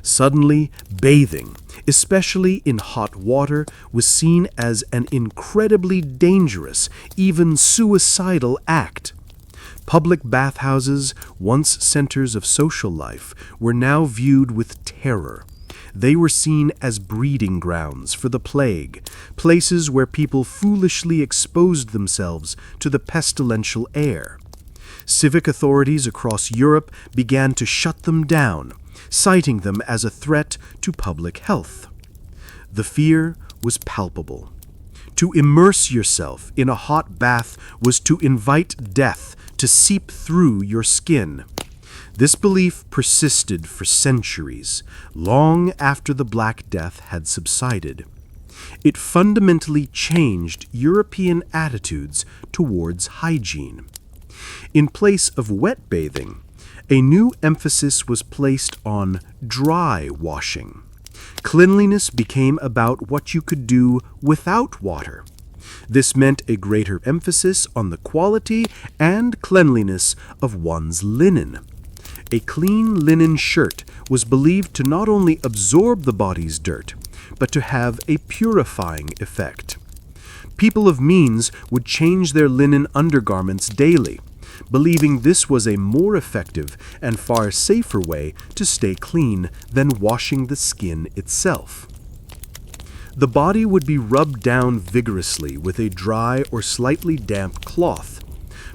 Suddenly, bathing, especially in hot water, was seen as an incredibly dangerous, even suicidal act. Public bathhouses, once centers of social life, were now viewed with terror. They were seen as breeding grounds for the plague, places where people foolishly exposed themselves to the pestilential air. Civic authorities across Europe began to shut them down, citing them as a threat to public health. The fear was palpable. To immerse yourself in a hot bath was to invite death to seep through your skin. This belief persisted for centuries, long after the Black Death had subsided. It fundamentally changed European attitudes towards hygiene. In place of wet bathing, a new emphasis was placed on dry washing. Cleanliness became about what you could do without water. This meant a greater emphasis on the quality and cleanliness of one's linen. A clean linen shirt was believed to not only absorb the body's dirt, but to have a purifying effect. People of means would change their linen undergarments daily, believing this was a more effective and far safer way to stay clean than washing the skin itself. The body would be rubbed down vigorously with a dry or slightly damp cloth.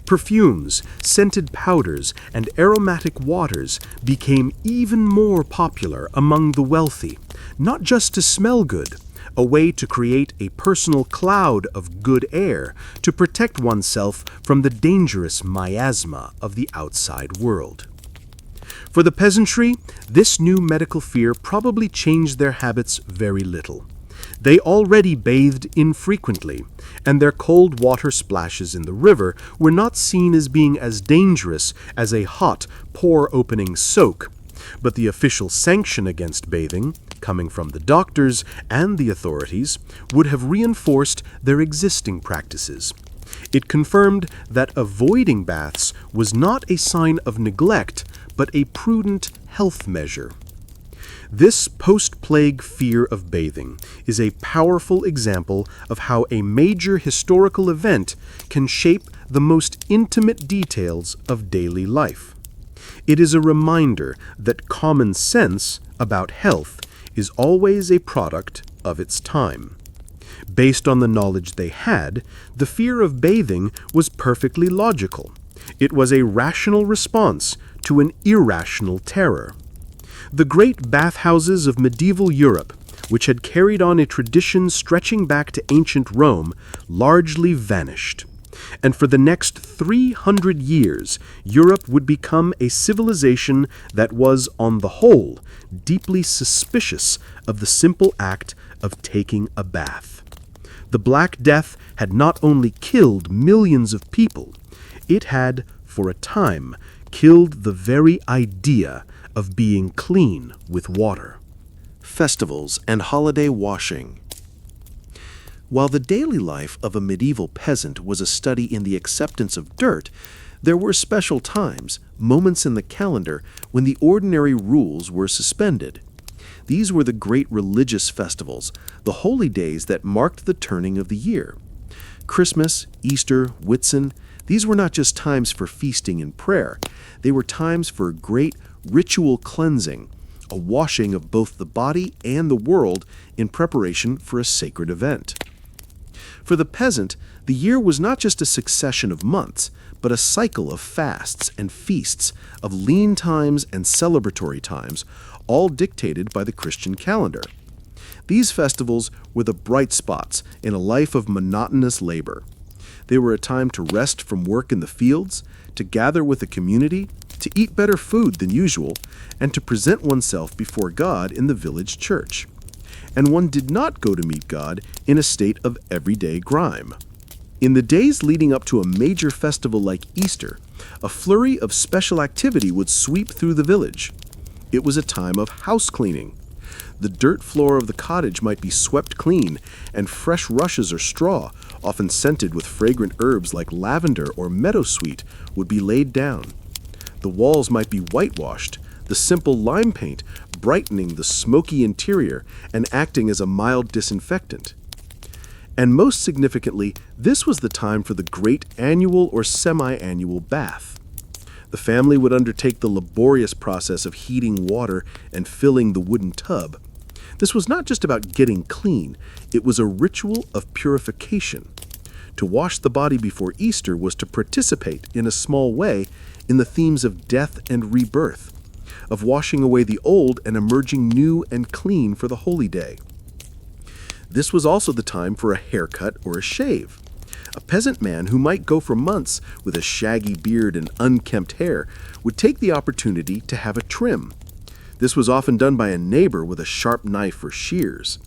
Perfumes, scented powders, and aromatic waters became even more popular among the wealthy, not just to smell good, a way to create a personal cloud of good air to protect oneself from the dangerous miasma of the outside world. For the peasantry, this new medical fear probably changed their habits very little. They already bathed infrequently, and their cold water splashes in the river were not seen as being as dangerous as a hot, pore-opening soak. But the official sanction against bathing, coming from the doctors and the authorities, would have reinforced their existing practices. It confirmed that avoiding baths was not a sign of neglect, but a prudent health measure. This post-plague fear of bathing is a powerful example of how a major historical event can shape the most intimate details of daily life. It is a reminder that common sense about health is always a product of its time. Based on the knowledge they had, the fear of bathing was perfectly logical. It was a rational response to an irrational terror. The great bathhouses of medieval Europe, which had carried on a tradition stretching back to ancient Rome, largely vanished. And for the next 300 years, Europe would become a civilization that was, on the whole, deeply suspicious of the simple act of taking a bath. The Black Death had not only killed millions of people, it had, for a time, killed the very idea of being clean with water. Festivals and holiday washing. While the daily life of a medieval peasant was a study in the acceptance of dirt, there were special times, moments in the calendar, when the ordinary rules were suspended. These were the great religious festivals, the holy days that marked the turning of the year. Christmas, Easter, Whitsun, these were not just times for feasting and prayer. They were times for great ritual cleansing, a washing of both the body and the world in preparation for a sacred event. For the peasant, the year was not just a succession of months, but a cycle of fasts and feasts, of lean times and celebratory times, all dictated by the Christian calendar. These festivals were the bright spots in a life of monotonous labor. They were a time to rest from work in the fields, to gather with the community, to eat better food than usual, and to present oneself before God in the village church. And one did not go to meet God in a state of everyday grime. In the days leading up to a major festival like Easter, a flurry of special activity would sweep through the village. It was a time of house cleaning. The dirt floor of the cottage might be swept clean, and fresh rushes or straw, often scented with fragrant herbs like lavender or meadowsweet, would be laid down. The walls might be whitewashed, the simple lime paint brightening the smoky interior and acting as a mild disinfectant. And most significantly, this was the time for the great annual or semi-annual bath. The family would undertake the laborious process of heating water and filling the wooden tub. This was not just about getting clean, it was a ritual of purification. To wash the body before Easter was to participate, in a small way, in the themes of death and rebirth, of washing away the old and emerging new and clean for the holy day. This was also the time for a haircut or a shave. A peasant man who might go for months with a shaggy beard and unkempt hair would take the opportunity to have a trim. This was often done by a neighbor with a sharp knife or shears.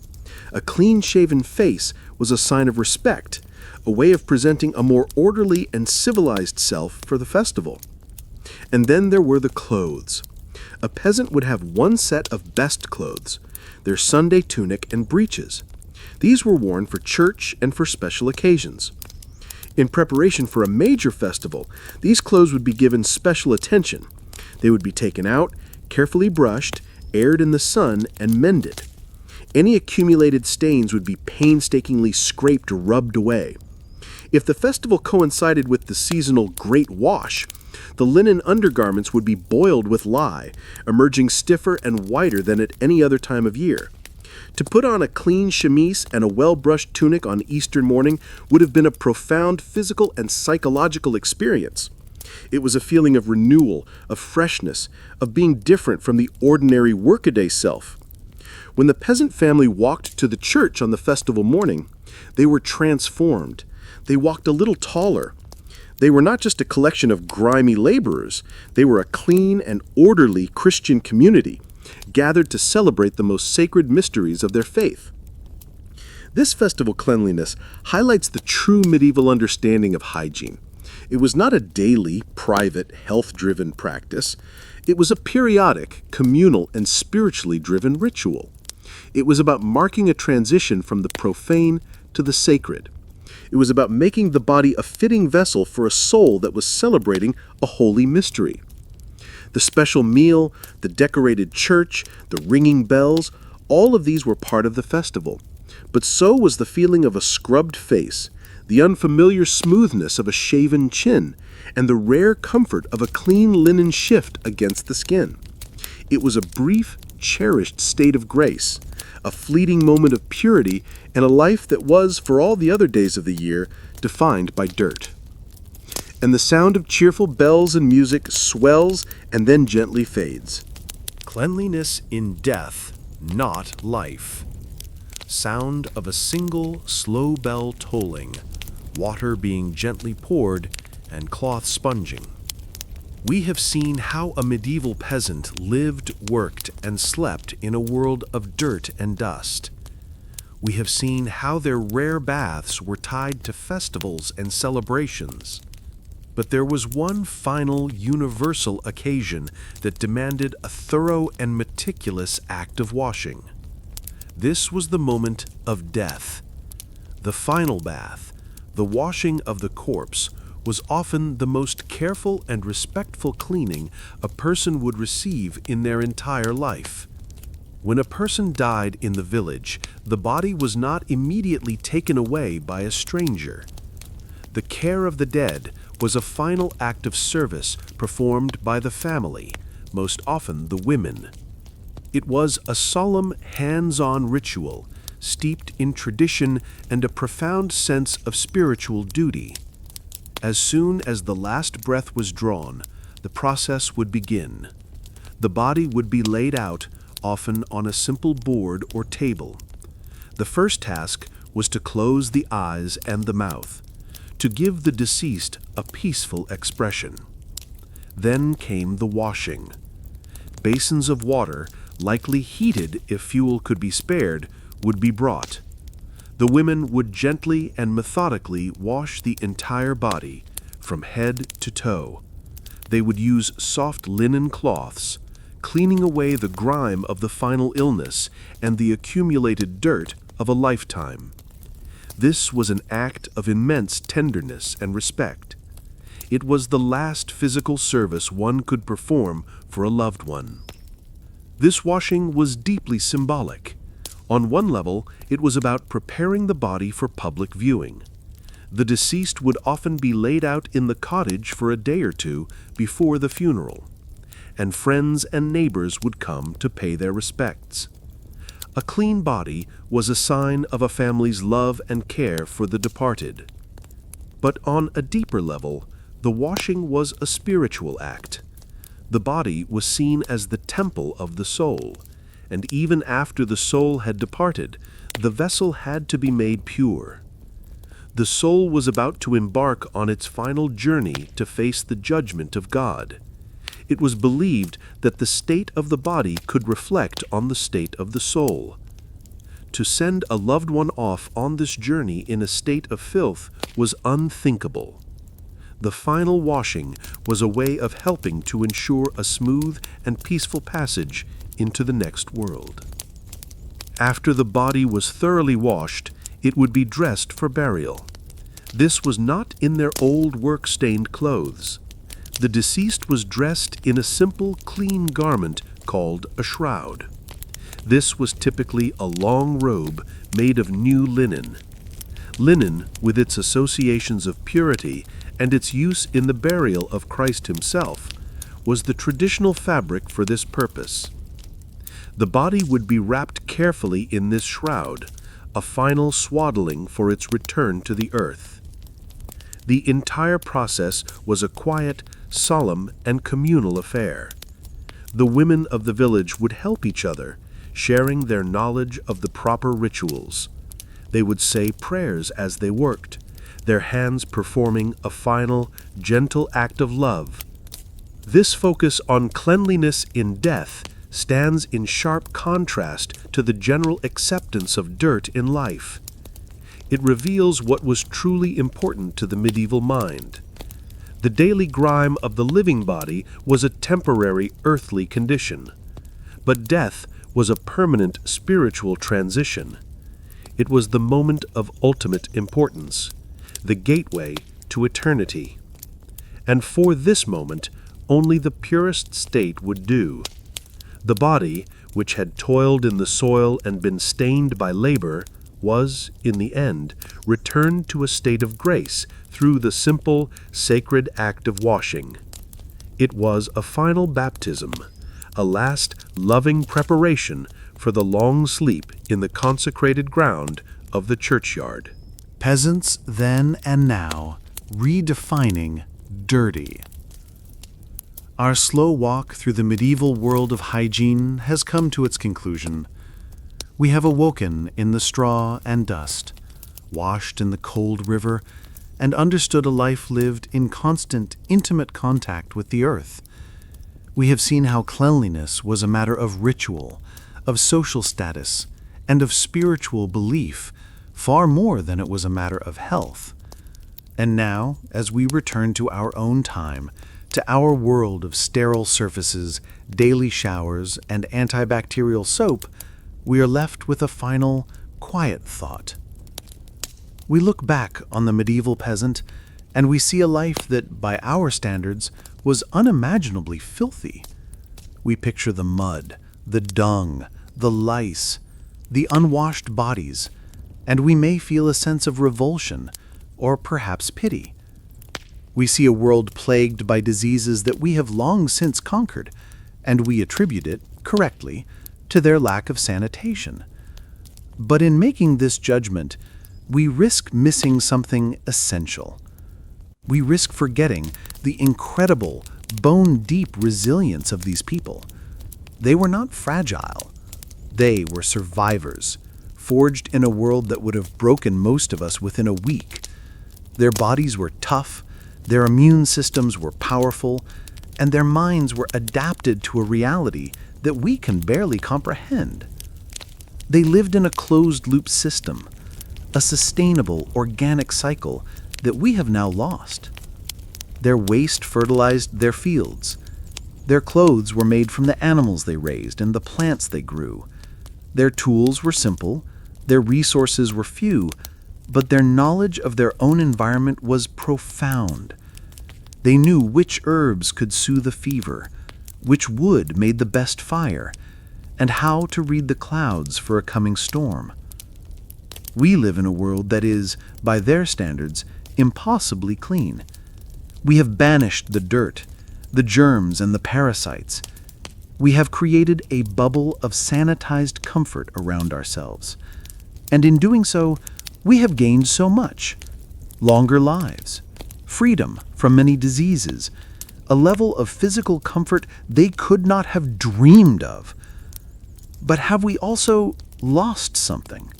A clean-shaven face was a sign of respect, a way of presenting a more orderly and civilized self for the festival. And then there were the clothes. A peasant would have one set of best clothes, their Sunday tunic and breeches. These were worn for church and for special occasions. In preparation for a major festival, these clothes would be given special attention. They would be taken out, carefully brushed, aired in the sun, and mended. Any accumulated stains would be painstakingly scraped or rubbed away. If the festival coincided with the seasonal Great Wash, the linen undergarments would be boiled with lye, emerging stiffer and whiter than at any other time of year. To put on a clean chemise and a well-brushed tunic on Easter morning would have been a profound physical and psychological experience. It was a feeling of renewal, of freshness, of being different from the ordinary workaday self. When the peasant family walked to the church on the festival morning, they were transformed. They walked a little taller. They were not just a collection of grimy laborers. They were a clean and orderly Christian community, gathered to celebrate the most sacred mysteries of their faith. This festival cleanliness highlights the true medieval understanding of hygiene. It was not a daily, private, health-driven practice. It was a periodic, communal, and spiritually driven ritual. It was about marking a transition from the profane to the sacred. It was about making the body a fitting vessel for a soul that was celebrating a holy mystery. The special meal, the decorated church, the ringing bells, all of these were part of the festival. But so was the feeling of a scrubbed face, the unfamiliar smoothness of a shaven chin, and the rare comfort of a clean linen shift against the skin. It was a brief, cherished state of grace, a fleeting moment of purity in a life that was, for all the other days of the year, defined by dirt. And the sound of cheerful bells and music swells and then gently fades. Cleanliness in death, not life. Sound of a single slow bell tolling, water being gently poured, and cloth sponging. We have seen how a medieval peasant lived, worked, and slept in a world of dirt and dust. We have seen how their rare baths were tied to festivals and celebrations. But there was one final universal occasion that demanded a thorough and meticulous act of washing. This was the moment of death. The final bath, the washing of the corpse, was often the most careful and respectful cleaning a person would receive in their entire life. When a person died in the village, the body was not immediately taken away by a stranger. The care of the dead was a final act of service performed by the family, most often the women. It was a solemn, hands-on ritual, steeped in tradition and a profound sense of spiritual duty. As soon as the last breath was drawn, the process would begin. The body would be laid out, often on a simple board or table. The first task was to close the eyes and the mouth, to give the deceased a peaceful expression. Then came the washing. Basins of water, likely heated if fuel could be spared, would be brought. The women would gently and methodically wash the entire body, from head to toe. They would use soft linen cloths, cleaning away the grime of the final illness and the accumulated dirt of a lifetime. This was an act of immense tenderness and respect. It was the last physical service one could perform for a loved one. This washing was deeply symbolic. On one level, it was about preparing the body for public viewing. The deceased would often be laid out in the cottage for a day or two before the funeral, and friends and neighbors would come to pay their respects. A clean body was a sign of a family's love and care for the departed. But on a deeper level, the washing was a spiritual act. The body was seen as the temple of the soul, and even after the soul had departed, the vessel had to be made pure. The soul was about to embark on its final journey to face the judgment of God. It was believed that the state of the body could reflect on the state of the soul. To send a loved one off on this journey in a state of filth was unthinkable. The final washing was a way of helping to ensure a smooth and peaceful passage into the next world. After the body was thoroughly washed, it would be dressed for burial. This was not in their old work-stained clothes. The deceased was dressed in a simple, clean garment called a shroud. This was typically a long robe made of new linen. Linen, with its associations of purity and its use in the burial of Christ himself, was the traditional fabric for this purpose. The body would be wrapped carefully in this shroud, a final swaddling for its return to the earth. The entire process was a quiet, solemn, and communal affair. The women of the village would help each other, sharing their knowledge of the proper rituals. They would say prayers as they worked, their hands performing a final, gentle act of love. This focus on cleanliness in death stands in sharp contrast to the general acceptance of dirt in life. It reveals what was truly important to the medieval mind. The daily grime of the living body was a temporary earthly condition, but death was a permanent spiritual transition. It was the moment of ultimate importance, the gateway to eternity. And for this moment, only the purest state would do. The body, which had toiled in the soil and been stained by labor, was, in the end, returned to a state of grace through the simple, sacred act of washing. It was a final baptism, a last, loving preparation for the long sleep in the consecrated ground of the churchyard. Peasants then and now, redefining dirty. Our slow walk through the medieval world of hygiene has come to its conclusion. We have awoken in the straw and dust, washed in the cold river, and understood a life lived in constant, intimate contact with the earth. We have seen how cleanliness was a matter of ritual, of social status, and of spiritual belief, far more than it was a matter of health. And now, as we return to our own time, to our world of sterile surfaces, daily showers, and antibacterial soap, we are left with a final, quiet thought. We look back on the medieval peasant, and we see a life that, by our standards, was unimaginably filthy. We picture the mud, the dung, the lice, the unwashed bodies, and we may feel a sense of revulsion, or perhaps pity. We see a world plagued by diseases that we have long since conquered, and we attribute it, correctly, to their lack of sanitation. But in making this judgment, we risk missing something essential. We risk forgetting the incredible, bone-deep resilience of these people. They were not fragile. They were survivors, forged in a world that would have broken most of us within a week. Their bodies were tough, their immune systems were powerful, and their minds were adapted to a reality that we can barely comprehend. They lived in a closed-loop system, a sustainable, organic cycle that we have now lost. Their waste fertilized their fields. Their clothes were made from the animals they raised and the plants they grew. Their tools were simple, their resources were few, but their knowledge of their own environment was profound. They knew which herbs could soothe a fever, which wood made the best fire, and how to read the clouds for a coming storm. We live in a world that is, by their standards, impossibly clean. We have banished the dirt, the germs, and the parasites. We have created a bubble of sanitized comfort around ourselves. And in doing so, we have gained so much. Longer lives, freedom from many diseases, a level of physical comfort they could not have dreamed of. But have we also lost something?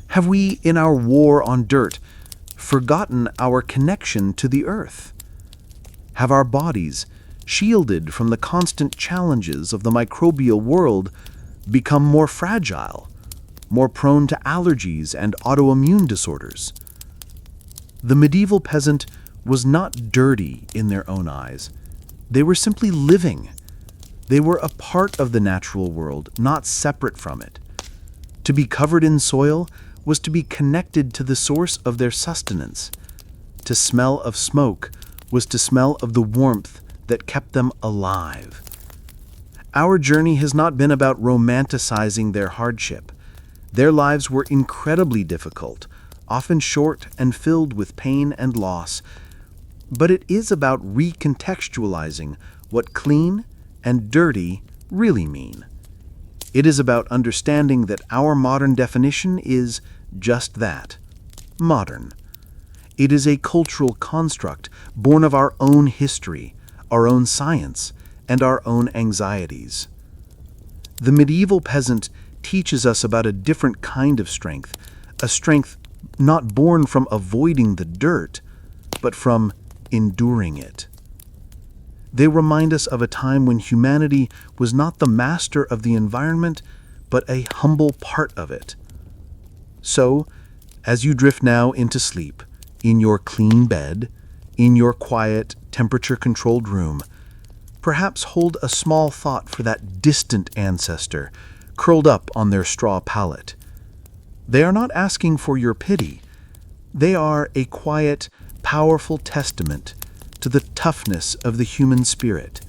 Have we, in our war on dirt, forgotten our connection to the earth? Have our bodies, shielded from the constant challenges of the microbial world, become more fragile, more prone to allergies and autoimmune disorders? The medieval peasant was not dirty in their own eyes. They were simply living. They were a part of the natural world, not separate from it. To be covered in soil was to be connected to the source of their sustenance. To smell of smoke was to smell of the warmth that kept them alive. Our journey has not been about romanticizing their hardship. Their lives were incredibly difficult, often short and filled with pain and loss, but it is about recontextualizing what clean and dirty really mean. It is about understanding that our modern definition is just that, modern. It is a cultural construct born of our own history, our own science, and our own anxieties. The medieval peasant teaches us about a different kind of strength, a strength not born from avoiding the dirt, but from enduring it. They remind us of a time when humanity was not the master of the environment, but a humble part of it. So, as you drift now into sleep, in your clean bed, in your quiet, temperature-controlled room, perhaps hold a small thought for that distant ancestor, curled up on their straw pallet. They are not asking for your pity. They are a quiet, powerful testament to the toughness of the human spirit,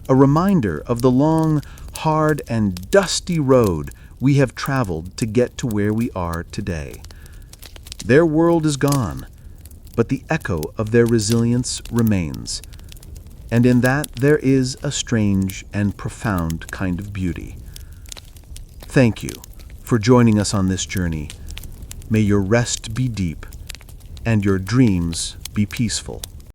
a reminder of the long, hard, and dusty road we have traveled to get to where we are today. Their world is gone, but the echo of their resilience remains, and in that there is a strange and profound kind of beauty. Thank you for joining us on this journey. May your rest be deep and your dreams be peaceful.